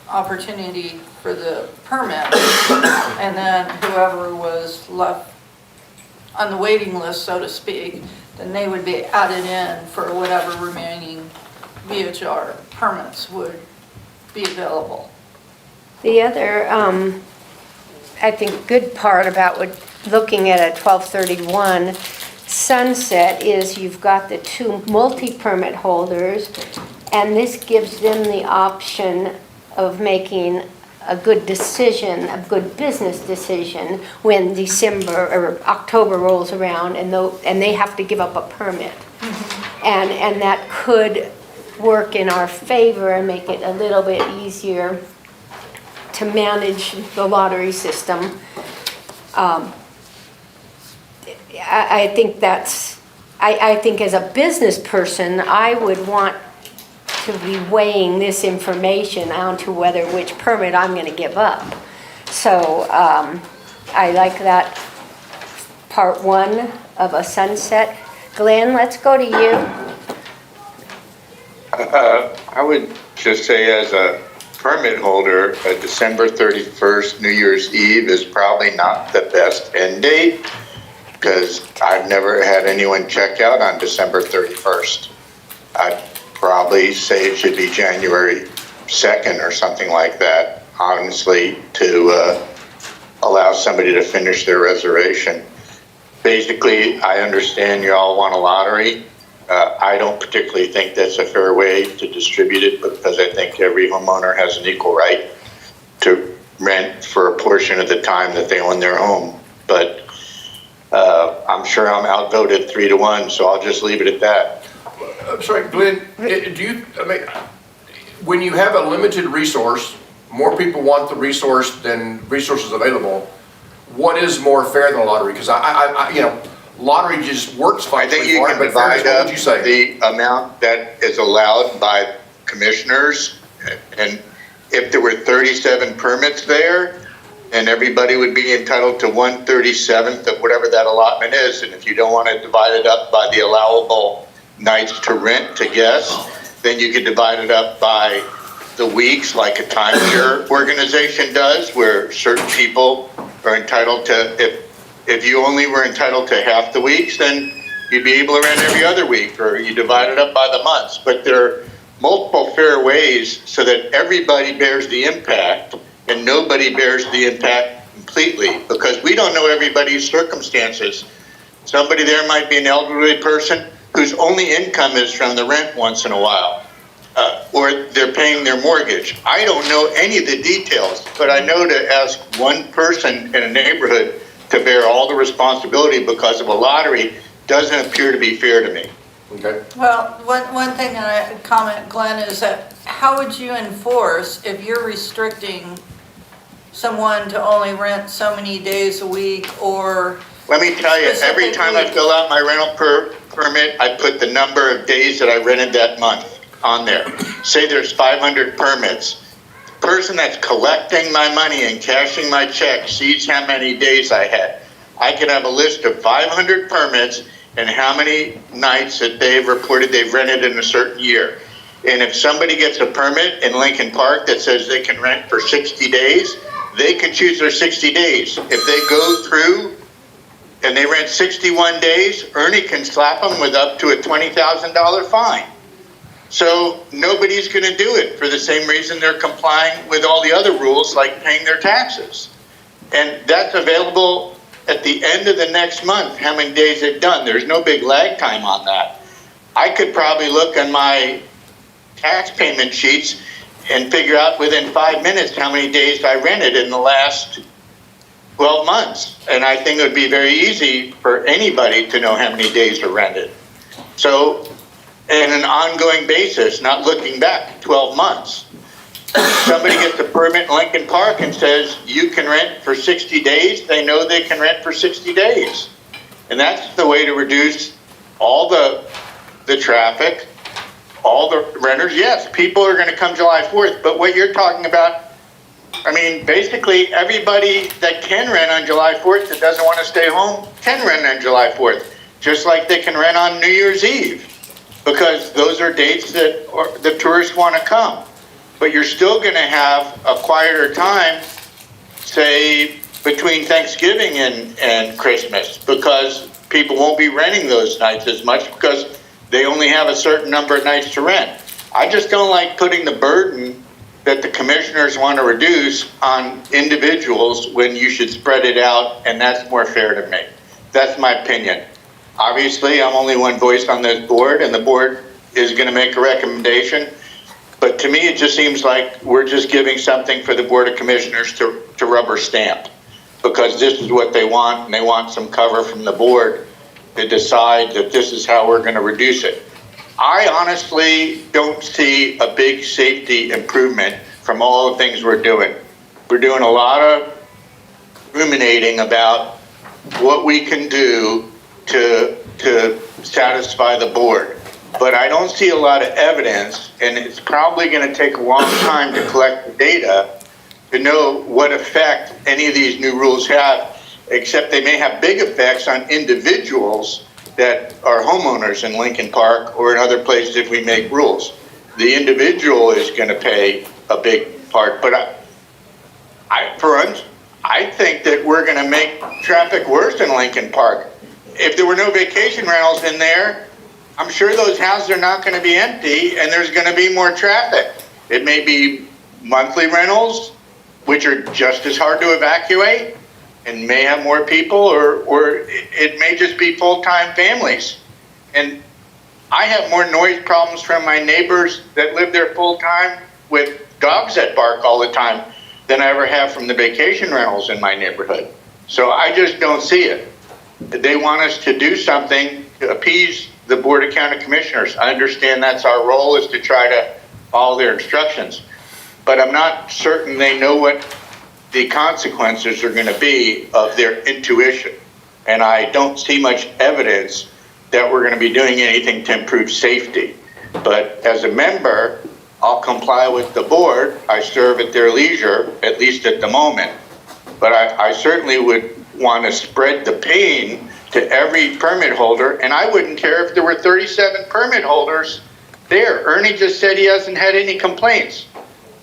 opportunity for the permit. And then whoever was left on the waiting list, so to speak, then they would be added in for whatever remaining VHR permits would be available. the other, I think, good part about looking at a 1231 sunset is you've got the two multi-permit holders, and this gives them the option of making a good decision, a good business decision when December or October rolls around and they have to give up a permit. And that could work in our favor and make it a little bit easier to manage the lottery system. I think I think as a business person, I would want to be weighing this information onto which permit I'm gonna give up. So, I like that part one of a sunset. Glenn, let's go to you. I would just say as a permit holder, a December 31st, New Year's Eve is probably not the best end date because I've never had anyone check out on December 31st. I'd probably say it should be January 2nd or something like that, honestly, to allow somebody to finish their reservation. Basically, I understand you all want a lottery. I don't particularly think that's a fair way to distribute it because I think every homeowner has an equal right to rent for a portion of the time that they own their home. But I'm sure I'm outvoted 3-1, so I'll just leave it at that. I'm sorry, Glenn, when you have a limited resource, more people want the resource than resources available, what is more fair than a lottery? Because lottery just works I fine. think you can divide what up would you say? the amount that is allowed by commissioners, and if there were 37 permits there, and everybody would be entitled to 1/37th of whatever that allotment is, and if you don't want to divide it up by the allowable nights to rent to guests, then you could divide it up by the weeks like a timeshare organization does, where certain people are entitled to, if you only were entitled to half the weeks, then you'd be able to rent every other week, or you divide it up by the months. But there are multiple fair ways so that everybody bears the impact and nobody bears the impact completely, because we don't know everybody's circumstances. Somebody there might be an elderly person whose only income is from the rent once in a while, or they're paying their mortgage. I don't know any of the details, but I know to ask one person in a neighborhood to bear all the responsibility because of a lottery doesn't appear to be fair to me. Okay. Well, one thing that I comment, Glenn, is that how would you enforce if you're restricting someone to only rent so many days a week, or Let me tell you, every time I fill out my rental permit, I put the number of days that I rented that month on there. Say there's 500 permits. The person that's collecting my money and cashing my check sees how many days I had. I can have a list of 500 permits and how many nights that they've reported they've rented in a certain year. And if somebody gets a permit in Lincoln Park that says they can rent for 60 days, they can choose their 60 days. If they go through and they rent 61 days, Ernie can slap them with up to a $20,000 fine. So nobody's going to do it for the same reason they're complying with all the other rules, like paying their taxes. And that's available at the end of the next month, how many days they've done. There's no big lag time on that. I could probably look on my tax payment sheets and figure out within 5 minutes how many days I rented in the last 12 months. And I think it would be very easy for anybody to know how many days are rented. So, in an ongoing basis, not looking back 12 months. Somebody gets a permit in Lincoln Park and says, you can rent for 60 days, they know they can rent for 60 days. And that's the way to reduce all the traffic All the renters, yes, people are gonna come July 4th, but what you're talking about, I mean, basically, everybody that can rent on July 4th that doesn't wanna stay home can rent on July 4th, just like they can rent on New Year's Eve, because those are dates that the tourists wanna come. But you're still gonna have a quieter time, say, between Thanksgiving and Christmas, because people won't be renting those nights as much because they only have a certain number of nights to rent. I just don't like putting the burden that the commissioners want to reduce on individuals when you should spread it out, and that's more fair to me. That's my opinion. Obviously, I'm only one voice on this board, and the board is going to make a recommendation. But to me, it just seems like we're just giving something for the Board of Commissioners to rubber stamp, because this is what they want, and they want some cover from the board to decide that this is how we're going to reduce it. I honestly don't see a big safety improvement from all the things we're doing. We're doing a lot of ruminating about what we can do to satisfy the board. But I don't see a lot of evidence, and it's probably going to take a long time to collect the data to know what effect any of these new rules have, except they may have big effects on individuals that are homeowners in Lincoln Park or in other places if we make rules. The individual is going to pay a big part, but I think that we're going to make traffic worse in Lincoln Park. If there were no vacation rentals in there, I'm sure those houses are not going to be empty, and there's going to be more traffic. It may be monthly rentals, which are just as hard to evacuate and may have more people, or it may just be full-time families. And I have more noise problems from my neighbors that live there full-time with dogs that bark all the time than I ever have from the vacation rentals in my neighborhood. So I just don't see it. They want us to do something to appease the Board of County Commissioners. I understand that's our role, is to try to follow their instructions. But I'm not certain they know what the consequences are going to be of their intuition. And I don't see much evidence that we're going to be doing anything to improve safety. But as a member, I'll comply with the board. I serve at their leisure, at least at the moment. But I certainly would want to spread the pain to every permit holder, and I wouldn't care if there were 37 permit holders there. Ernie just said he hasn't had any complaints.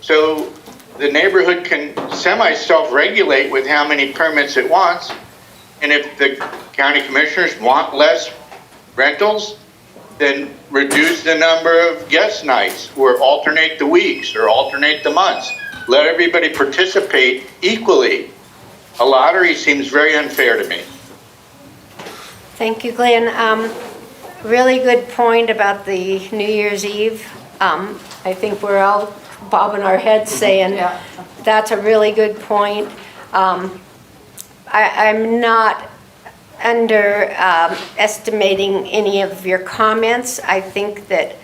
So the neighborhood can semi-self-regulate with how many permits it wants. And if the county commissioners want less rentals, then reduce the number of guest nights, or alternate the weeks, or alternate the months. Let everybody participate equally. A lottery seems very unfair to me. Thank you, Glenn. Really good point about the New Year's Eve. I think we're all bobbing our heads saying, Yeah. that's a really good point. I'm not underestimating any of your comments. I think that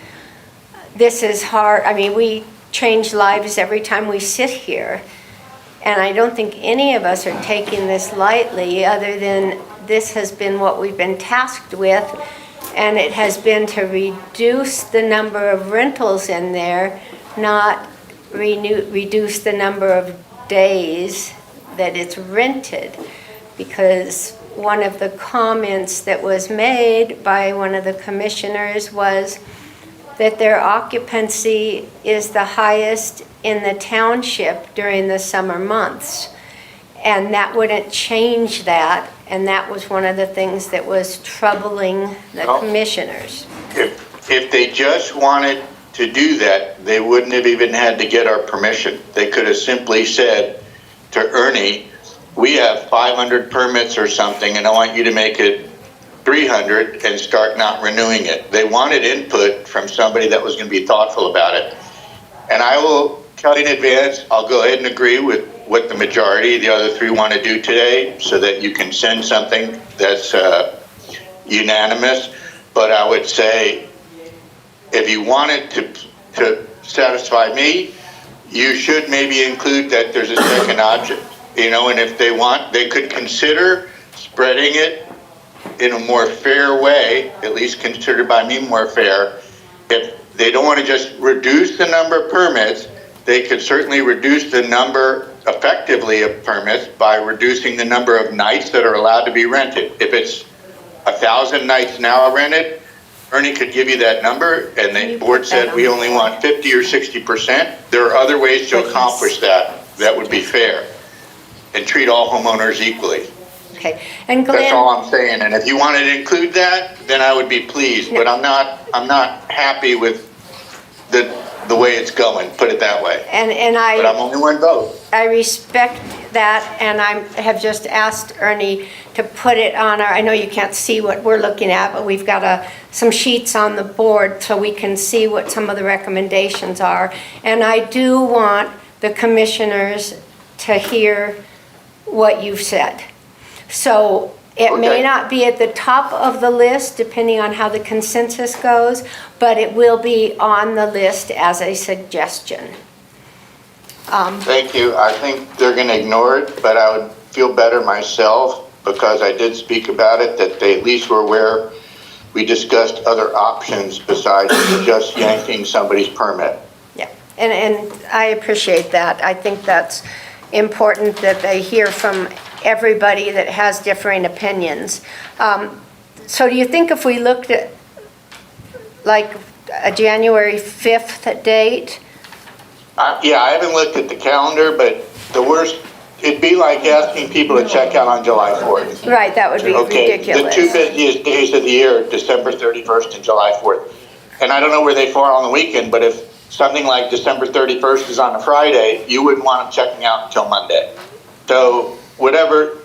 this is hard. I mean, we change lives every time we sit here. And I don't think any of us are taking this lightly, other than this has been what we've been tasked with. And it has been to reduce the number of rentals in there, not reduce the number of days that it's rented. Because one of the comments that was made by one of the commissioners was that their occupancy is the highest in the township during the summer months. And that wouldn't change that, and that was one of the things that was troubling the Well, commissioners. If they just wanted to do that, they wouldn't have even had to get our permission. They could have simply said to Ernie, we have 500 permits or something, and I want you to make it 300 and start not renewing it. They wanted input from somebody that was going to be thoughtful about it. And I will tell you in advance, I'll go ahead and agree with what the majority, the other three, want to do today, so that you can send something that's unanimous. But I would say, if you wanted to satisfy me, you should maybe include that there's a second option. You know, and if they want, they could consider spreading it in a more fair way, at least considered by me more fair, if they don't want to just reduce the number of permits, they could certainly reduce the number effectively of permits by reducing the number of nights that are allowed to be rented. If it's 1,000 nights now rented, Ernie could give you that number, and Can the you board put that said on we the only board? want 50 or 60%. There are other ways to accomplish that would be fair and treat all homeowners equally. Okay, and That's all Glenn, I'm saying, and if you wanted to include that, then I would be pleased, but I'm not happy with the way it's going, put it that way. and But I'm only one vote. I respect that, and I have just asked Ernie to put it on our, I know you can't see what we're looking at, but we've got some sheets on the board so we can see what some of the recommendations are. And I do want the commissioners to hear what you've said. So it may Okay. not be at the top of the list, depending on how the consensus goes, but it will be on the list as a suggestion. Thank you. I think they're gonna ignore it, but I would feel better myself because I did speak about it, that they at least were aware we discussed other options besides just yanking somebody's permit. Yeah, and I appreciate that. I think that's important that they hear from everybody that has differing opinions. So do you think if we looked at like a January 5th date? Yeah, I haven't looked at the calendar, but the worst, it'd be like asking people to check out on July 4th. Right, that would be Okay, the ridiculous. two busiest days of the year, are December 31st and July 4th. And I don't know where they fall on the weekend, but if something like December 31st is on a Friday, you wouldn't want them checking out until Monday. So whatever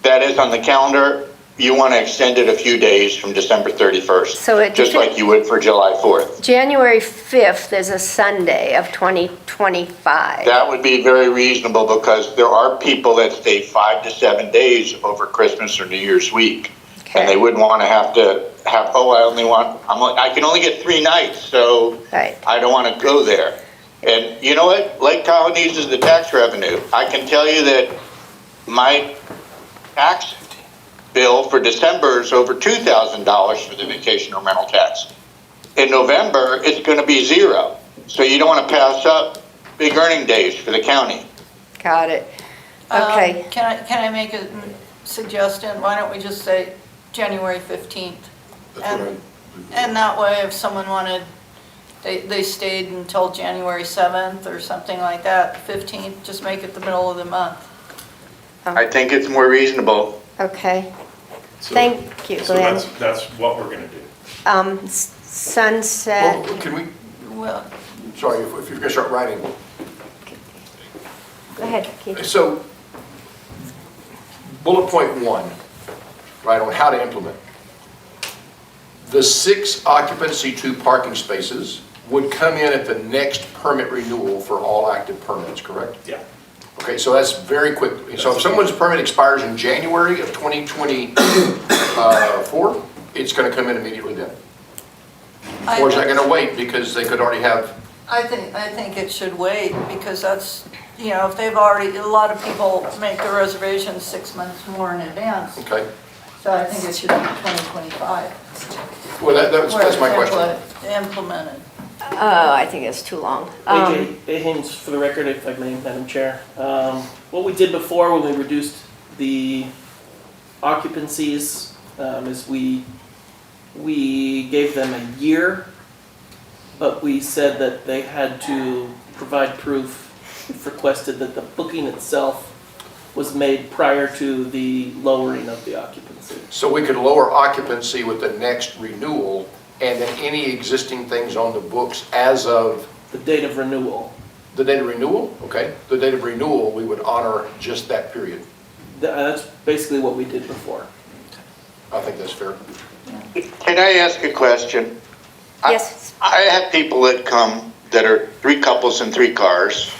that is on the calendar, you want to extend it a few days from December 31st. So it just like you would for July 4th. January 5th is a Sunday of 2025. That would be very reasonable because there are people that stay 5 to 7 days over Christmas or New Year's week. Okay. And they wouldn't want to have, I can only get 3 nights, so Right. I don't want to go there. And you know what? Lake Tahoe needs the tax revenue. I can tell you that my tax bill for December is over $2,000 for the vacation or rental tax. In November, it's going to be 0. So you don't want to pass up big earning days for the county. Got it. Okay. Can I make a suggestion? Why don't we just say January 15th? And that way, if someone wanted, they stayed until January 7th or something like that, 15th, just make it the middle of the month. I think it's more reasonable. Okay. So- Thank you, So Glenn. that's what we're gonna do. Sunset, Well, can we, Well, sorry, if you're gonna start writing. go ahead, Keith. So, bullet point 1, right, on how to implement. The 6 occupancy 2 parking spaces would come in at the next permit renewal for all active permits, correct? Yeah. Okay, so that's very quick. So if someone's permit expires in January of 2024, it's gonna come in immediately then? Or is that gonna wait because they could already have, I think it should wait because that's, if they've already, a lot of people make their reservations 6 months more in advance. okay? So I think it should be 2025. Well, that's my where it's question. implemented. Oh, I think it's too long. AJ Haynes, for the record, if I may, Madam Chair. What we did before when we reduced the occupancies is we gave them a year, but we said that they had to provide proof, if requested, that the booking itself was made prior to the lowering of the occupancy. So we could lower occupancy with the next renewal and then any existing things on the books as of The date of renewal. the date of renewal, okay? The date of renewal, we would honor just that period. That's basically what we did before. I think that's fair. Can I ask a question? Yes. I have people that come that are 3 couples in 3 cars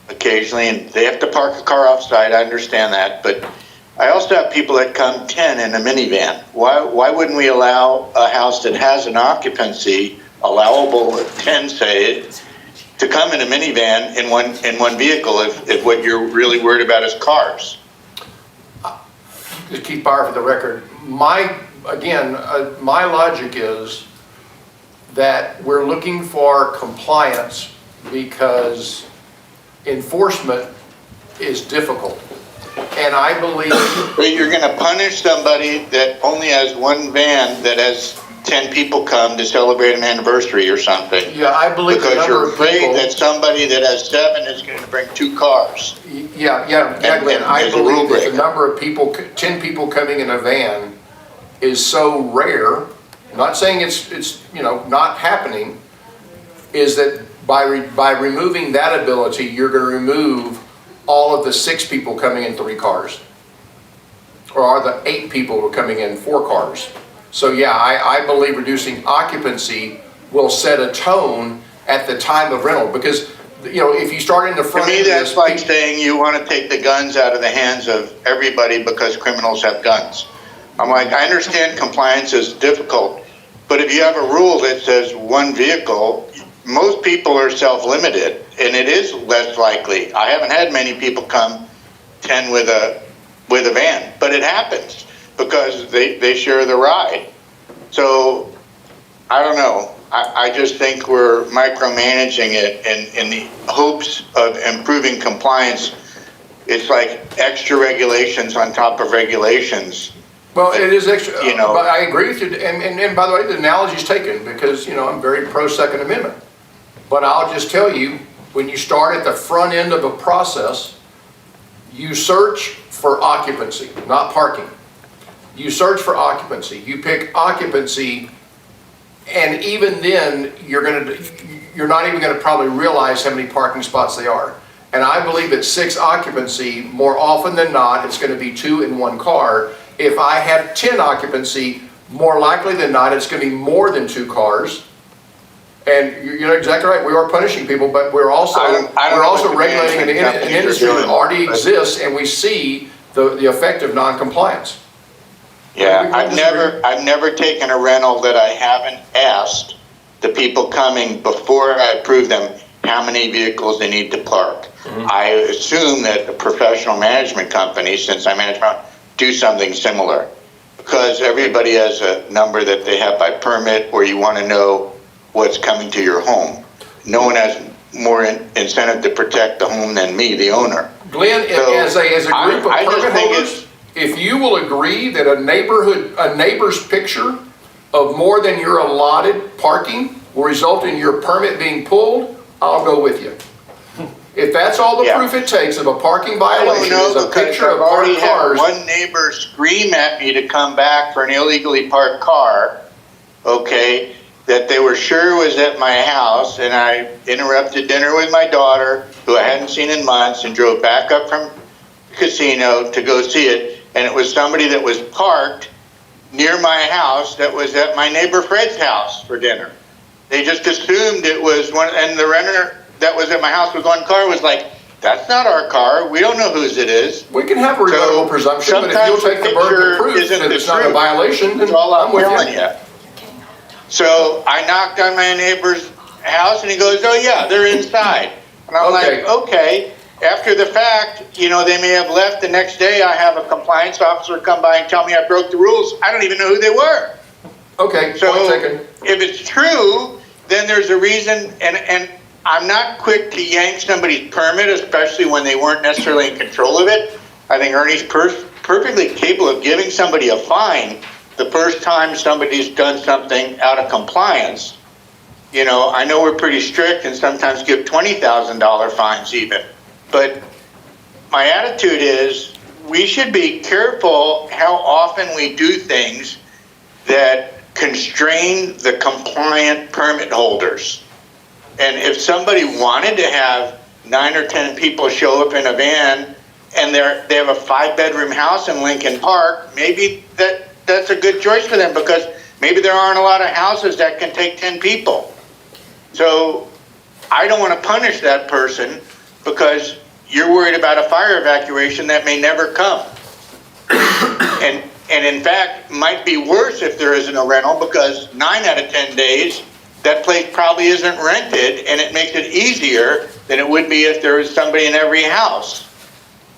occasionally, and they have to park a car off-site, I understand that, but I also have people that come 10 in a minivan. Why wouldn't we allow a house that has an occupancy allowable at 10, say, to come in a minivan in one vehicle if what you're really worried about is cars? Just keep fire for the record. My logic is that we're looking for compliance because enforcement is difficult. And I believe, But you're gonna punish somebody that only has one van that has 10 people come to celebrate an anniversary or something. yeah, I believe the Because number you're of afraid people. that somebody that has 7 is gonna bring 2 cars. Yeah, Glenn, I There's a rule believe that the breaker. number of people, 10 people coming in a van is so rare, I'm not saying it's, not happening, is that by removing that ability, you're gonna remove all of the 6 people coming in 3 cars. Or are the 8 people who are coming in 4 cars. So yeah, I believe reducing occupancy will set a tone at the time of rental, because, if you start in the To front me, end of that's this. like saying you wanna take the guns out of the hands of everybody because criminals have guns. I'm like, I understand compliance is difficult, but if you have a rule that says 1 vehicle, most people are self-limited, and it is less likely. I haven't had many people come 10 with a van, but it happens because they share the ride. So, I don't know. I just think we're micromanaging it in the hopes of improving compliance. It's like extra regulations on top of regulations. Well, it is extra, You know. but I agree with you, and by the way, the analogy's taken, because, I'm very pro Second Amendment. But I'll just tell you, when you start at the front end of a process, you search for occupancy, not parking. You search for occupancy, you pick occupancy, and even then, you're not even gonna probably realize how many parking spots they are. And I believe at 6 occupancy, more often than not, it's gonna be 2 in 1 car. If I have 10 occupancy, more likely than not, it's gonna be more than 2 cars. And you're exactly right, we are punishing people, but we're also, I don't know we're also what the regulating an management companies are industry that doing, already but- exists, and we see the effect of non-compliance. Yeah, We I've never taken a rental that I haven't asked the people coming before I approve them how many vehicles they need to park. I assume that the professional management companies, since I manage my own, do something similar. Because everybody has a number that they have by permit, or you want to know what's coming to your home. No one has more incentive to protect the home than me, the owner. Glenn, So, as a group of I just permit think holders, if you will agree that a neighbor's picture of more than your allotted parking will result in your permit being pulled, I'll go with you. If that's all the Yeah. proof it takes of a parking I don't violation know, is a because picture I've of already parked had cars. one neighbor scream at me to come back for an illegally parked car, okay, that they were sure was at my house, and I interrupted dinner with my daughter, who I hadn't seen in months, and drove back up from the casino to go see it, and it was somebody that was parked near my house that was at my neighbor Fred's house for dinner. They just assumed it was one, and the renter that was at my house with 1 car was like, that's not our car, we don't know whose it is. We can have a rebuttable presumption, but if you'll take the burden of proof Isn't that the it's not a truth. violation, then That's all I'm I'm with telling you. you. So I knocked on my neighbor's house, and he goes, oh yeah, they're inside. And I'm Okay. like, okay. After the fact, they may have left. The next day I have a compliance officer come by and tell me I broke the rules. I don't even know who they were. Okay, point So taken. if it's true, then there's a reason, and I'm not quick to yank somebody's permit, especially when they weren't necessarily in control of it. I think Ernie's perfectly capable of giving somebody a fine the first time somebody's done something out of compliance. I know we're pretty strict and sometimes give $20,000 fines even. But my attitude is we should be careful how often we do things that constrain the compliant permit holders. And if somebody wanted to have 9 or 10 people show up in a van and they have a 5-bedroom house in Lincoln Park, maybe that's a good choice for them, because maybe there aren't a lot of houses that can take 10 people. So I don't want to punish that person because you're worried about a fire evacuation that may never come. And in fact, might be worse if there isn't a rental, because 9 out of 10 days, that place probably isn't rented, and it makes it easier than it would be if there was somebody in every house.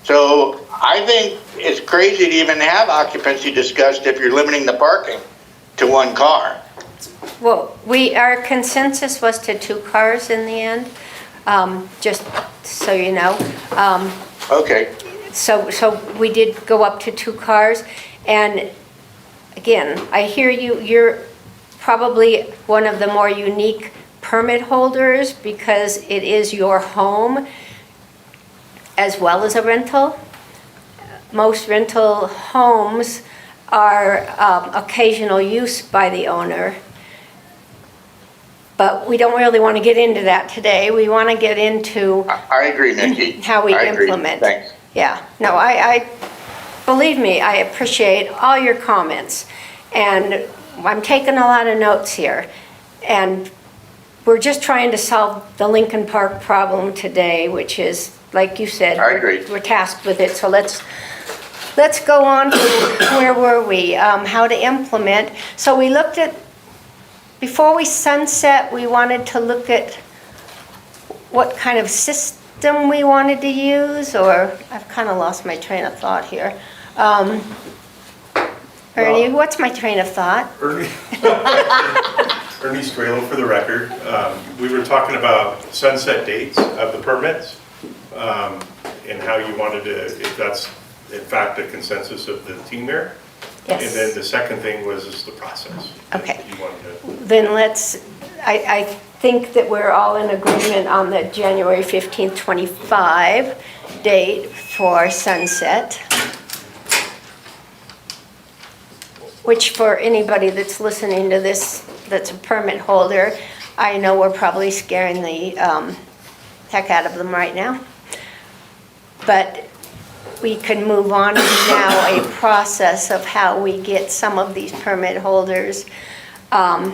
So I think it's crazy to even have occupancy discussed if you're limiting the parking to 1 car. Well, our consensus was to 2 cars in the end, just so you know. Okay, So we did go up to 2 cars, and again, I hear you, you're probably one of the more unique permit holders because it is your home as well as a rental. Most rental homes are occasional use by the owner. But we don't really want to get into that today. We want to get into I agree, Nikki. how we I agree. implement. Thanks. Yeah, no, believe me, I appreciate all your comments. And I'm taking a lot of notes here. And we're just trying to solve the Lincoln Park problem today, which is, like you said, I agree. we're tasked with it. So let's go on to where were we? How to implement. So we looked at, before we sunset, we wanted to look at what kind of system we wanted to use, or I've kind of lost my train of thought here. Ernie, what's my train of thought? Ernie Strelo for the record. We were talking about sunset dates of the permits and how you wanted to, if that's in fact a consensus of the team there. Yes. And then the second thing was is the process. that Okay. You wanted to. Then I think that we're all in agreement on the January 15th, 25 date for sunset. Which for anybody that's listening to this, that's a permit holder, I know we're probably scaring the heck out of them right now. But we can move on to now a process of how we get some of these permit holders a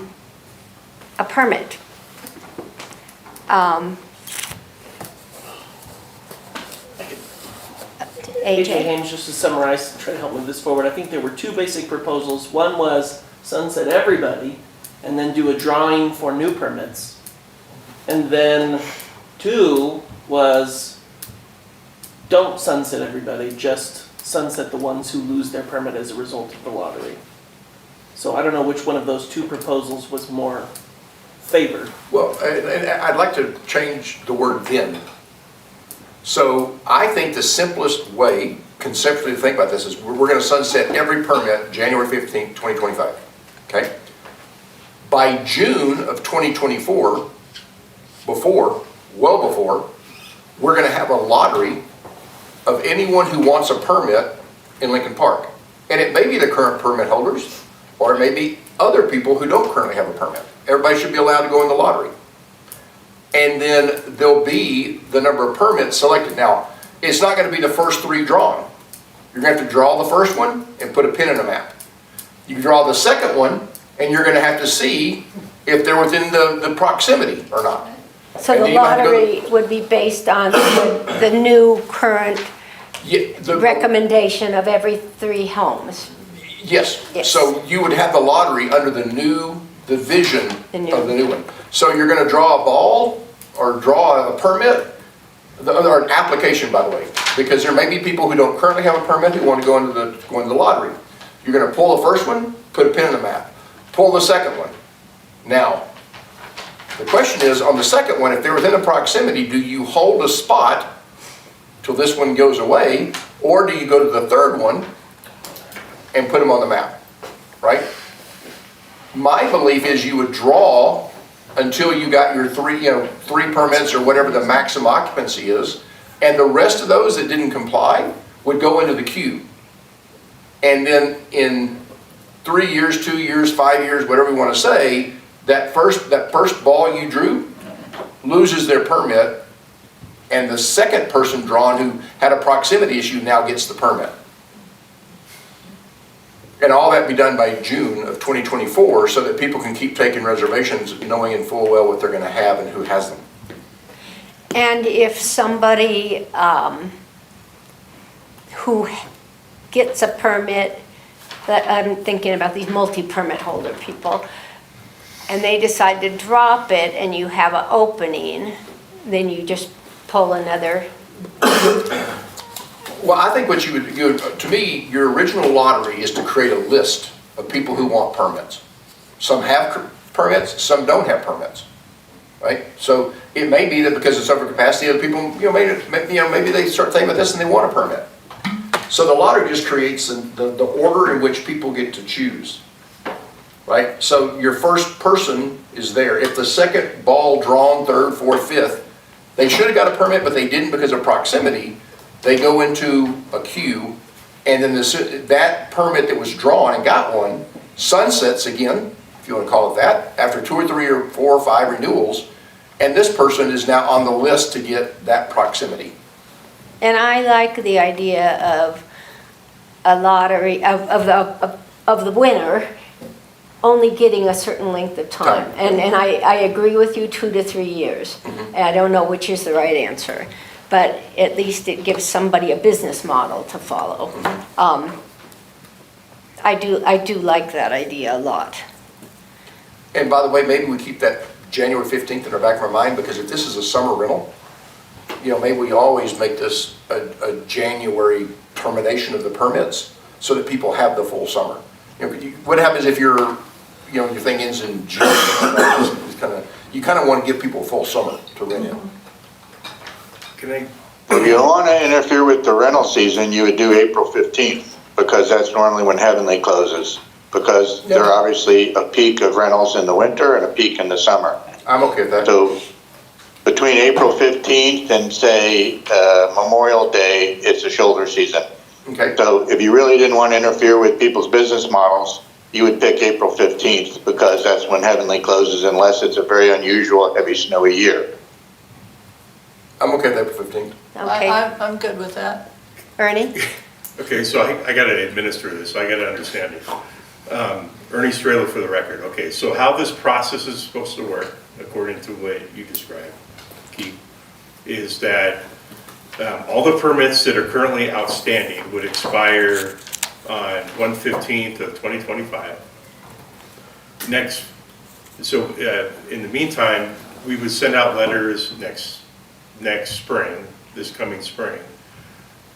permit. AJ AJ? Haynes, just to summarize, try to help move this forward, I think there were 2 basic proposals. One was sunset everybody, and then do a drawing for new permits. And then 2 was don't sunset everybody, just sunset the ones who lose their permit as a result of the lottery. So I don't know which one of those 2 proposals was more favored. Well, and I'd like to change the word then. So I think the simplest way conceptually to think about this is we're going to sunset every permit January 15th, 2025, okay? By June of 2024, well before, we're going to have a lottery of anyone who wants a permit in Lincoln Park. And it may be the current permit holders, or it may be other people who don't currently have a permit. Everybody should be allowed to go in the lottery. And then there'll be the number of permits selected. Now, it's not going to be the first 3 drawn. You're going to have to draw the first one and put a pin in the map. You draw the second one, and you're going to have to see if they're within the proximity or not. So And the then you have to go- lottery would be based on the new current Yeah, recommendation of every 3 homes. Yes. Yes. So you would have the lottery under the vision of the new one. So you're going to draw a ball or draw a permit, or an application, by the way, because there may be people who don't currently have a permit who want to go into the lottery. You're going to pull the first one, put a pin in the map. Pull the second one. Now, the question is, on the second one, if they're within the proximity, do you hold a spot till this one goes away, or do you go to the third one and put them on the map, right? My belief is you would draw until you got your 3 permits or whatever the maximum occupancy is, and the rest of those that didn't comply would go into the queue. And then in 3 years, 2 years, 5 years, whatever you want to say, that first ball you drew loses their permit, and the second person drawn who had a proximity issue now gets the permit. And all that be done by June of 2024 so that people can keep taking reservations knowing in full well what they're going to have and who has them. And if somebody who gets a permit, that I'm thinking about these multi-permit holder people, and they decide to drop it and you have an opening, then you just pull another. Well, I think what you would, to me, your original lottery is to create a list of people who want permits. Some have permits, some don't have permits, right? So it may be that because it's overcapacity, other people, maybe they start thinking about this and they want a permit. So the lottery just creates the order in which people get to choose, right? So your first person is there. If the second ball drawn, third, fourth, fifth, they should have got a permit, but they didn't because of proximity, they go into a queue, and then that permit that was drawn and got one sunsets again, if you want to call it that, after 2 or 3 or 4 or 5 renewals, and this person is now on the list to get that proximity. And I like the idea of a lottery, of the winner only getting a certain length of time. And I agree with you, 2 to 3 years. And I don't know which is the right answer, but at least it gives somebody a business model to follow. I do like that idea a lot. And by the way, maybe we keep that January 15th in our back of our mind, because if this is a summer rental, maybe we always make this a January termination of the permits so that people have the full summer. What happens if your thing ends in June? You kind of want to give people a full summer to rent in. Can I, If you don't want to interfere with the rental season, you would do April 15th, because that's normally when Heavenly closes. Because there are obviously a peak of rentals in the winter and a peak in the summer. I'm okay with that. So between April 15th and say Memorial Day, it's a shoulder season. Okay. So if you really didn't want to interfere with people's business models, you would pick April 15th, because that's when Heavenly closes, unless it's a very unusual heavy snowy year. I'm okay with April 15th. Okay, I'm good with that. Ernie? okay, so I gotta administer this, I gotta understand it. Ernie Strehler for the record. Okay, so how this process is supposed to work, according to what you described, Keith, is that all the permits that are currently outstanding would expire on 1/15 of 2025. So in the meantime, we would send out letters next spring, this coming spring,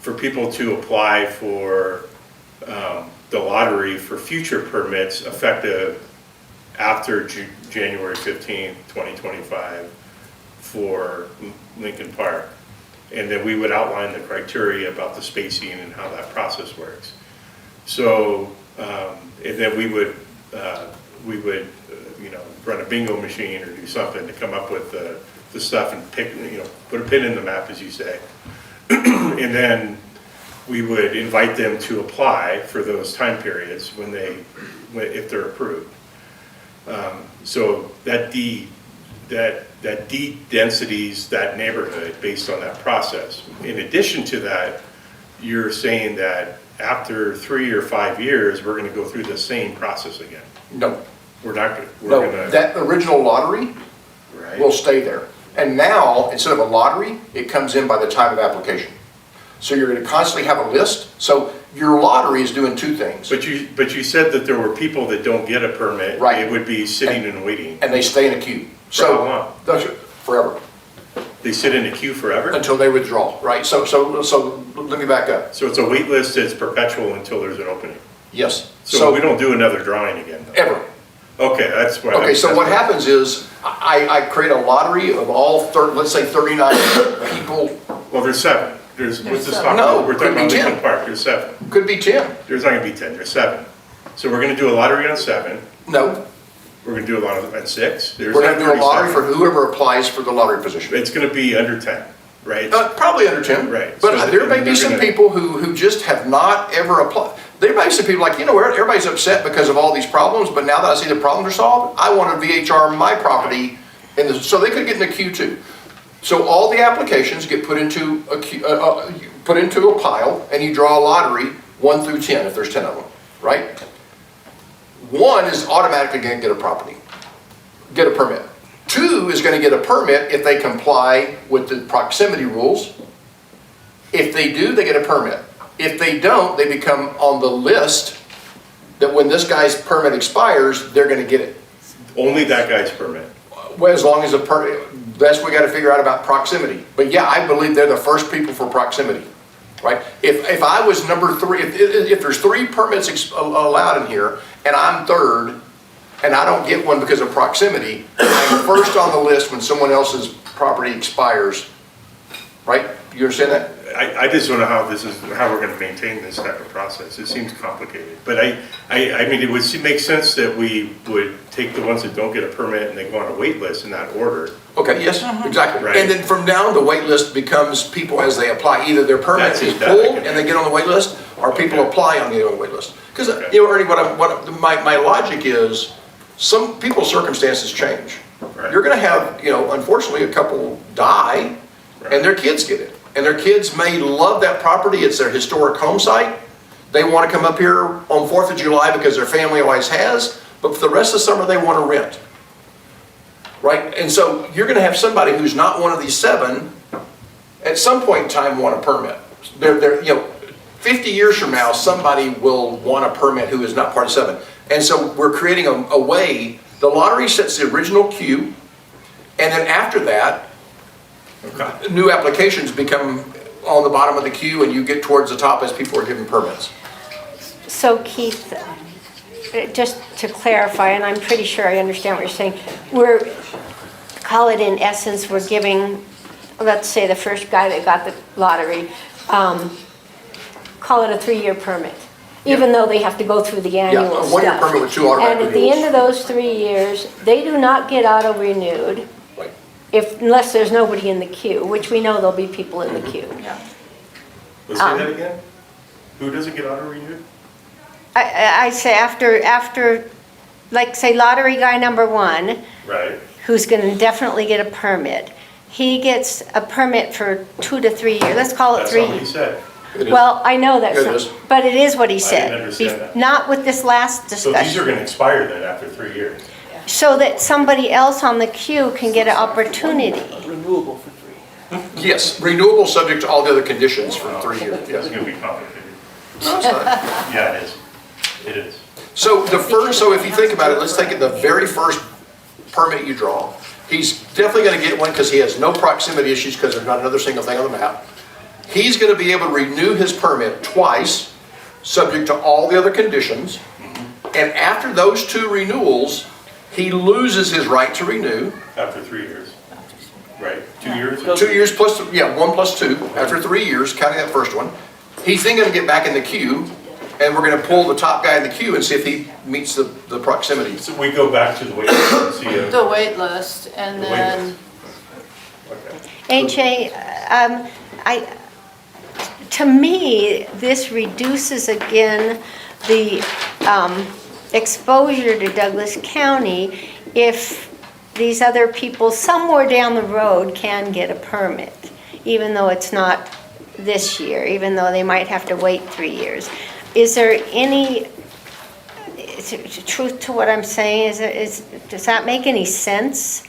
for people to apply for the lottery for future permits effective after January 15th, 2025 for Lincoln Park. And then we would outline the criteria about the spacing and how that process works. So, and then we would run a bingo machine or do something to come up with the stuff and pick, put a pin in the map, as you say. And then we would invite them to apply for those time periods if they're approved. So that de-densities that neighborhood based on that process. In addition to that, you're saying that after 3 or 5 years, we're gonna go through the same process again. No. We're not gonna. That original lottery will stay there. And now, instead of a lottery, it comes in by the time of application. So you're gonna constantly have a list. So your lottery is doing 2 things. But you said that there were people that don't get a permit. Right. It would be sitting and waiting. And they stay in a queue. For how long? Forever. They sit in a queue forever? Until they withdraw, right? So let me back up. So it's a wait list that's perpetual until there's an opening? Yes. So we don't do another drawing again, though? Ever. Okay, that's why. Okay, so what happens is, I create a lottery of all, let's say 39 people. Well, there's 7. What's this seven. talking No, about? We're could talking be about 10. Lincoln Park, there's 7. Could be 10. There's not gonna be 10, there's 7. So we're gonna do a lottery on 7, No, we're gonna do a lottery on 6. There's we're gonna not do a lottery for 37. whoever applies for the lottery position. It's gonna be under 10, right? Probably under 10. Right. But So there may be they're some gonna- people who just have not ever applied. There may be some people like, everybody's upset because of all these problems, but now that I see the problems are solved, I want to VHR my property. So they could get in the queue too. So all the applications get put into a queue, put into a pile, and you draw a lottery 1 through 10 if there's 10 of them, right? 1 is automatically going to get a permit. 2 is going to get a permit if they comply with the proximity rules. If they do, they get a permit. If they don't, they become on the list that when this guy's permit expires, they're going to get it. Only that guy's permit. Well, as long as that's what we got to figure out about proximity. But yeah, I believe they're the first people for proximity, right? If I was number 3, if there's 3 permits allowed in here and I'm 3rd, and I don't get one because of proximity, I'm first on the list when someone else's property expires, right? You understand that? I just don't know how we're gonna maintain this type of process. It seems complicated. But I mean, it would make sense that we would take the ones that don't get a permit and they go on a wait list in that order. Okay, yes, exactly. Right. And then from down, the wait list becomes people as they apply. Either their permit That's is it, that I pulled can- and they get on the wait list, or people Okay. apply on the wait list. Because, Okay. you know, Ernie, my logic is, some people's circumstances change. Right. You're gonna have, you know, unfortunately, a couple die, Right. and their kids get it. And their kids may love that property, it's their historic home site. They wanna come up here on 4th of July because their family always has, but for the rest of the summer, they wanna rent. Right? And so you're gonna have somebody who's not one of these 7, at some point in time want a permit. They're, you know, 50 years from now, somebody will want a permit who is not part of 7. And so we're creating a way, the lottery sets the original queue, and then after that, Okay. new applications become on the bottom of the queue and you get towards the top as people are given permits. So Keith, just to clarify, and I'm pretty sure I understand what you're saying, call it in essence, we're giving, let's say the first guy that got the lottery, call it a 3-year permit, even though they have to go through the annual a stuff. 1-year permit with 2 automatic And at the end renewals. of those 3 years, they do not get auto-renewed Right. unless there's nobody in the queue, which we know there'll be people in the queue. Yeah. Let's say that again? Who doesn't get auto renewed? I say after, like, say lottery guy number 1, Right. who's gonna definitely get a permit, he gets a permit for 2 to 3 years, let's call it That's 3 not what he said. It is. Well, I know that's, It is. but it is what he said. didn't understand that. Not with this last So these are discussion. gonna expire then after 3 years? So that somebody else on the queue can get an opportunity. Renewable for 3. Yes, renewable subject to all the other conditions for 3 years, It's yes. gonna be complicated. No, it's not. Yeah, it is. It is. So so if you think about it, let's take it the very first permit you draw. He's definitely gonna get one because he has no proximity issues because there's not another single thing on the map. He's gonna be able to renew his permit twice, subject to all the other conditions. And after those 2 renewals, he loses his right to renew. After 3 years. Right, 2 years? 2 years plus, 1 plus 2, after 3 years, counting that first one. He's then gonna get back in the queue, and we're gonna pull the top guy in the queue and see if he meets the proximity. So we go back to the wait list and see if. The wait list, and The wait then, list. Okay. AJ, to me, this reduces again the exposure to Douglas County if these other people somewhere down the road can get a permit, even though it's not this year, even though they might have to wait 3 years. Is there any truth to what I'm saying? Does that make any sense?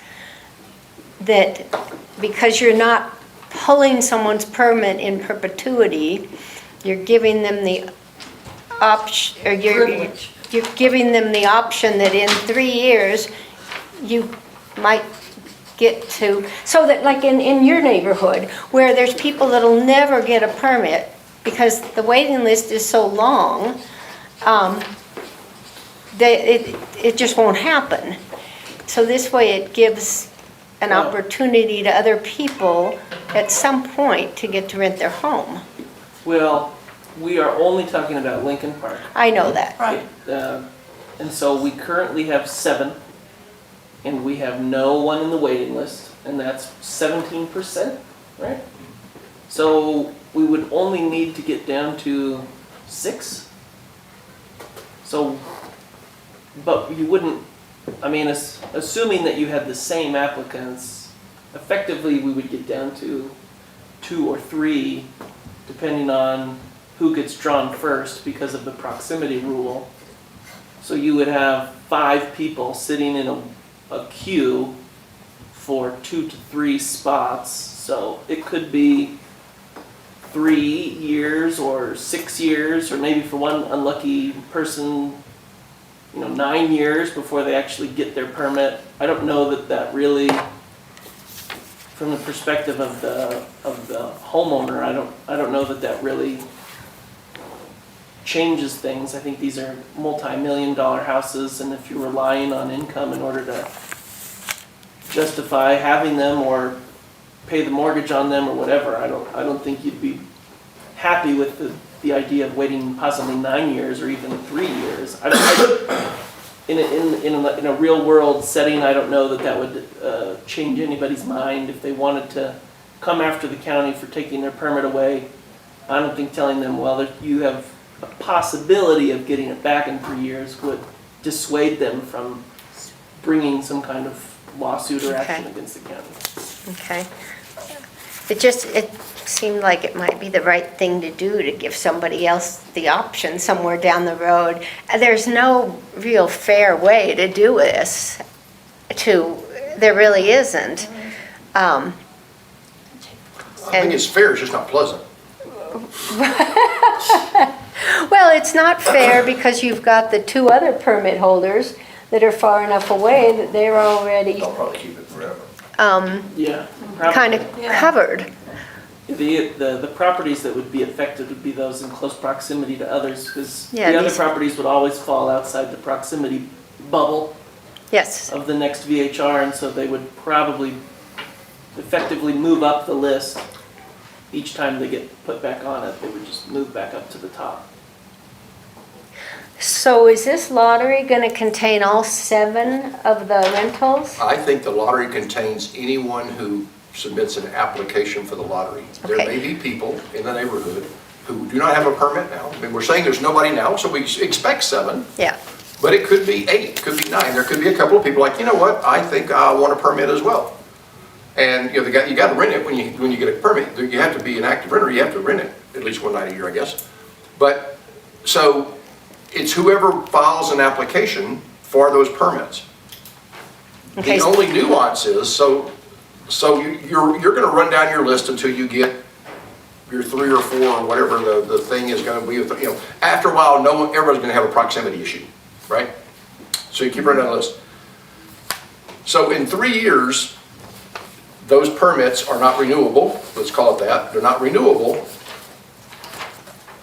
That because you're not pulling someone's permit in perpetuity, you're giving them the option, or you're giving them the option that in 3 years, you might get to, so that like in your neighborhood, where there's people that'll never get a permit because the waiting list is so long, it just won't happen. So this way it gives an opportunity to other people at some point to get to rent their home. Well, we are only talking about Lincoln Park. I know that. right, And so we currently have 7, and we have no one in the waiting list, and that's 17%, right? So we would only need to get down to 6. So, but you wouldn't, I mean, assuming that you had the same applicants, effectively we would get down to 2 or 3, depending on who gets drawn first because of the proximity rule. So you would have 5 people sitting in a queue for 2 to 3 spots. So it could be 3 years or 6 years, or maybe for one unlucky person, 9 years before they actually get their permit. I don't know that really, from the perspective of the homeowner, I don't know that really changes things. I think these are multi-million-dollar houses, and if you're relying on income in order to justify having them or pay the mortgage on them or whatever, I don't think you'd be happy with the idea of waiting possibly 9 years or even 3 years. In a real world setting, I don't know that would change anybody's mind if they wanted to come after the county for taking their permit away. I don't think telling them, well, you have a possibility of getting it back in 3 years would dissuade them from bringing some kind of lawsuit or action Okay. against the county. Okay. It seemed like it might be the right thing to do to give somebody else the option somewhere down the road. There's no real fair way to do this. There really isn't. I think it's fair, it's just not pleasant. Well, it's not fair because you've got the two other permit holders that are far enough away that they're already They'll probably keep it forever. Yeah. kind of Yeah. covered. The properties that would be affected would be those in close proximity to others, because Yeah, the other these- properties would always fall outside the proximity bubble Yes. of the next VHR, and so they would probably effectively move up the list each time they get put back on it. They would just move back up to the top. So is this lottery going to contain all 7 of the rentals? I think the lottery contains anyone who submits an application for the lottery. There Okay. may be people in the neighborhood who do not have a permit now. I mean, we're saying there's nobody now, so we expect 7, Yeah. but it could be 8, could be 9. There could be a couple of people like, you know what, I think I want a permit as well. And, you know, you got to rent it when you get a permit. You have to be an active renter, you have to rent it at least one night a year, I guess. But, so, it's whoever files an application for those permits. Okay. The only nuance is, so you're gonna run down your list until you get your 3 or 4 or whatever the thing is gonna be, you know, after a while, everybody's gonna have a proximity issue, right? So you keep running down the list. So in 3 years, those permits are not renewable, let's call it that, they're not renewable.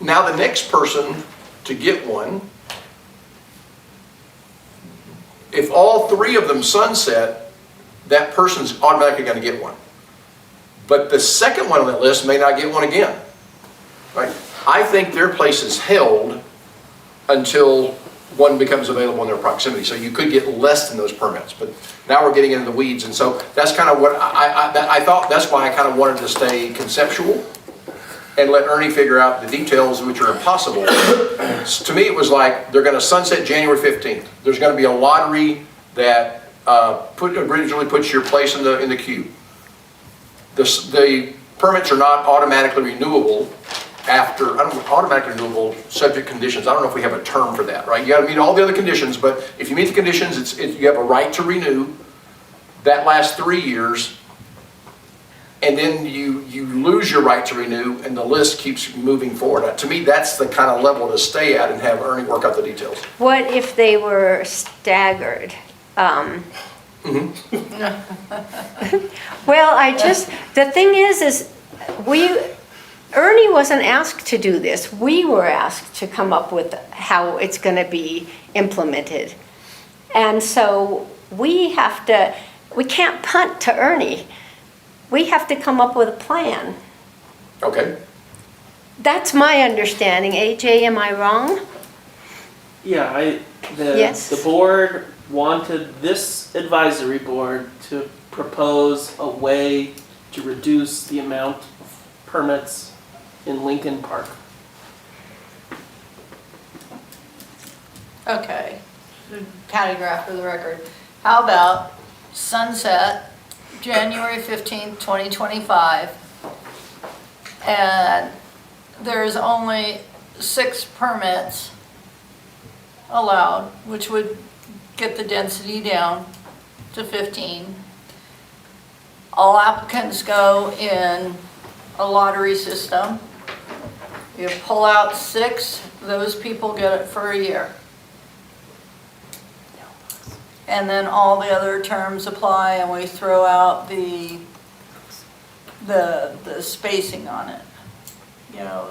Now the next person to get one, if all 3 of them sunset, that person's automatically going to get one. But the second one on that list may not get one again. Right? I think their place is held until one becomes available in their proximity. So you could get less than those permits. But now we're getting into the weeds, and so that's kind of what I thought. That's why I kind of wanted to stay conceptual and let Ernie figure out the details, which are impossible. To me, it was like they're going to sunset January 15th. There's going to be a lottery that originally puts your place in the queue. The permits are not automatically renewable after, automatically renewable subject conditions. I don't know if we have a term for that, right? You got to meet all the other conditions, but if you meet the conditions, you have a right to renew. That lasts 3 years. And then you lose your right to renew, and the list keeps moving forward. To me, that's the kind of level to stay at and have Ernie work out the details. What if they were staggered? Well, the thing is Ernie wasn't asked to do this. We were asked to come up with how it's going to be implemented. And so we can't punt to Ernie. We have to come up with a plan. Okay? That's my understanding. AJ, am I wrong? Yeah, Yes. the board wanted this advisory board to propose a way to reduce the amount of permits in Lincoln Park. Okay, paragraph for the record. How about sunset January 15th, 2025, and there's only 6 permits allowed, which would get the density down to 15. All applicants go in a lottery system. You pull out 6, those people get it for a year. And then all the other terms apply, and we throw out the spacing on it. You know,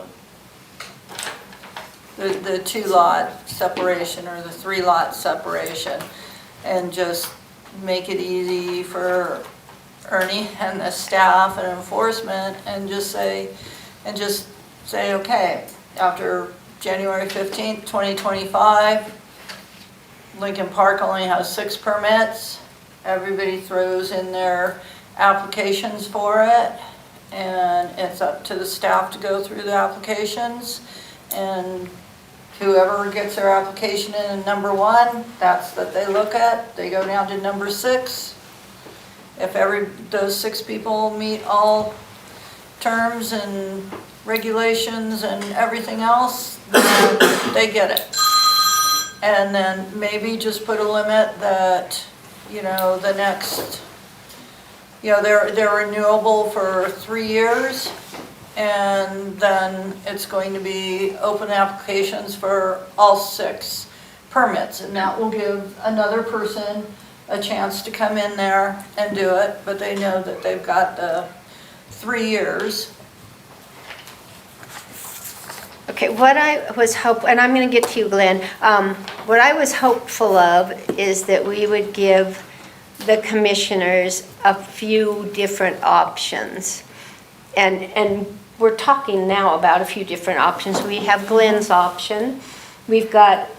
the 2-lot separation or the 3-lot separation, and just make it easy for Ernie and the staff and enforcement, and just say, okay, after January 15th, 2025, Lincoln Park only has 6 permits. Everybody throws in their applications for it, and it's up to the staff to go through the applications, and whoever gets their application in number 1, that's what they look at. They go down to number 6. If those 6 people meet all terms and regulations and everything else, then they get it. And then maybe just put a limit that, the next, they're renewable for 3 years, and then it's going to be open applications for all 6 permits, and that will give another person a chance to come in there and do it, but they know that they've got the 3 years. Okay, what I was and I'm gonna get to you, Glenn. What I was hopeful of is that we would give the commissioners a few different options. And we're talking now about a few different options. We have Glenn's option, we've got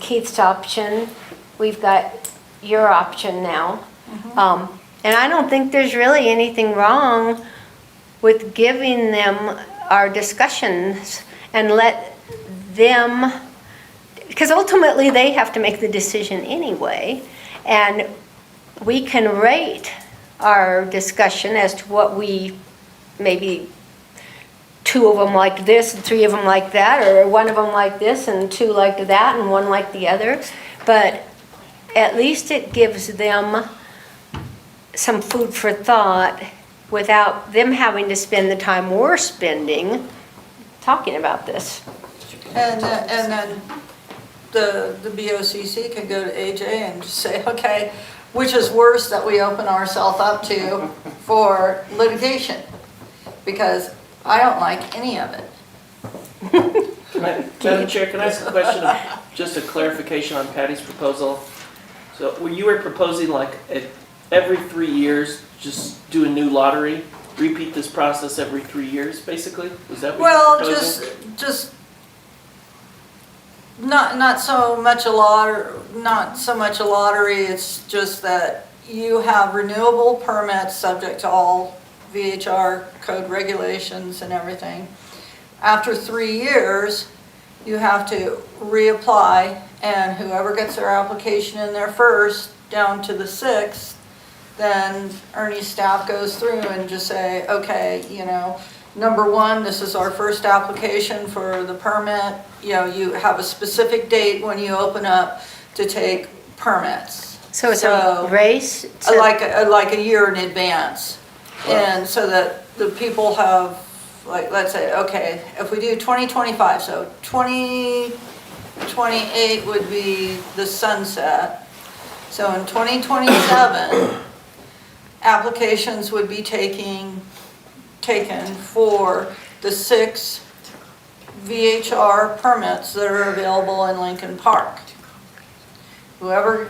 Keith's option, we've got your option now. And I don't think there's really anything wrong with giving them our discussions and let them, because ultimately they have to make the decision anyway, and we can rate our discussion as to what we, maybe 2 of them like this and 3 of them like that, or 1 of them like this and 2 like that and 1 like the other. But at least it gives them some food for thought without them having to spend the time we're spending talking about this. And then the BOCC can go to AJ and just say, okay, which is worse that we open ourselves up to for litigation? Because I don't like any of it. Madam Chair, can I ask a question of just a clarification on Patty's proposal? So when you were proposing every 3 years, just do a new lottery, repeat this process every 3 years, basically? Was that what you were proposing? just not so much a lottery, it's just that you have renewable permits subject to all VHR code regulations and everything. After 3 years, you have to reapply, and whoever gets their application in there first, down to the 6th, then Ernie's staff goes through and just say, okay, number 1, this is our first application for the permit. You have a specific date when you open up to take permits. So it's a race? Like a year in advance. And so that the people have, let's say, okay, if we do 2025, so 2028 would be the sunset. So in 2027, applications would be taken for the 6 VHR permits that are available in Lincoln Park. Whoever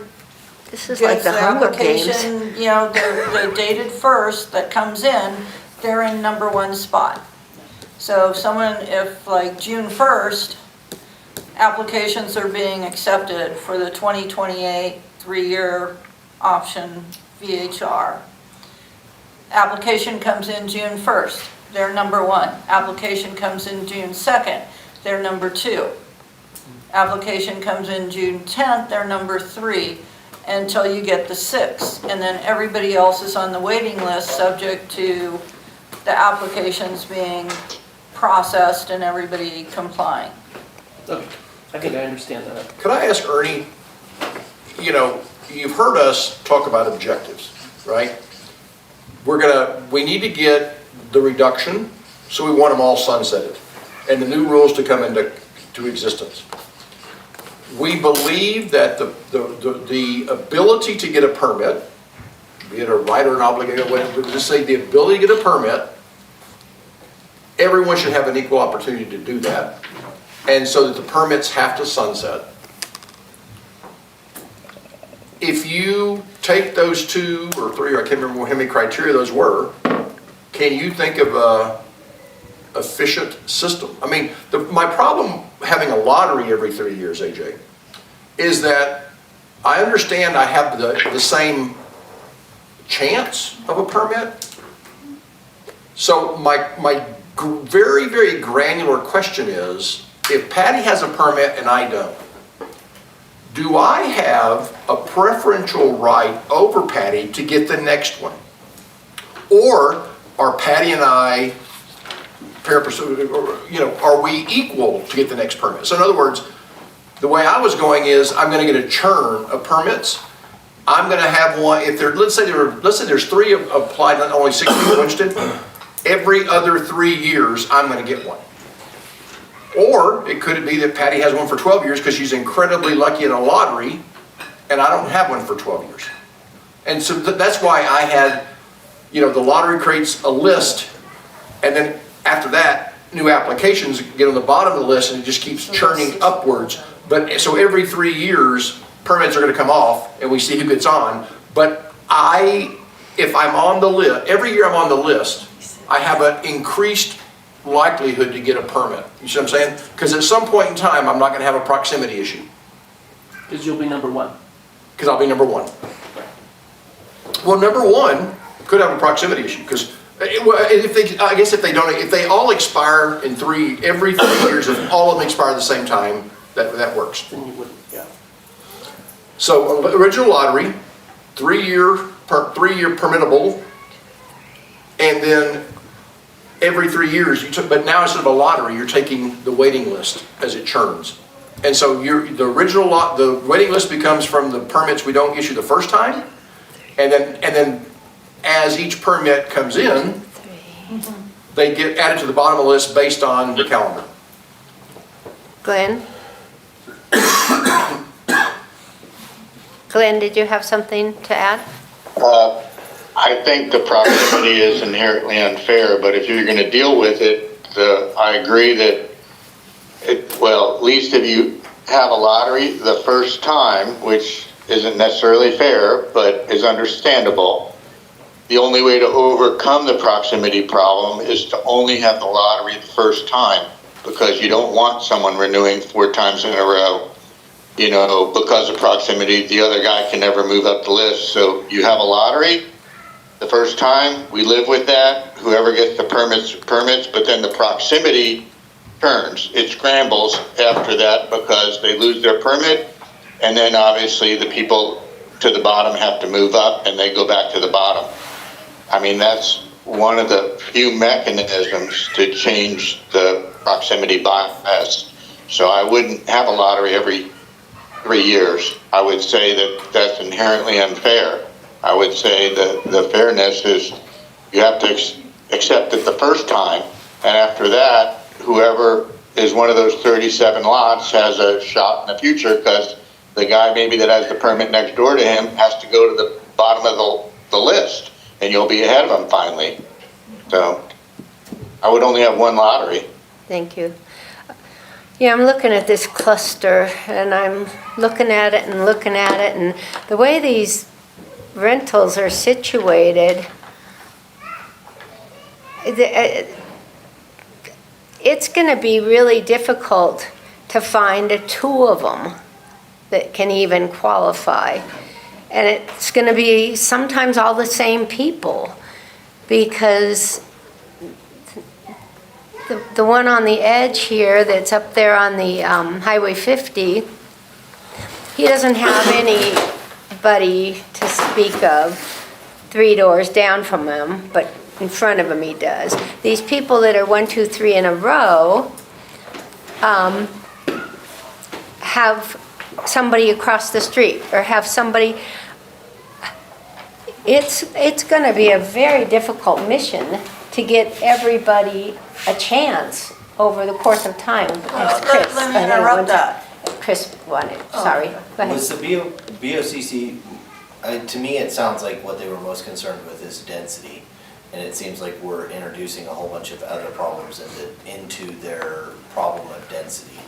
This is like gets the the Hunger Games. application, they're dated first that comes in, they're in number 1 spot. So if like June 1st, applications are being accepted for the 2028 3-year option VHR. Application comes in June 1st, they're number 1. Application comes in June 2nd, they're number 2. Application comes in June 10th, they're number 3, until you get the 6th. And then everybody else is on the waiting list, subject to the applications being processed and everybody complying. Okay, I think I understand that. Could I ask Ernie, you've heard us talk about objectives, right? We need to get the reduction, so we want them all sunsetted, and the new rules to come into existence. We believe that the ability to get a permit, be it a right or an obligation, whatever, just say the ability to get a permit, everyone should have an equal opportunity to do that. and so that the permits have to sunset. If you take those 2 or 3, or I can't remember how many criteria those were, can you think of a efficient system? I mean, my problem having a lottery every 3 years, AJ, is that I understand I have the same chance of a permit. So my very, very granular question is, if Patty has a permit and I don't, do I have a preferential right over Patty to get the next one? Or are Patty and I, are we equal to get the next permit? So in other words, the way I was going is, I'm gonna get a churn of permits. I'm gonna have one, if there, let's say there's 3 applied, not only 6 people interested, every other 3 years, I'm gonna get one. Or it could be that Patty has one for 12 years because she's incredibly lucky in a lottery, and I don't have one for 12 years. And so that's why I had, the lottery creates a list, and then after that, new applications get on the bottom of the list, and it just keeps churning upwards. But so every 3 years, permits are gonna come off, and we see who gets on. But if I'm on the list, every year I'm on the list, I have an increased likelihood to get a permit. You see what I'm saying? Because at some point in time, I'm not gonna have a proximity issue. Because you'll be number 1. Because I'll be number 1. Well, number 1 could have a proximity issue, because if they all expire in every 3 years, if all of them expire at the same time, that works. Then you wouldn't, yeah. So original lottery, 3-year permittable, and then every 3 years but now instead of a lottery, you're taking the waiting list as it churns. And so the waiting list becomes from the permits we don't issue the first time, and then as each permit comes in, they get added to the bottom of the list based on the calendar. Glenn? Glenn, did you have something to add? I think the proximity is inherently unfair, but if you're going to deal with it, I agree that at least if you have a lottery the first time, which isn't necessarily fair, but is understandable, the only way to overcome the proximity problem is to only have the lottery the first time, because you don't want someone renewing 4 times in a row. Because of proximity, the other guy can never move up the list. So you have a lottery the first time, we live with that. Whoever gets the permits, but then the proximity turns. It scrambles after that because they lose their permit, and then obviously the people to the bottom have to move up and they go back to the bottom. I mean, that's one of the few mechanisms to change the proximity bias. So I wouldn't have a lottery every 3 years. I would say that that's inherently unfair. I would say that the fairness is you have to accept it the first time, and after that, whoever is one of those 37 lots has a shot in the future, because the guy maybe that has the permit next door to him has to go to the bottom of the list, and you'll be ahead of him finally. So I would only have 1 lottery. Thank you. Yeah, I'm looking at this cluster, and I'm looking at it and looking at it, and the way these rentals are situated, it's going to be really difficult to find 2 of them that can even qualify. And it's going to be sometimes all the same people, because the one on the edge here that's up there on the Highway 50, he doesn't have anybody to speak of 3 doors down from him, but in front of him he does. These people that are 1, 2, 3 in a row have somebody across the street, or have somebody. It's going to be a very difficult mission to get everybody a chance over the course of time. Chris, Let me interrupt that. Chris wanted, sorry, go ahead. Was the BOCC, to me, it sounds like what they were most concerned with is density. And it seems like we're introducing a whole bunch of other problems into their problem of density.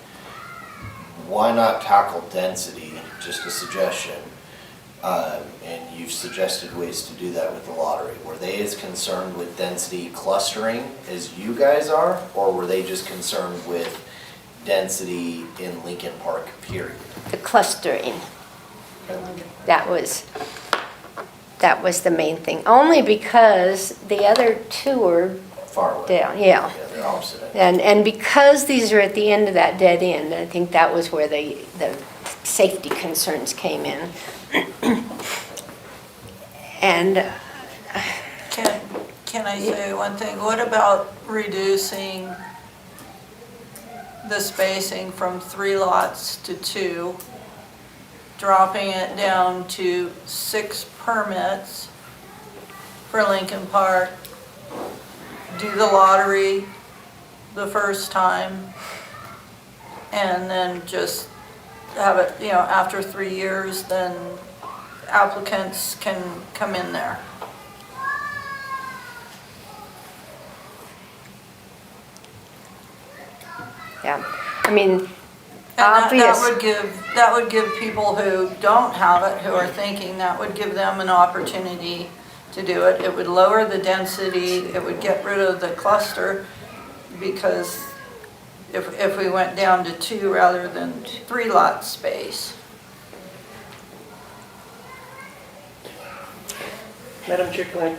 Why not tackle density, just a suggestion, and you've suggested ways to do that with the lottery. Were they as concerned with density clustering as you guys are, or were they just concerned with density in Lincoln Park, period? The clustering, that was the main thing, only because the other two are Far away. down, yeah. Yeah, they're opposite ends. And because these are at the end of that dead end, I think that was where the safety concerns came in. And Can I say one thing? What about reducing the spacing from 3 lots to 2, dropping it down to 6 permits for Lincoln Park, do the lottery the first time, and then just have it, after 3 years, then applicants can come in there. yeah, I mean, And that obvious. would give people who don't have it, who are thinking, that would give them an opportunity to do it. It would lower the density, it would get rid of the cluster, because if we went down to 2 rather than 3 lot space. Madam Chair, can I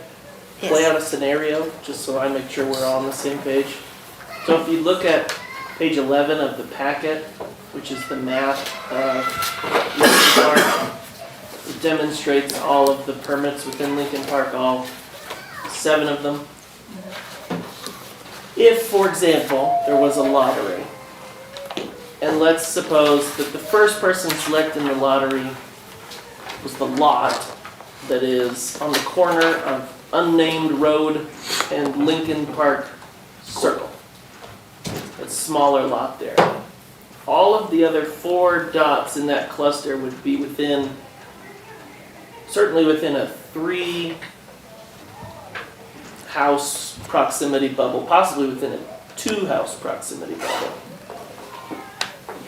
Yes. lay out a scenario, just so I make sure we're all on the same page? So if you look at page 11 of the packet, which is the map of Lincoln Park, it demonstrates all of the permits within Lincoln Park, all 7 of them. If, for example, there was a lottery, and let's suppose that the first person selected in the lottery was the lot that is on the corner of unnamed road and Lincoln Park Circle. A smaller lot there. All of the other 4 dots in that cluster would be certainly within a 3 house proximity bubble, possibly within a 2 house proximity bubble.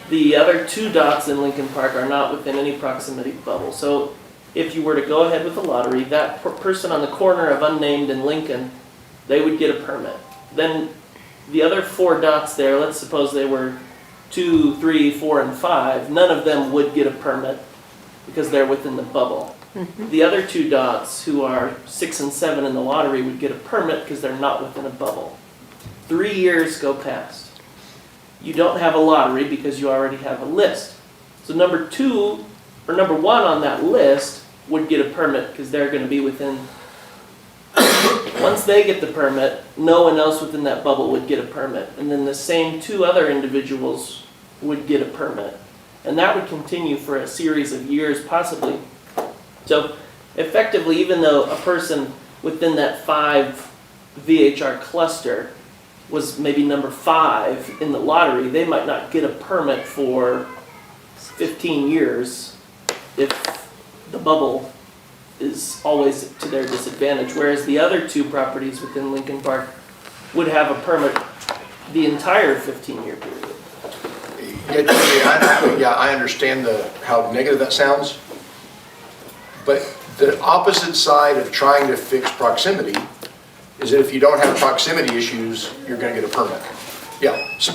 The other 2 dots in Lincoln Park are not within any proximity bubble. So if you were to go ahead with the lottery, that person on the corner of unnamed and Lincoln, they would get a permit. Then the other 4 dots there, let's suppose they were 2, 3, 4, and 5, none of them would get a permit because they're within the bubble. The other 2 dots, who are 6 and 7 in the lottery, would get a permit because they're not within a bubble. 3 years go past. You don't have a lottery because you already have a list. So number 1 on that list would get a permit because they're going to be within. Once they get the permit, no one else within that bubble would get a permit. And then the same 2 other individuals would get a permit. And that would continue for a series of years, possibly. So effectively, even though a person within that 5 VHR cluster was maybe number 5 in the lottery, they might not get a permit for 15 years if the bubble is always to their disadvantage, whereas the other 2 properties within Lincoln Park would have a permit the entire 15-year period. Yeah, I understand how negative that sounds, but the opposite side of trying to fix proximity is that if you don't have proximity issues, you're going to get a permit. Yeah. So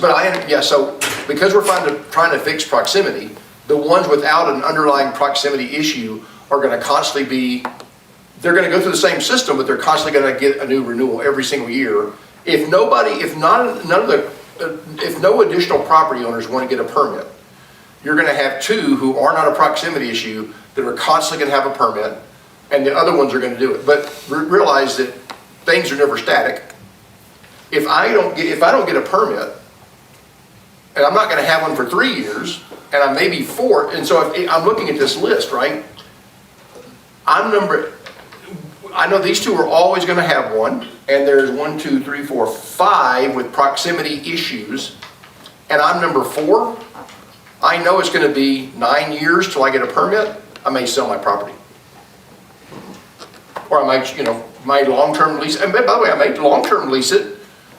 because we're trying to fix proximity, the ones without an underlying proximity issue are going to constantly they're going to go through the same system, but they're constantly going to get a new renewal every single year. If no additional property owners want to get a permit, you're going to have 2 who are not a proximity issue that are constantly going to have a permit, and the other ones are going to do it. But realize that things are never static. If I don't get a permit, and I'm not going to have one for 3 years, and I may be 4, and so if I'm looking at this list, right? I know these 2 are always going to have one, and there's 1, 2, 3, 4, 5 with proximity issues, and I'm number 4. I know it's going to be 9 years till I get a permit. I may sell my property, or I might, my long-term lease, and by the way, I may long-term lease it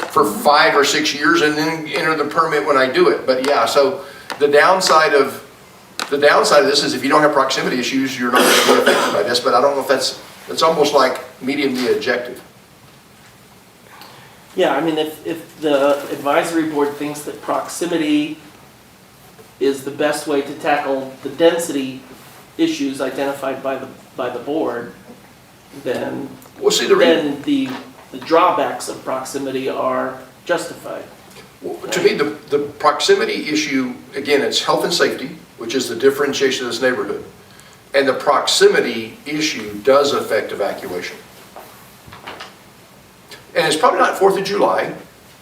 for 5 or 6 years and then enter the permit when I do it. But yeah, so the downside of this is if you don't have proximity issues, you're not going to be affected by this, but I don't know if it's almost like medium the objective. Yeah, I mean, if the advisory board thinks that proximity is the best way to tackle the density issues identified by the board, then, Well, see, then the drawbacks of proximity are justified. to me, the proximity issue, again, it's health and safety, which is the differentiation of this neighborhood. And the proximity issue does affect evacuation. And it's probably not 4th of July.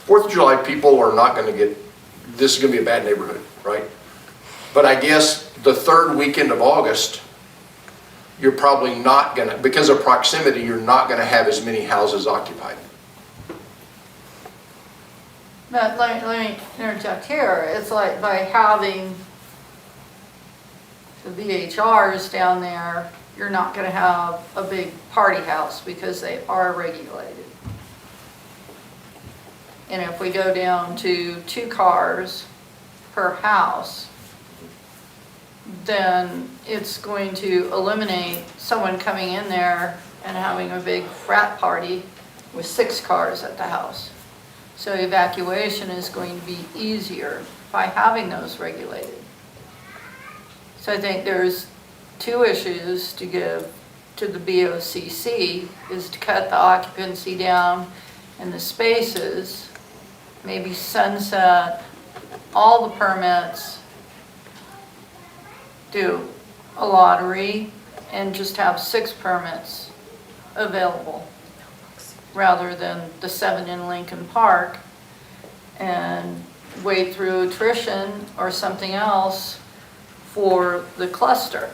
4th of July, people are not going to get, this is going to be a bad neighborhood, right? But I guess the 3rd weekend of August, you're probably not going to, because of proximity, you're not going to have as many houses occupied. But let me interject here. It's like by having the VHRs down there, you're not going to have a big party house because they are regulated. And if we go down to 2 cars per house, then it's going to eliminate someone coming in there and having a big frat party with 6 cars at the house. So evacuation is going to be easier by having those regulated. So I think there's 2 issues to give to the BOCC, is to cut the occupancy down and the spaces, maybe sunset all the permits, do a lottery, and just have 6 permits available, rather than the 7 in Lincoln Park, and wait through attrition or something else for the cluster.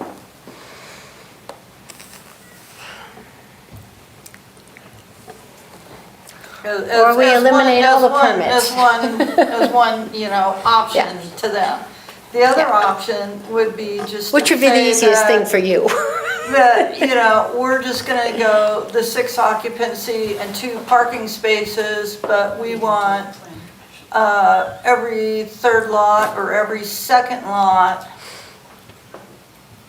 Or we eliminate all the permits. As one, option Yeah. to them. The other Yeah. option would be just Which to would be the say easiest thing that- for you. that, we're just gonna go the 6 occupancy and 2 parking spaces, but we want every 3rd lot or every 2nd lot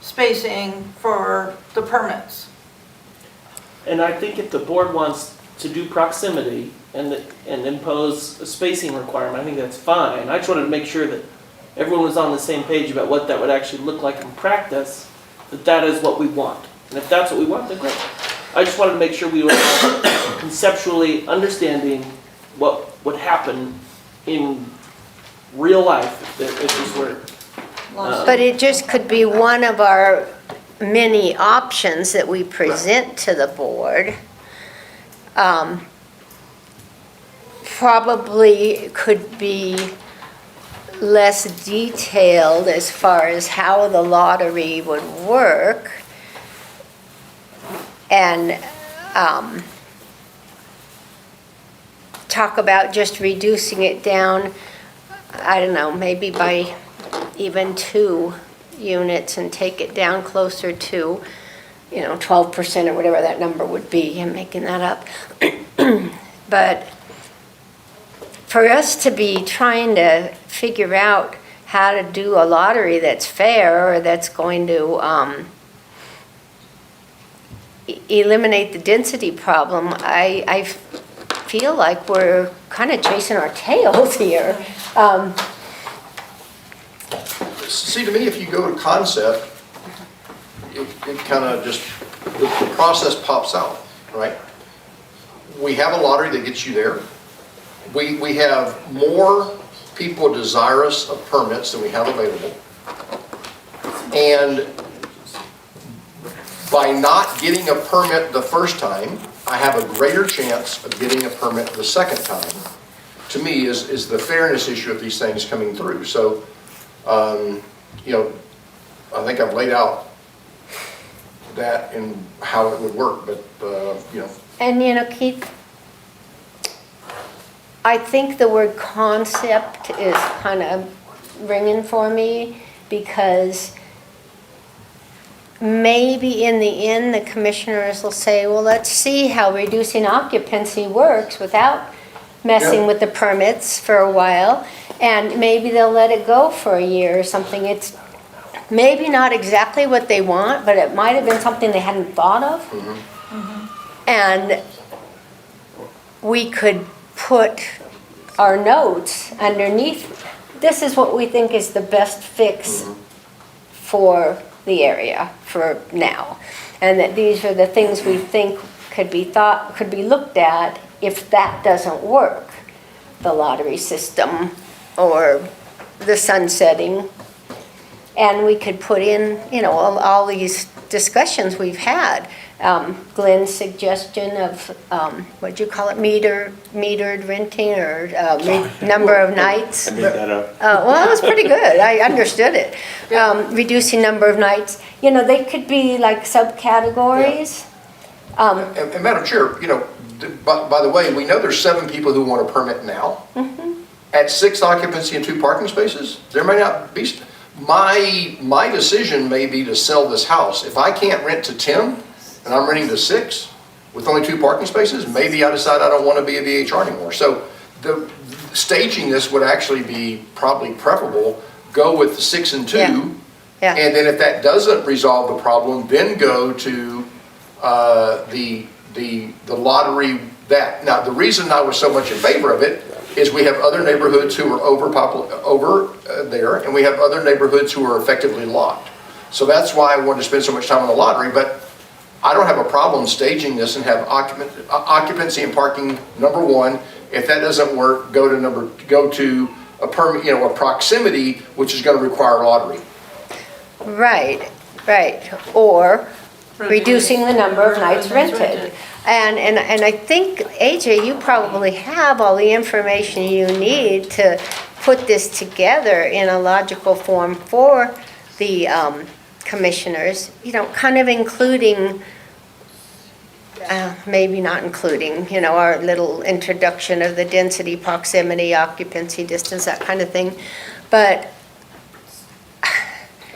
spacing for the permits. And I think if the board wants to do proximity and impose a spacing requirement, I think that's fine. I just wanted to make sure that everyone was on the same page about what that would actually look like in practice, that is what we want. And if that's what we want, then great. I just wanted to make sure we were conceptually understanding what would happen in real life if this were. But it just could be one of our many options that we present to the board. Probably could be less detailed as far as how the lottery would work. And talk about just reducing it down, I don't know, maybe by even 2 units and take it down closer to, 12% or whatever that number would be. I'm making that up. But for us to be trying to figure out how to do a lottery that's fair or that's going to eliminate the density problem, I feel like we're kind of chasing our tails here. See, to me, if you go to concept, it kind of just, the process pops out, right? We have a lottery that gets you there. We have more people desirous of permits than we have available. And by not getting a permit the first time, I have a greater chance of getting a permit the second time. To me, is the fairness issue of these things coming through. So, I think I've laid out that and how it would work, but, And Keith, I think the word concept is kind of ringing for me, because maybe in the end, the commissioners will say, well, let's see how reducing occupancy works without messing Yeah. with the permits for a while. And maybe they'll let it go for a year or something. It's maybe not exactly what they want, but it might have been something they hadn't thought of. And we could put our notes underneath, this is what we think is the best fix for the area for now. And that these are the things we think could be looked at if that doesn't work. The lottery system or the sunsetting. And we could put in, all these discussions we've had. Glenn's suggestion of, what'd you call it, metered renting or number of nights. I made that up. Well, that was pretty good. I understood it. Reducing number of nights. They could be like subcategories. And Madam Chair, by the way, we know there's 7 people who want a permit now. At 6 occupancy and 2 parking spaces, there may not be, my decision may be to sell this house. If I can't rent to 10 and I'm renting to 6 with only 2 parking spaces, maybe I decide I don't want to be a VHR anymore. So the staging this would actually be probably preferable. Go with the 6 and 2. Yeah. And then if that doesn't resolve the problem, then go to the lottery that. Now, the reason I was so much in favor of it is we have other neighborhoods who are over there, and we have other neighborhoods who are effectively locked. So that's why I wanted to spend so much time on the lottery, but I don't have a problem staging this and have occupancy and parking number 1. If that doesn't work, go to a permit, a proximity, which is going to require lottery. Right. Or reducing the number of nights rented. And I think, AJ, you probably have all the information you need to put this together in a logical form for the commissioners, kind of including, maybe not including, our little introduction of the density, proximity, occupancy, distance, that kind of thing. But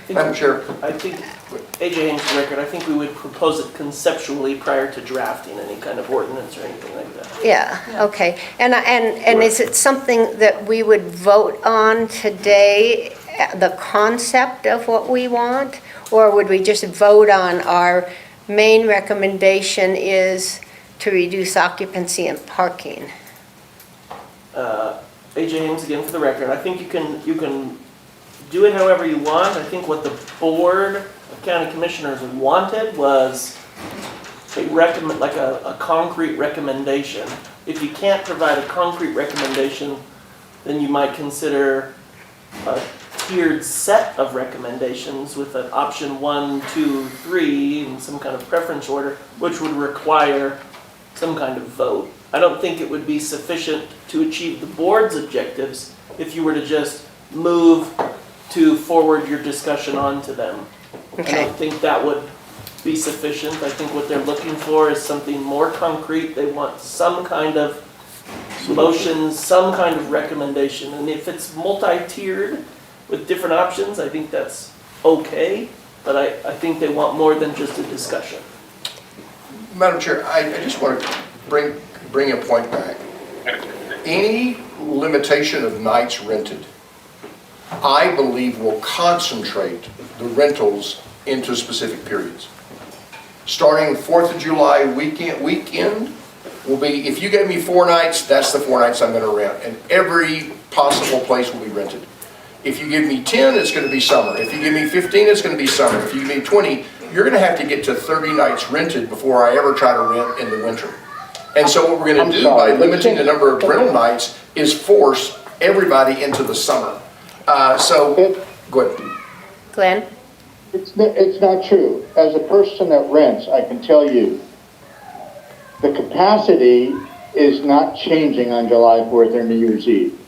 Madam Chair. I think, AJ Haynes' record, I think we would propose it conceptually prior to drafting any kind of ordinance or anything like that. yeah, okay. And is it something that we would vote on today, the concept of what we want? Or would we just vote on our main recommendation is to reduce occupancy and parking? AJ Haynes, again for the record, I think you can do it however you want. I think what the Board of County Commissioners wanted was a concrete recommendation. If you can't provide a concrete recommendation, then you might consider a tiered set of recommendations with an option 1, 2, 3 in some kind of preference order, which would require some kind of vote. I don't think it would be sufficient to achieve the board's objectives if you were to just move to forward your discussion on to them. Okay. I don't think that would be sufficient. I think what they're looking for is something more concrete. They want some kind of motion, some kind of recommendation. And if it's multi-tiered with different options, I think that's okay. But I think they want more than just a discussion. Madam Chair, I just want to bring a point back. Any limitation of nights rented, I believe, will concentrate the rentals into specific periods. Starting 4th of July weekend will be, if you gave me 4 nights, that's the 4 nights I'm going to rent, and every possible place will be rented. If you give me 10, it's going to be summer. If you give me 15, it's going to be summer. If you give me 20, you're going to have to get to 30 nights rented before I ever try to rent in the winter. And so what we're going to do by limiting the number of rental nights is force everybody into the summer. So, go ahead. Glenn? It's not true. As a person that rents, I can tell you, the capacity is not changing on July 4th or New Year's Eve.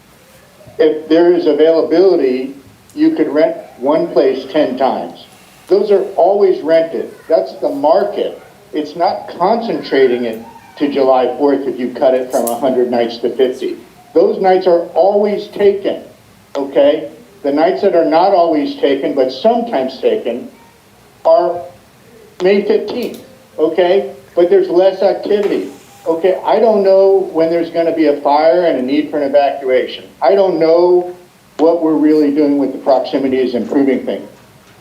If there is availability, you could rent one place 10 times. Those are always rented. That's the market. It's not concentrating it to July 4th if you cut it from 100 nights to 50. Those nights are always taken, okay? The nights that are not always taken, but sometimes taken, are May 15th, okay? But there's less activity. Okay, I don't know when there's gonna be a fire and a need for an evacuation. I don't know what we're really doing with the proximity is improving things.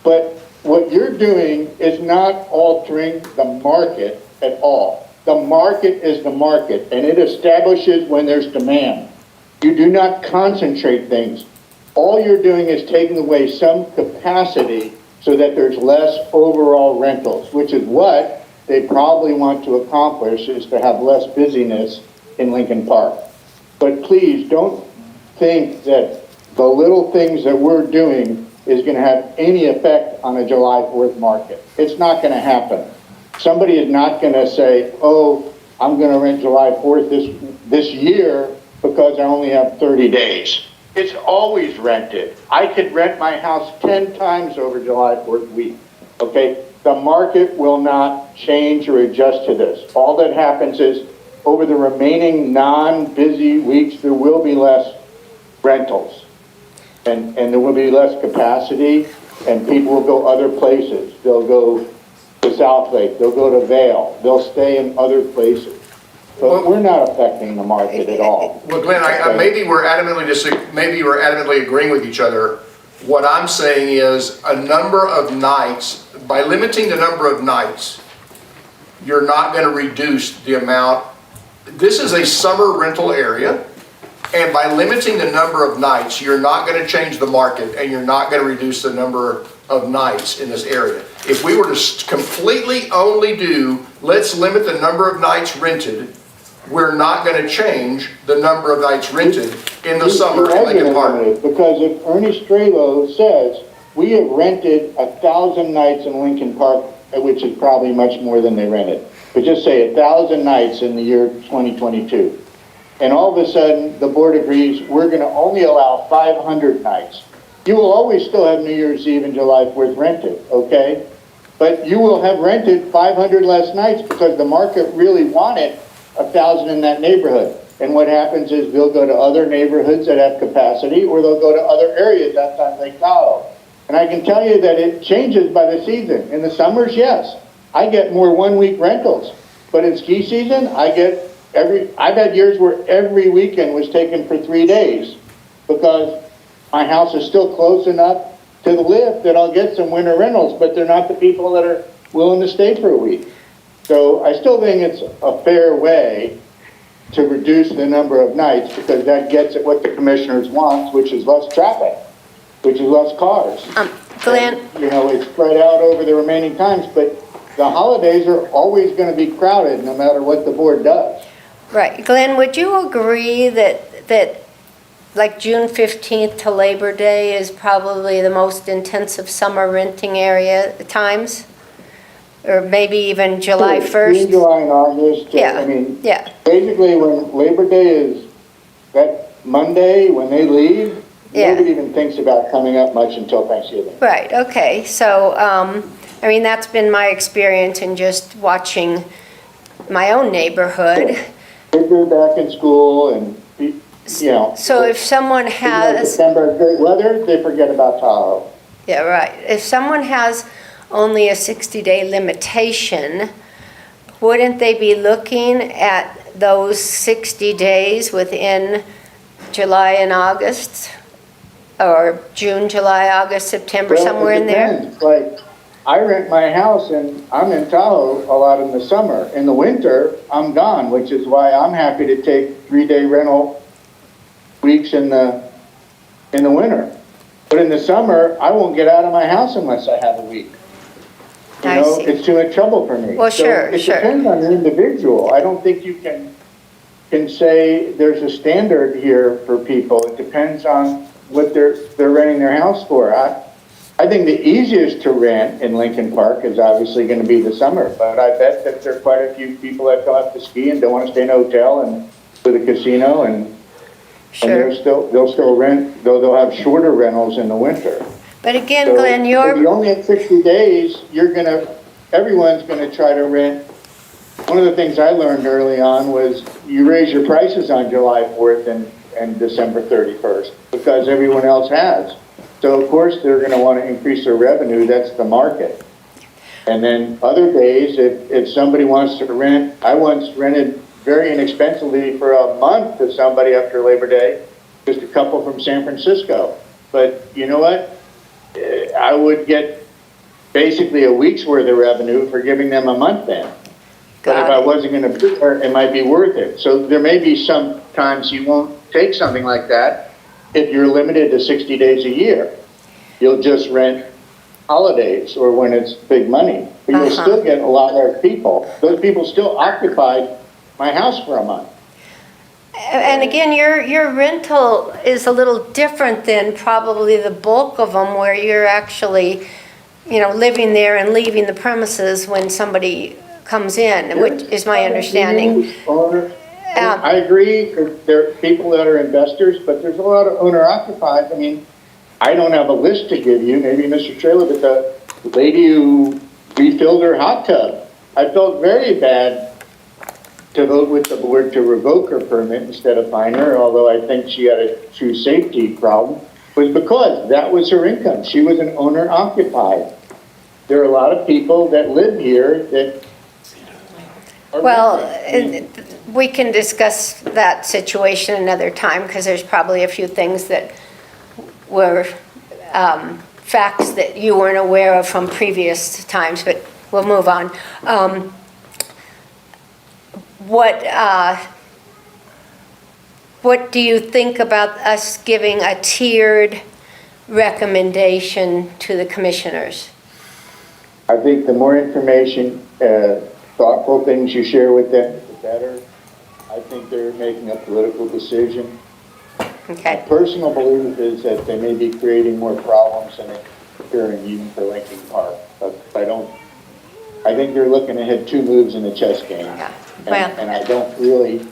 But what you're doing is not altering the market at all. The market is the market, and it establishes when there's demand. You do not concentrate things. All you're doing is taking away some capacity so that there's less overall rentals, which is what they probably want to accomplish, is to have less busyness in Lincoln Park. But please don't think that the little things that we're doing is going to have any effect on a July 4th market. It's not going to happen. Somebody is not going to say, oh, I'm going to rent July 4th this year because I only have 30 days. It's always rented. I could rent my house 10 times over July 4th week, okay? The market will not change or adjust to this. All that happens is over the remaining non-busy weeks, there will be less rentals. And there will be less capacity, and people will go other places. They'll go to South Lake, they'll go to Vail, they'll stay in other places. But we're not affecting the market at all. Well, Glenn, maybe we're adamantly agreeing with each other. What I'm saying is a number of nights, by limiting the number of nights, you're not going to reduce the amount. This is a summer rental area, and by limiting the number of nights, you're not going to change the market, and you're not going to reduce the number of nights in this area. If we were to completely only do, let's limit the number of nights rented, we're not going to change the number of nights rented in the summer in Lincoln Park. Because if Ernie Strelo says, we have rented 1,000 nights in Lincoln Park, which is probably much more than they rented, but just say 1,000 nights in the year 2022. And all of a sudden, the board agrees, we're going to only allow 500 nights. You will always still have New Year's Eve and July 4th rented, okay? But you will have rented 500 less nights because the market really wanted 1,000 in that neighborhood. And what happens is they'll go to other neighborhoods that have capacity, or they'll go to other areas outside Lake Tahoe. And I can tell you that it changes by the season. In the summers, yes, I get more one-week rentals. But in ski season, I've had years where every weekend was taken for 3 days because my house is still close enough to the lift that I'll get some winter rentals, but they're not the people that are willing to stay for a week. So I still think it's a fair way to reduce the number of nights because that gets at what the commissioners want, which is less traffic, which is less cars. Glenn? And, it's spread out over the remaining times, but the holidays are always going to be crowded no matter what the board does. Right. Glenn, would you agree that like June 15th to Labor Day is probably the most intensive summer renting area times? Or maybe even July 1st? June, July, and August. Yeah, I mean, yeah. basically when Labor Day is that Monday, when they leave, Yeah. nobody even thinks about coming up much until Thanksgiving. Right, okay. So, that's been my experience in just watching my own neighborhood. Kids are back in school and, So if someone has, December, great weather, they forget about Tahoe. yeah, right. If someone has only a 60-day limitation, wouldn't they be looking at those 60 days within July and August? Or June, July, August, September, Well, somewhere it in there? depends. Like, I rent my house and I'm in Tahoe a lot in the summer. In the winter, I'm gone, which is why I'm happy to take 3-day rental weeks in the winter. But in the summer, I won't get out of my house unless I have a week. I see. It's too much trouble for me. Well, sure, It sure. depends on the individual. I don't think you can say there's a standard here for people. It depends on what they're renting their house for. I think the easiest to rent in Lincoln Park is obviously going to be the summer, but I bet that there are quite a few people that go out to ski and don't want to stay in a hotel and go to the casino and Sure. they'll still rent, though they'll have shorter rentals in the winter. But again, So, Glenn, if you you're, only have 60 days, everyone's gonna try to rent. One of the things I learned early on was you raise your prices on July 4th and December 31st because everyone else has. So of course, they're gonna wanna increase their revenue, that's the market. And then other days, if somebody wants to rent, I once rented very inexpensively for a month to somebody after Labor Day, just a couple from San Francisco. But you know what? I would get basically a week's worth of revenue for giving them a month then. But if Got I it. wasn't gonna be there, it might be worth it. So there may be some times you won't take something like that if you're limited to 60 days a year. You'll just rent holidays or when it's big money. But you'll Uh-huh. still get a lot of people. Those people still occupied my house for a month. And again, your rental is a little different than probably the bulk of them, where you're actually, living there and leaving the premises when somebody comes in, which is my understanding. Owner- Um, I agree, there are people that are investors, but there's a lot of owner occupied. I mean, I don't have a list to give you, maybe Mr. Trailer, but the lady who refilled her hot tub, I felt very bad to vote with the board to revoke her permit instead of fine her, although I think she had a true safety problem, was because that was her income. She was an owner occupied. There are a lot of people that live here that are Well, renting. we can discuss that situation another time, because there's probably a few things that were facts that you weren't aware of from previous times, but we'll move on. What do you think about us giving a tiered recommendation to the commissioners? I think the more information, thoughtful things you share with them, the better. I think they're making a political decision. Okay, Personal belief is that they may be creating more problems than they're curing, even for Lincoln Park. But I think they're looking ahead 2 moves in the chess game. yeah, And- well, And I don't really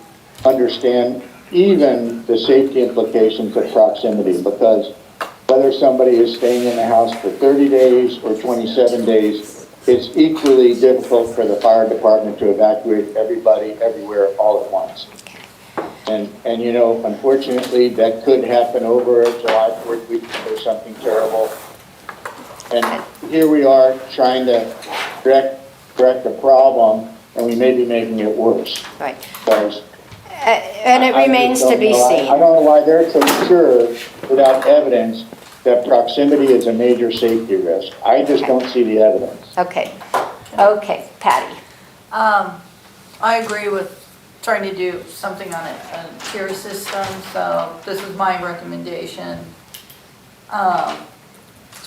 understand even the safety implications of proximity, because whether somebody is staying in the house for 30 days or 27 days, it's equally difficult for the fire department to evacuate everybody everywhere all at once. And unfortunately, that could happen over July 4th week if there's something terrible. And here we are trying to correct a problem, and we may be making it worse. right. Because And it I just remains to don't be know. I seen. don't know why they're so sure without evidence that proximity is a major safety risk. I just don't see the evidence. Okay, Patty. I agree with trying to do something on a tier system, so this is my recommendation.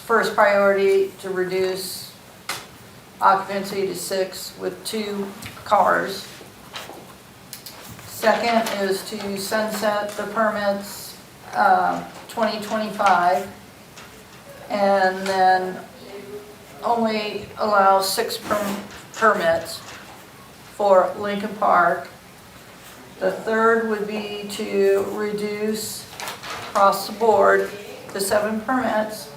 First priority, to reduce occupancy to 6 with 2 cars. Second is to sunset the permits 2025, and then only allow 6 permits for Lincoln Park. The third would be to reduce across the board the 7 permits,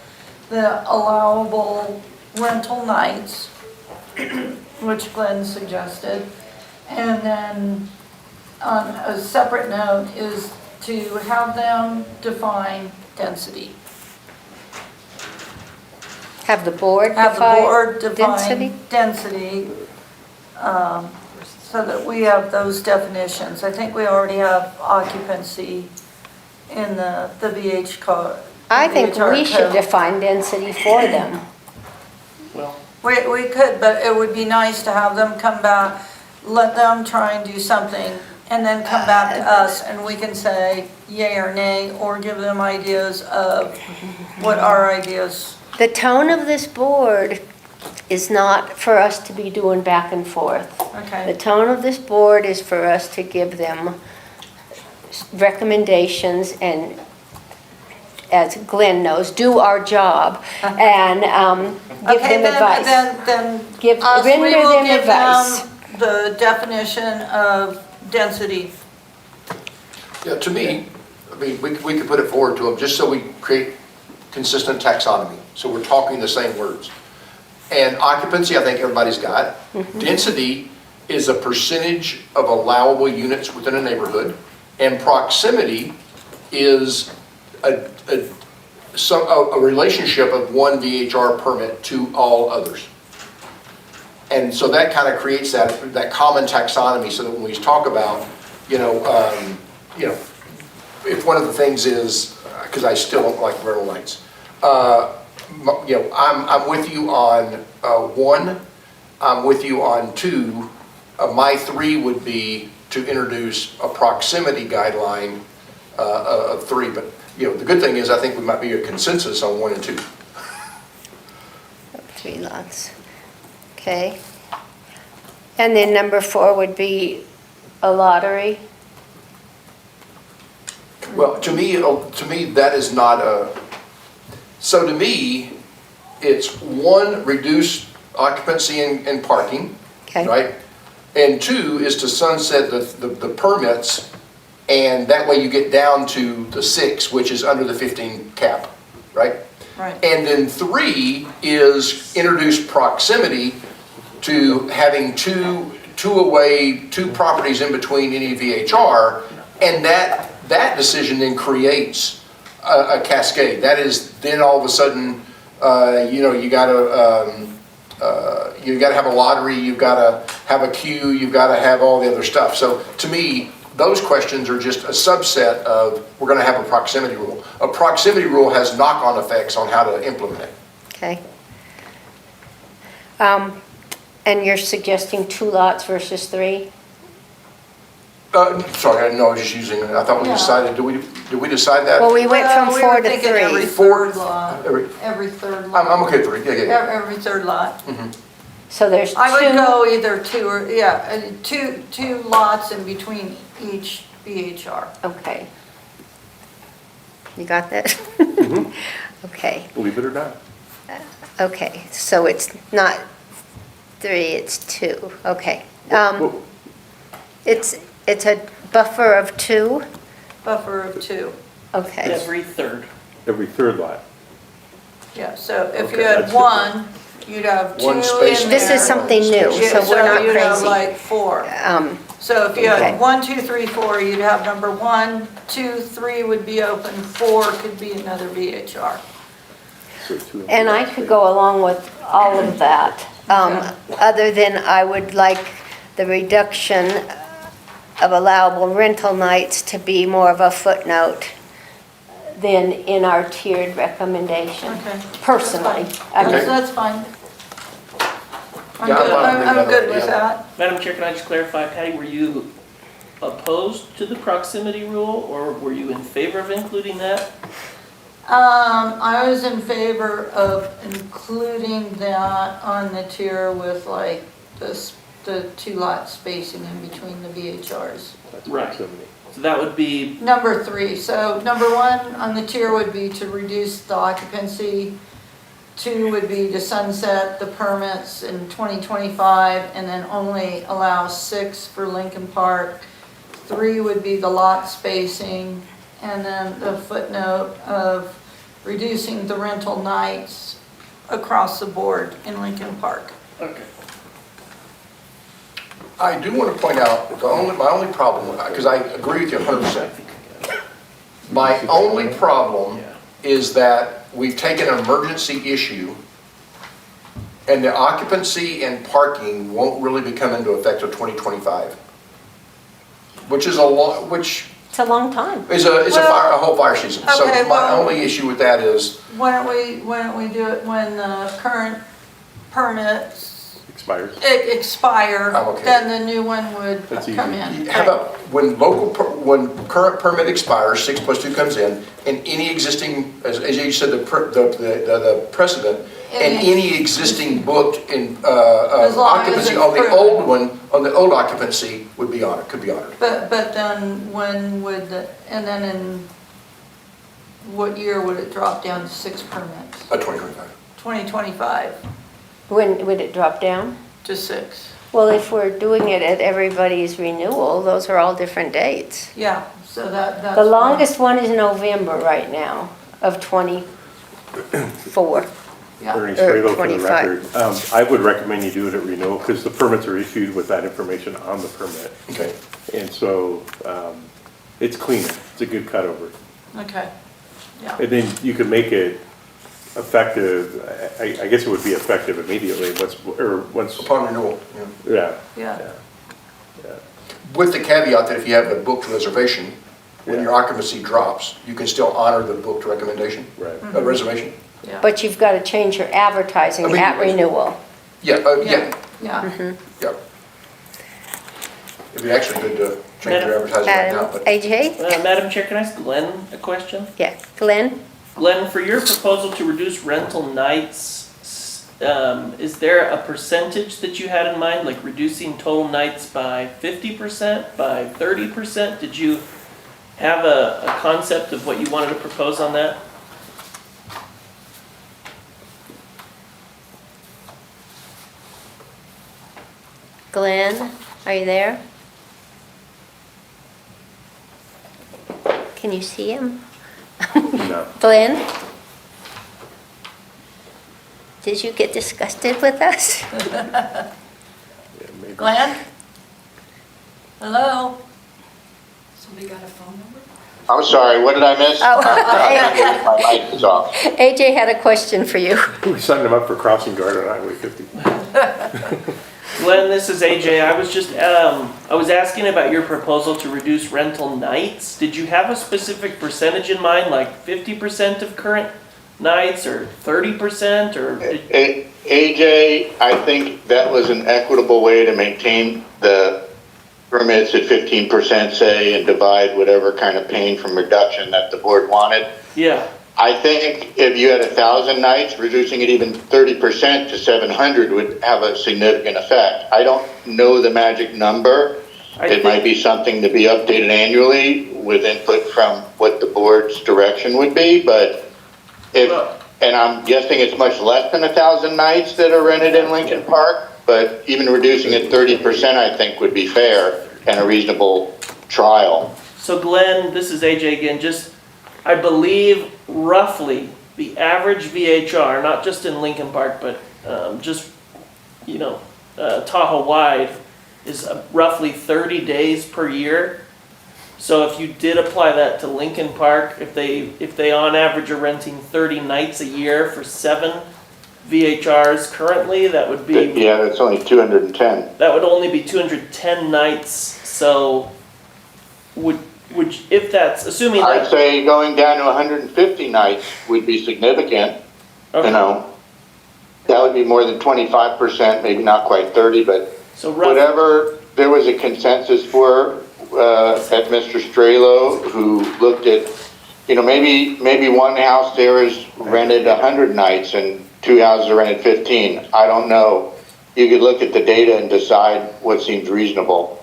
the allowable rental nights, which Glenn suggested. And then on a separate note is to have them define density. Have the board Have the define board density? define density, so that we have those definitions. I think we already have occupancy in the VH code. I think VHR we should code. define density for them. Well, We could, but it would be nice to have them come back, let them try and do something, and then come back to us, and we can say yay or nay, or give them ideas of what our ideas. The tone of this board is not for us to be doing back and forth. The Okay, tone of this board is for us to give them recommendations and, as Glenn knows, do our job and give okay, them advice. then Give, us, we render will them give advice. them the definition of density. Yeah, to me, I mean, we could put it forward to them just so we create consistent taxonomy, so we're talking the same words. And occupancy, I think everybody's got. Density is a percentage of allowable units within a neighborhood, and proximity is a relationship of one VHR permit to all others. And so that kind of creates that common taxonomy, so that when we talk about, you know, if one of the things is, because I still don't like rental nights, you know, I'm with you on 1, I'm with you on 2. My 3 would be to introduce a proximity guideline of 3, but, you know, the good thing is I think we might be a consensus on 1 and 2. 3 lots. Okay. And then number 4 would be a lottery. Well, to me, that is not a, so to me, it's 1, reduce occupancy and parking, Okay. right? And 2 is to sunset the permits, and that way you get down to the 6, which is under the 15 cap, right? Right. And then 3 is introduce proximity to having two properties in between any VHR, and that decision then creates a cascade. That is, then all of a sudden, you know, you gotta have a lottery, you've gotta have a queue, you've gotta have all the other stuff. So to me, those questions are just a subset of, we're gonna have a proximity rule. A proximity rule has knock-on effects on how to implement it. Okay. And you're suggesting 2 lots versus 3? Sorry, I know, I was just using, I thought we Yeah. decided, did we decide that? Well, we went from Well, 4 were to thinking 3. Every Four- third lot, every- every third lot. I'm okay with 3, yeah. Every third lot. So there's 2. I would go either 2 or, yeah, two lots in between each VHR. Okay. You got that? Okay, Believe it or not. okay, so it's not 3, it's 2, okay. It's a buffer of 2, Buffer of 2. okay. Every third. Every third lot. Yeah, so if you Okay, had that's 1, you'd have 2 One in space. there. This is something new, Yeah, so we're not you'd have crazy. like 4. So if you Okay. had 1, 2, 3, 4, you'd have number 1, 2, 3 would be open, 4 could be another VHR. So 2 And I could go along with all of that, other than I would like the reduction of allowable rental nights to be more of a footnote than in our tiered recommendation, Okay. personally. That's fine. I'm Yeah, good, I'm I'm good with yeah. that. Madam Chair, can I just clarify, Patty, were you opposed to the proximity rule, or were you in favor of including that? I was in favor of including that on the tier with like the 2 lot spacing in between the VHRs. Right. So that would be, Number 3, so number 1 on the tier would be to reduce the occupancy. 2 would be to sunset the permits in 2025 and then only allow 6 for Lincoln Park. 3 would be the lot spacing, and then the footnote of reducing the rental nights across the board in Lincoln Park. okay. I do want to point out, my only problem, because I agree with you 100%. My only problem is that we've taken an emergency issue, and the occupancy and parking won't really be coming into effect until 2025. Which is It's a long time. is a whole fire season. So Okay, my well- only issue with that is, Why don't we do it when the current permits expires. expire, I'm okay. then the new one would That's easy. come in. how about when when current permit expires, 6 + 2 comes in, and any existing, as you said, the precedent, and any existing booked in As long as occupancy it's on the proven. old one, on the old occupancy would be honored, could be honored. But then when would and then in what year would it drop down to 6 permits? 2025. 2025 When would it drop down? to 6. Well, if we're doing it at everybody's renewal, those are all different dates. Yeah, so that's. The longest one is November right now of 24. Yeah, Ernie Or Strelo for the 25. record. I would recommend you do it at renewal because the permits are issued with that information on the permit. Okay. And so it's cleaner. It's a good cutover. okay, yeah. And then you can make it effective, I guess it would be effective immediately, once, Upon renewal, yeah. yeah. Yeah. With the caveat that if you have a booked reservation, when your occupancy drops, you can still honor the booked recommendation, Right. reservation. Yeah. But you've got to change your advertising at renewal. Yeah, Yeah. yeah. It'd be actually good to change your advertising right now, but. AJ? Madam Chair, can I ask Glenn a question? Yeah, Glenn? Glenn, for your proposal to reduce rental nights, is there a percentage that you had in mind, like reducing total nights by 50%, by 30%? Did you have a concept of what you wanted to propose on that? Glenn, are you there? Can you see him? No. Glenn? Did you get disgusted with us? Yeah, maybe. Glenn? Hello? Somebody got a phone number? I'm sorry, what did I miss? Oh, My mic is off. AJ had a question for you. We signed them up for crossing guard on Highway 50. Glenn, this is AJ. I was just, I was asking about your proposal to reduce rental nights. Did you have a specific percentage in mind, like 50% of current nights or 30% or? AJ, I think that was an equitable way to maintain the permits at 15%, say, and divide whatever kind of pain from reduction that the board wanted. Yeah, I think if you had 1,000 nights, reducing it even 30% to 700 would have a significant effect. I don't know the magic number. It might be something to be updated annually with input from what the board's direction would be, but and I'm guessing it's much less than 1,000 nights that are rented in Lincoln Park, but even reducing it 30% I think would be fair and a reasonable trial. so Glenn, this is AJ again, just, I believe roughly the average VHR, not just in Lincoln Park, but just, you know, Tahoe wide, is roughly 30 days per year. So if you did apply that to Lincoln Park, if they on average are renting 30 nights a year for 7 VHRs currently, that would be, Yeah, that's only 210. that would only be 210 nights. So would if that's assuming I'd that, say going down to 150 nights would be significant, okay, you know. That would be more than 25%, maybe not quite 30, but so roughly, whatever there was a consensus for at Mr. Strelo, who looked at, you know, maybe one house there is rented 100 nights and 2 houses are rented 15. I don't know. You could look at the data and decide what seems reasonable.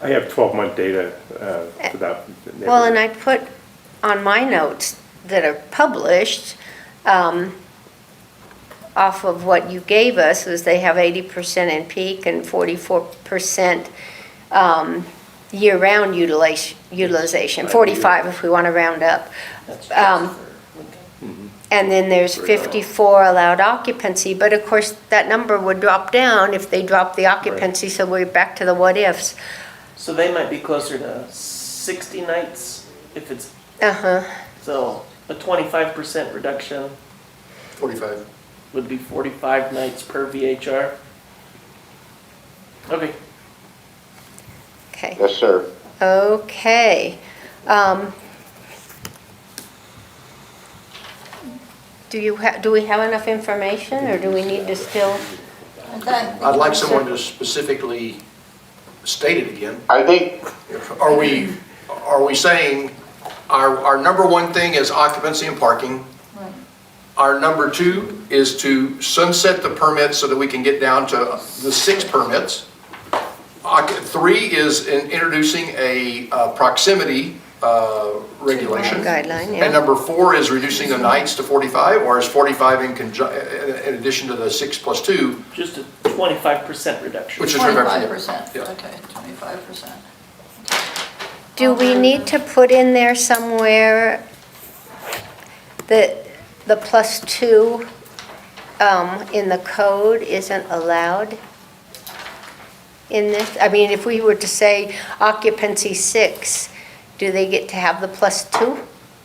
I have 12-month data for that. Well, and I put on my notes that are published, off of what you gave us, was they have 80% in peak and 44% year-round utilization, 45 if we want to round up. that's just for Lincoln. And then there's 54 allowed occupancy, but of course, that number would drop down if they drop the occupancy, so we're back to the what-ifs. So they might be closer to 60 nights if it's, Uh-huh. so a 25% reduction 45. would be 45 nights per VHR. Okay, Okay. Yes, sir. Okay. Do we have enough information, or do we need to still? I'd like someone to specifically state it again. I think Are we saying our number one thing is occupancy and parking? Right. Our number two is to sunset the permits so that we can get down to the 6 permits. 3 is introducing a proximity regulation. Guideline, yeah. And number 4 is reducing the nights to 45, or is 45 in addition to the 6 plus 2, just a 25% reduction. which is 25%, Yeah. okay, 25%. Do we need to put in there somewhere that the +2 in the code isn't allowed in this? I mean, if we were to say occupancy 6, do they get to have the +2?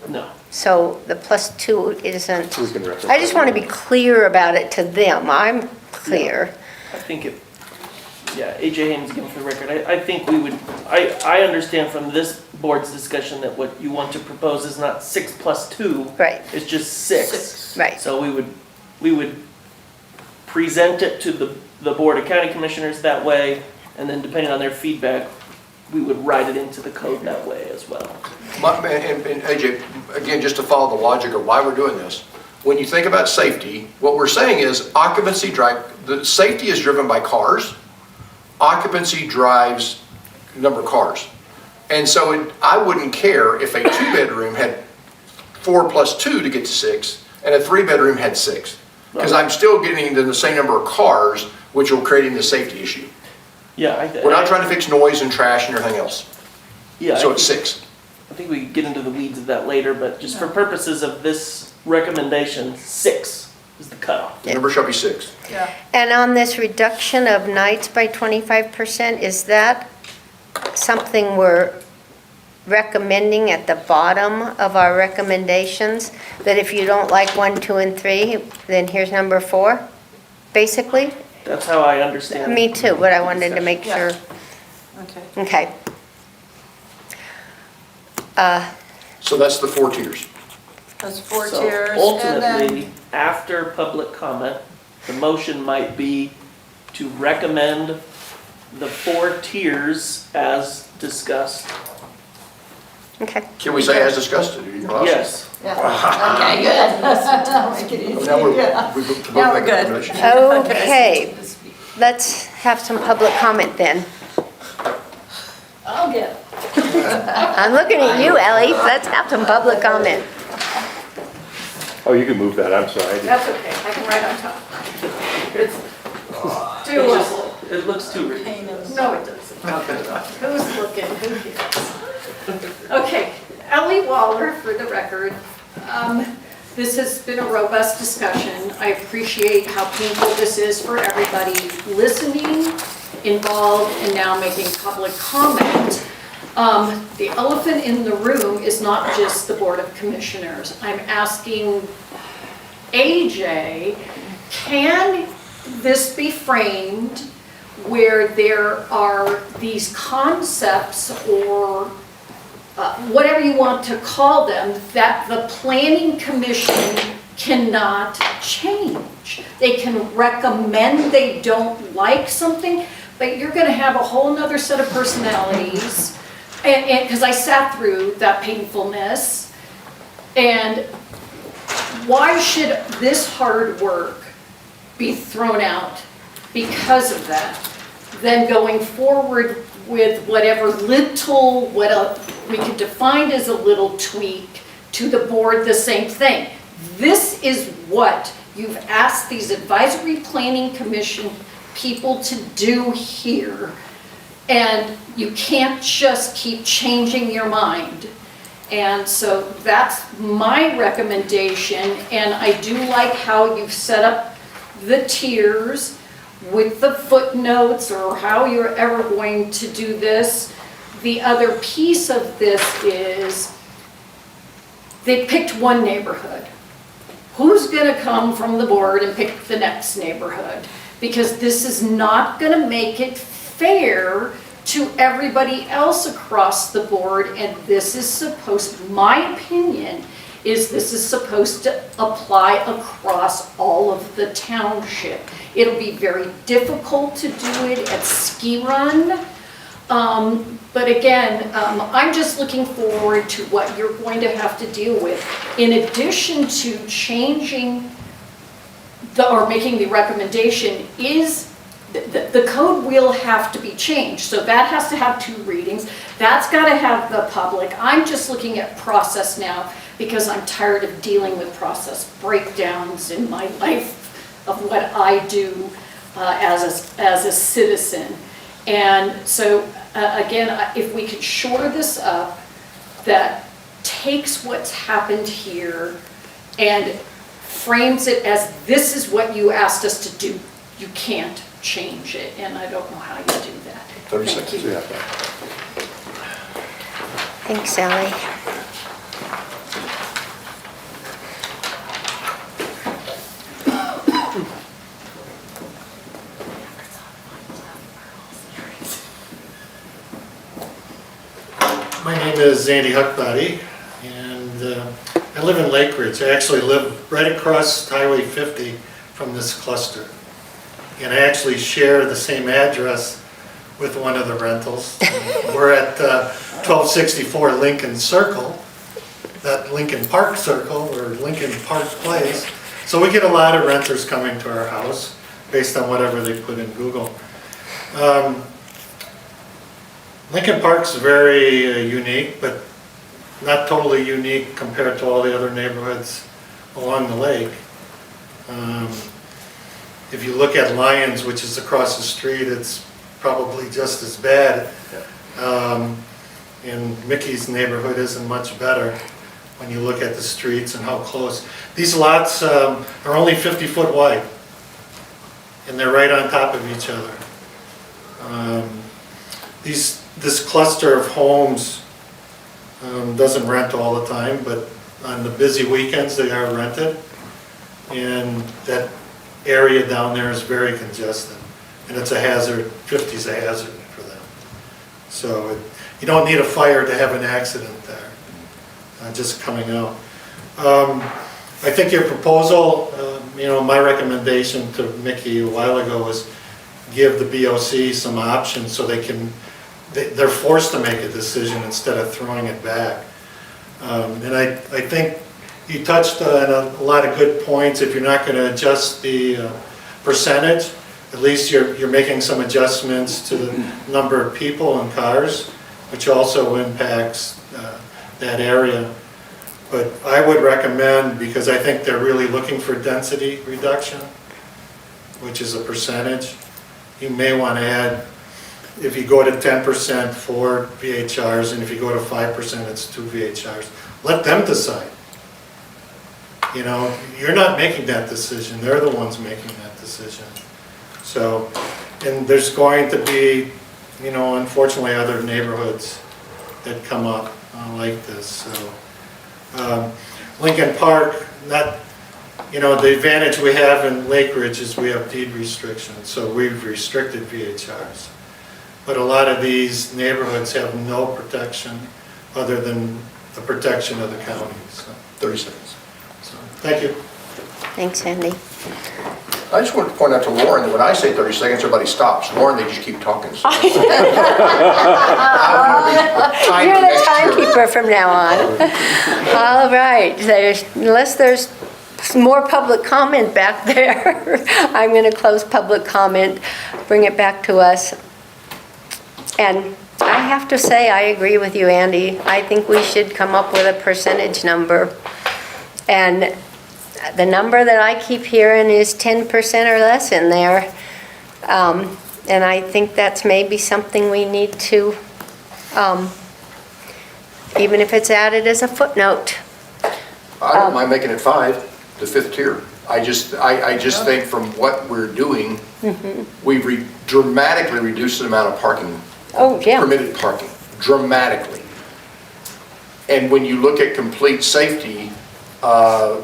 No. So the +2 isn't, We can reference I just that. want to be clear about it to them. I'm clear. I think it, yeah, AJ Haynes, again for the record, I think we would, I understand from this board's discussion that what you want to propose is not 6 + 2. Right. It's just 6. Right. So we would present it to the Board of County Commissioners that way, and then depending on their feedback, we would write it into the code that way as well. And AJ, again, just to follow the logic of why we're doing this, when you think about safety, what we're saying is occupancy the safety is driven by cars, occupancy drives number of cars. And so I wouldn't care if a 2-bedroom had 4 + 2 to get to 6, and a 3-bedroom had 6. Because I'm still getting to the same number of cars, which will creating the safety issue. Yeah, We're not trying to fix noise and trash and everything else. Yeah, So it's 6. I think we could get into the weeds of that later, but just for purposes of this recommendation, 6 is the cutoff. The number shall be 6. Yeah. And on this reduction of nights by 25%, is that something we're recommending at the bottom of our recommendations? That if you don't like 1, 2, and 3, then here's number 4, basically? That's how I understand. Me too, but I wanted to make sure. Okay. Okay. So that's the 4 tiers. That's 4 So tiers, and ultimately, then, after public comment, the motion might be to recommend the 4 tiers as discussed. Okay. Can we say as discussed? Yes. okay, good. Now we can easy, Now yeah. we're Now we're good. Okay, let's have some public comment then. I'll get it. I'm looking at you, Ellie. Let's have some public comment. Oh, you can move that, I'm sorry. That's okay, I can write on top. It's, Doable. it looks too rich. No, it doesn't. Who's looking, who cares? Okay, Ellie Waller, for the record. This has been a robust discussion. I appreciate how painful this is for everybody listening, involved, and now making public comment. The elephant in the room is not just the Board of Commissioners. I'm asking AJ, can this be framed where there are these concepts or whatever you want to call them, that the Planning Commission cannot change? They can recommend they don't like something, but you're gonna have a whole nother set of personalities. And because I sat through that painfulness, and why should this hard work be thrown out because of that? Then going forward with whatever little, we could define as a little tweak to the board, the same thing. This is what you've asked these advisory planning commission people to do here. And you can't just keep changing your mind. And so that's my recommendation, and I do like how you've set up the tiers with the footnotes, or how you're ever going to do this. The other piece of this is, they picked one neighborhood. Who's gonna come from the board and pick the next neighborhood? Because this is not gonna make it fair to everybody else across the board, and this is supposed, my opinion, is this is supposed to apply across all of the township. It'll be very difficult to do it at Ski Run, but again, I'm just looking forward to what you're going to have to deal with. In addition to changing or making the recommendation, is the code will have to be changed. So that has to have 2 readings. That's got to have the public. I'm just looking at process now because I'm tired of dealing with process breakdowns in my life of what I do as a citizen. And so again, if we could shore this up, that takes what's happened here and frames it as this is what you asked us to do. You can't change it, and I don't know how you do that. 30 Thank seconds. you. Thanks, Ellie. is Andy Huckbody, and I live in Lake Ridge. I actually live right across Highway 50 from this cluster. And I actually share the same address with one of the rentals. We're at 1264 Lincoln Circle, that Lincoln Park Circle, or Lincoln Park Place. So we get a lot of renters coming to our house based on whatever they put in Google. Lincoln Park's very unique, but not totally unique compared to all the other neighborhoods along the lake. If you look at Lyons, which is across the street, it's probably just as bad. And Mickey's neighborhood isn't much better when you look at the streets and how close. These lots are only 50 foot wide, and they're right on top of each other. This cluster of homes doesn't rent all the time, but on the busy weekends they are rented, and that area down there is very congested, and it's a hazard. 50's a hazard for them. So you don't need a fire to have an accident there, just coming out. I think your proposal, my recommendation to Mickey a while ago was give the BOC some options so they're forced to make a decision instead of throwing it back. And I think you touched on a lot of good points. If you're not going to adjust the percentage, at least you're making some adjustments to the number of people and cars, which also impacts that area. But I would recommend, because I think they're really looking for density reduction, which is a percentage, you may want to add, if you go to 10%, 4 VHRs, and if you go to 5%, it's 2 VHRs. Let them decide. You're not making that decision. They're the ones making that decision. So, and there's going to be, unfortunately, other neighborhoods that come up like this. So, Lincoln Park, the advantage we have in Lake Ridge is we have deed restrictions, so we've restricted VHRs. But a lot of these neighborhoods have no protection other than the protection of the county. So, 30 seconds. so thank you. Thanks, Andy. I just wanted to point out to Lauren that when I say 30 seconds, everybody stops. Lauren, they just keep talking. So You're the timekeeper from now on. All right, unless there's more public comment back there, I'm going to close public comment, bring it back to us. And I have to say, I agree with you, Andy. I think we should come up with a percentage number. And the number that I keep hearing is 10% or less in there. And I think that's maybe something we need to, even if it's added as a footnote. I don't mind making it 5, the 5th tier. I just think from what we're doing, we've dramatically reduced the amount of parking. Oh, yeah. Permitted parking, dramatically. And when you look at complete safety, the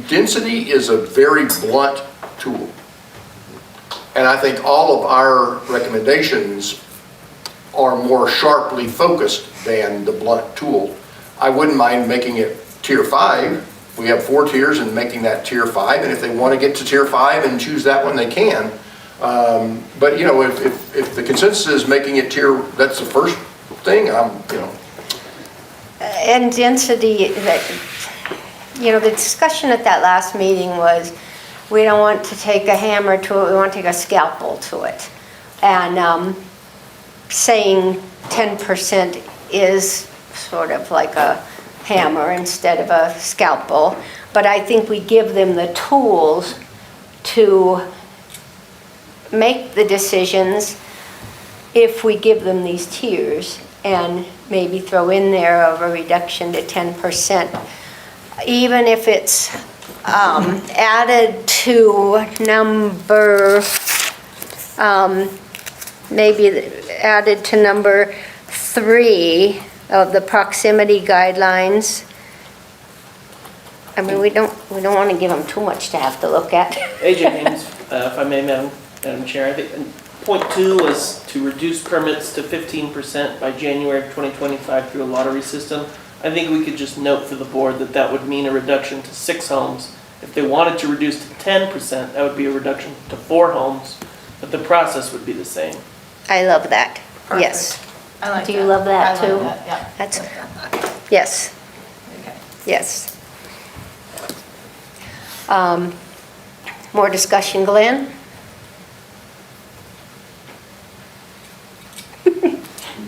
density is a very blunt tool. And I think all of our recommendations are more sharply focused than the blunt tool. I wouldn't mind making it tier 5. We have 4 tiers and making that tier 5. And if they want to get to tier 5 and choose that one, they can. But if the consensus is making it tier, that's the first thing. And density, the discussion at that last meeting was, we don't want to take a hammer to it, we want to take a scalpel to it. And saying 10% is sort of like a hammer instead of a scalpel. But I think we give them the tools to make the decisions if we give them these tiers and maybe throw in there of a reduction to 10%. Even if it's added to number, maybe added to number 3 of the proximity guidelines. I mean, we don't want to give them too much to have to look at. AJ Haynes, if I may, Madam Chair, I think Point two was to reduce permits to 15% by January of 2025 through a lottery system. I think we could just note for the board that that would mean a reduction to 6 homes. If they wanted to reduce to 10%, that would be a reduction to 4 homes, but the process would be the same. I love that. Yes. I like Do you love that I too? like that, yeah. That's, yes, Okay. yes. More discussion, Glenn?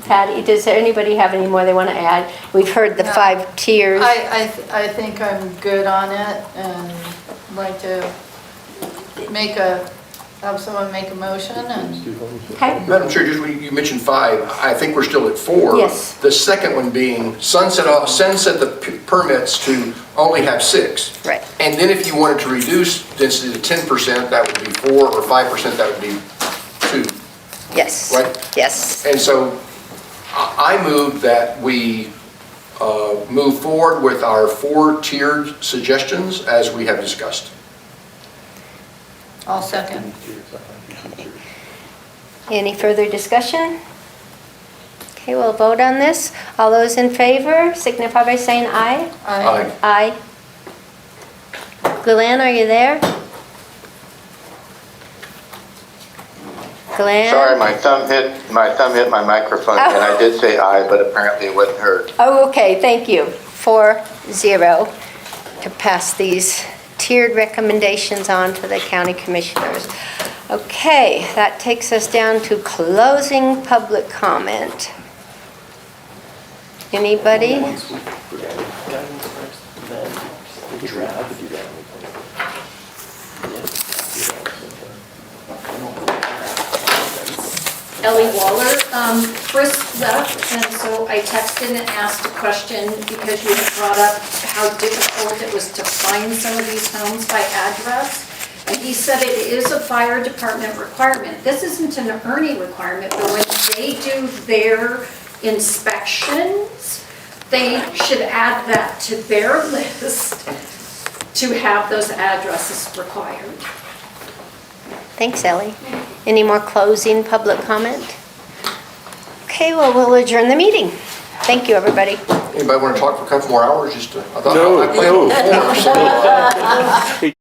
Patty, does anybody have any more they want to add? We've heard the No. 5 tiers. I think I'm good on it and like to have someone make a motion and, Okay. Madam Chair, just when you mentioned 5, I think we're still at 4. Yes. The second one being sunset the permits to only have 6. Right. And then if you wanted to reduce density to 10%, that would be 4, or 5%, that would be 2. Yes. Right. Yes. And so I move that we move forward with our 4 tiered suggestions as we have discussed. I'll second. Any further discussion? Okay, we'll vote on this. All those in favor signify by saying aye. Aye. Aye. Glenn, are you there? Glenn? Sorry, my thumb hit my microphone, and I did say aye, but apparently it wasn't heard. Oh, okay, thank you. 4-0 to pass these tiered recommendations on to the county commissioners. Okay, that takes us down to closing public comment. Anybody? Once we guidance first, then the draft. Ellie Waller, Chris left, and so I texted and asked a question because you had brought up how difficult it was to find some of these homes by address. And he said it is a fire department requirement. This isn't an Ernie requirement, but when they do their inspections, they should add that to their list to have those addresses required. Thanks, Ellie. Any more closing public comment? Okay, well, we'll adjourn the meeting. Thank you, everybody. Anybody want to talk for a couple more hours? Just I thought No, I planned on 4, so.